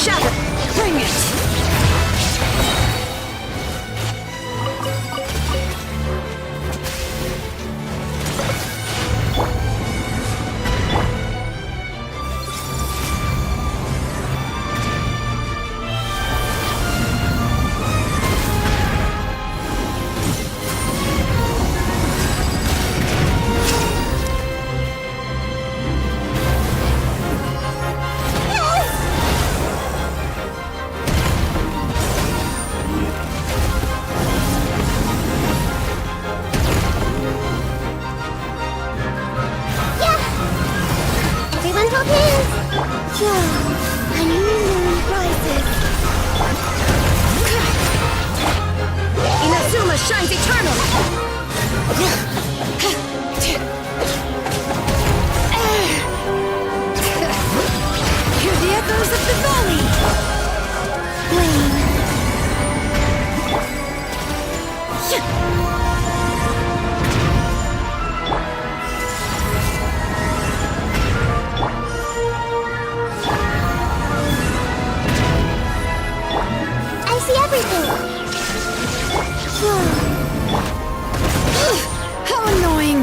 shatter! Bring it! Everyone hold hands! Yeah, a new moon rises. Inazuma shines eternal! Hear the echoes of the valley! Flame. I see everything! How annoying!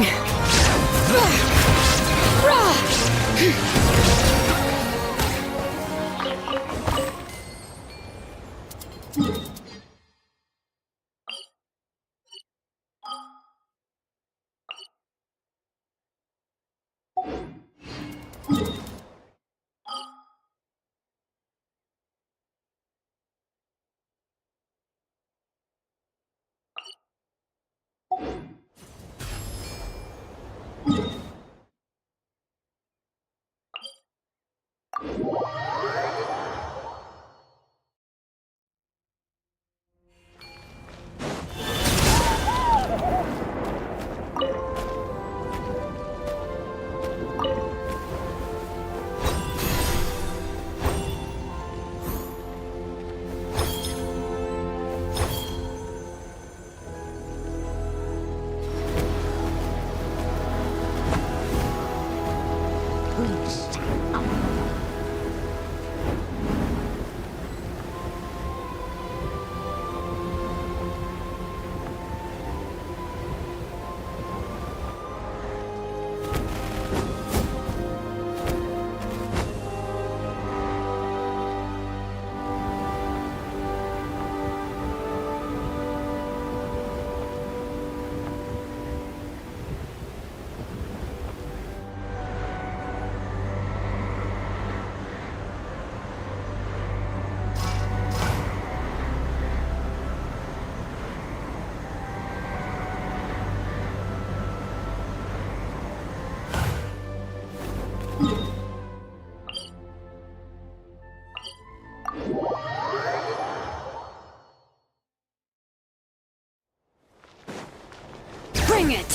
Bring it!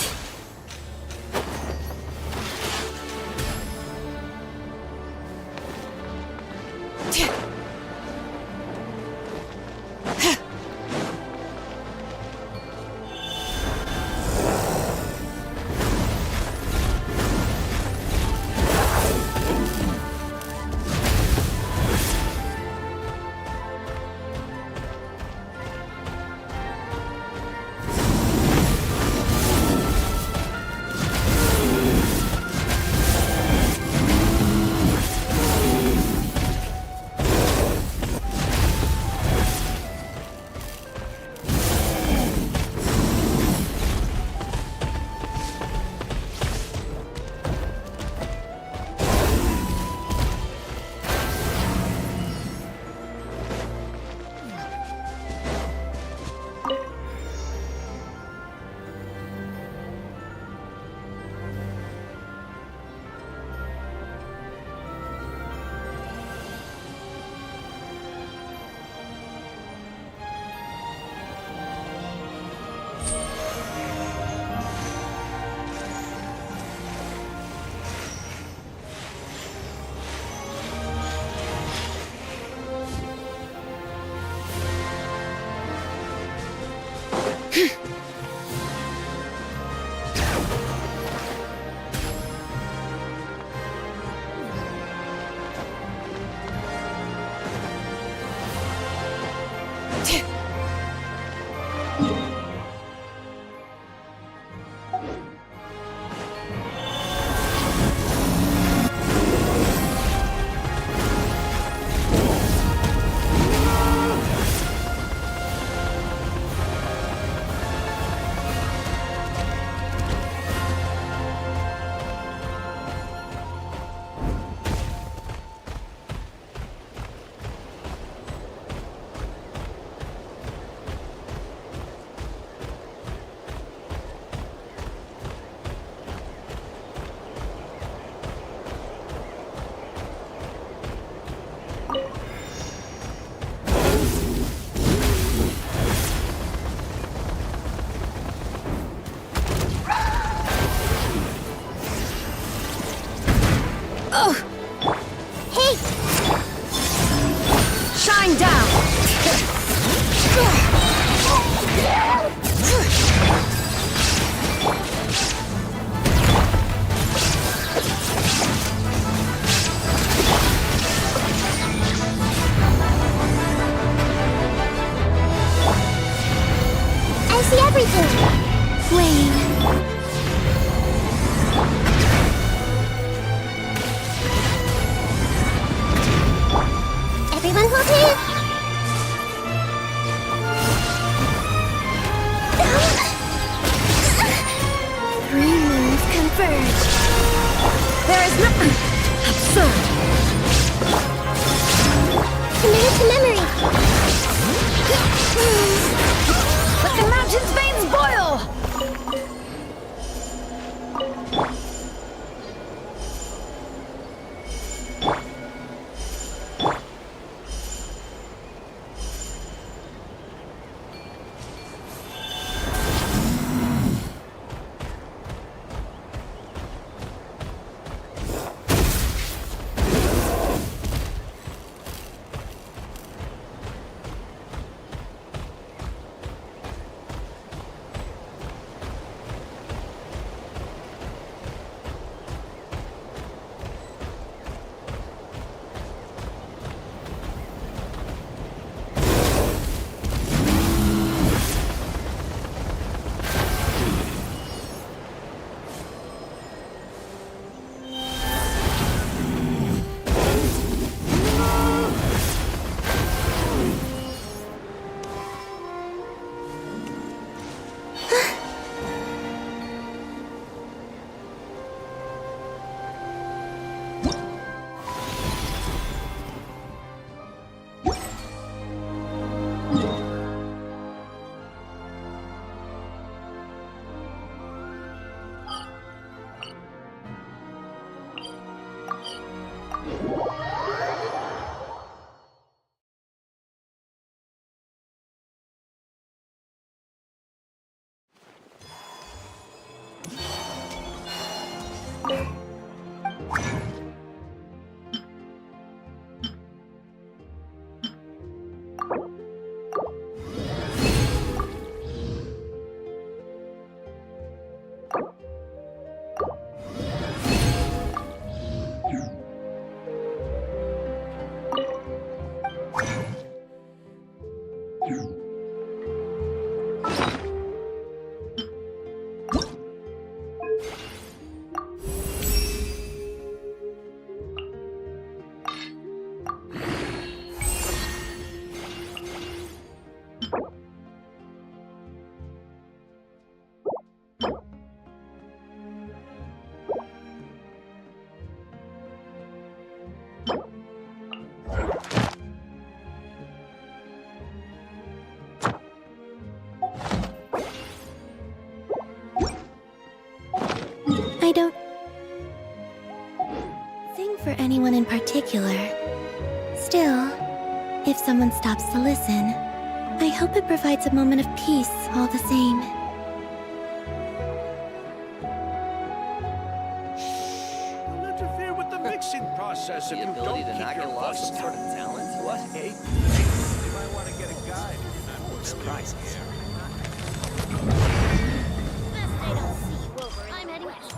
casualties? Three moons converge. There is nothing absurd. Committed to memory. Let the mountain's veins boil! I don't sing for anyone in particular. Still, if someone stops to listen, I hope it provides a moment of peace all the same. Don't interfere with the mixing process if you don't keep your voice down. talent? What? Hey? You might want to get a guide if you're not familiar with the area. I'm heading west.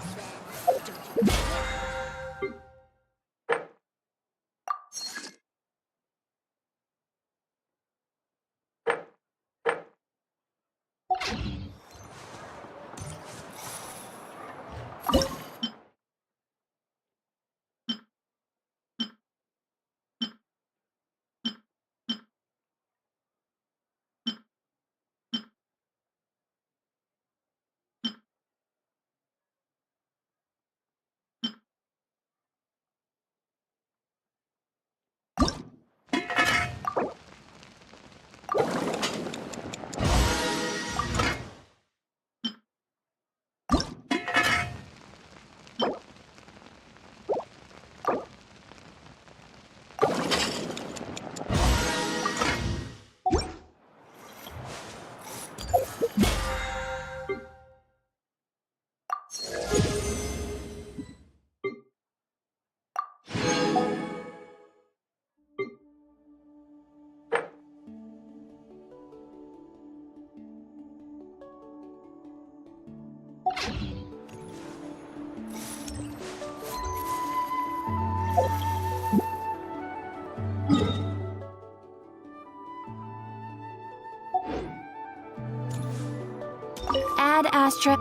Ad Astra.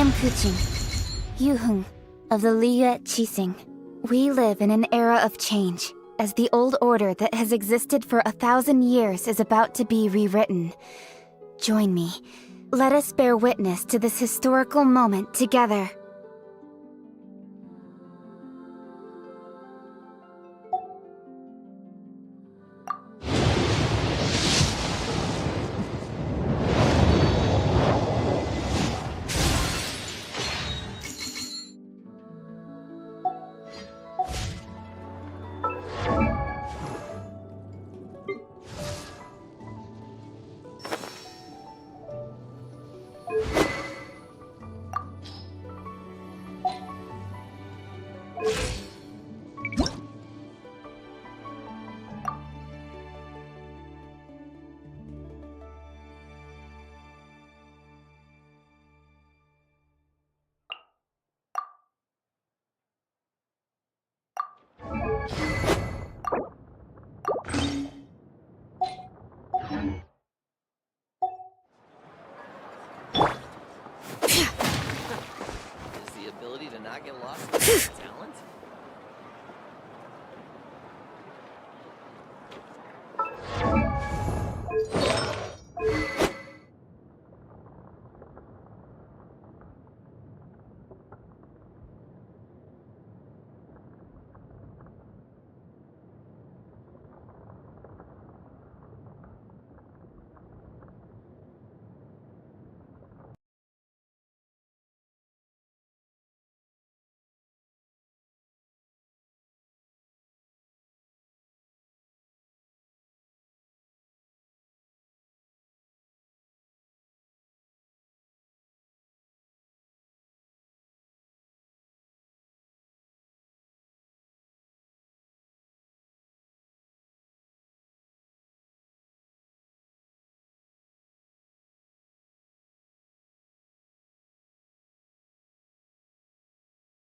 am Kuching, Yuhung of the Liyue Qixing. We live in an era of change, as the old order that has existed for 1,000 years is about to be rewritten. Join me. Let us bear witness to this historical moment together. Is the ability to not get lost.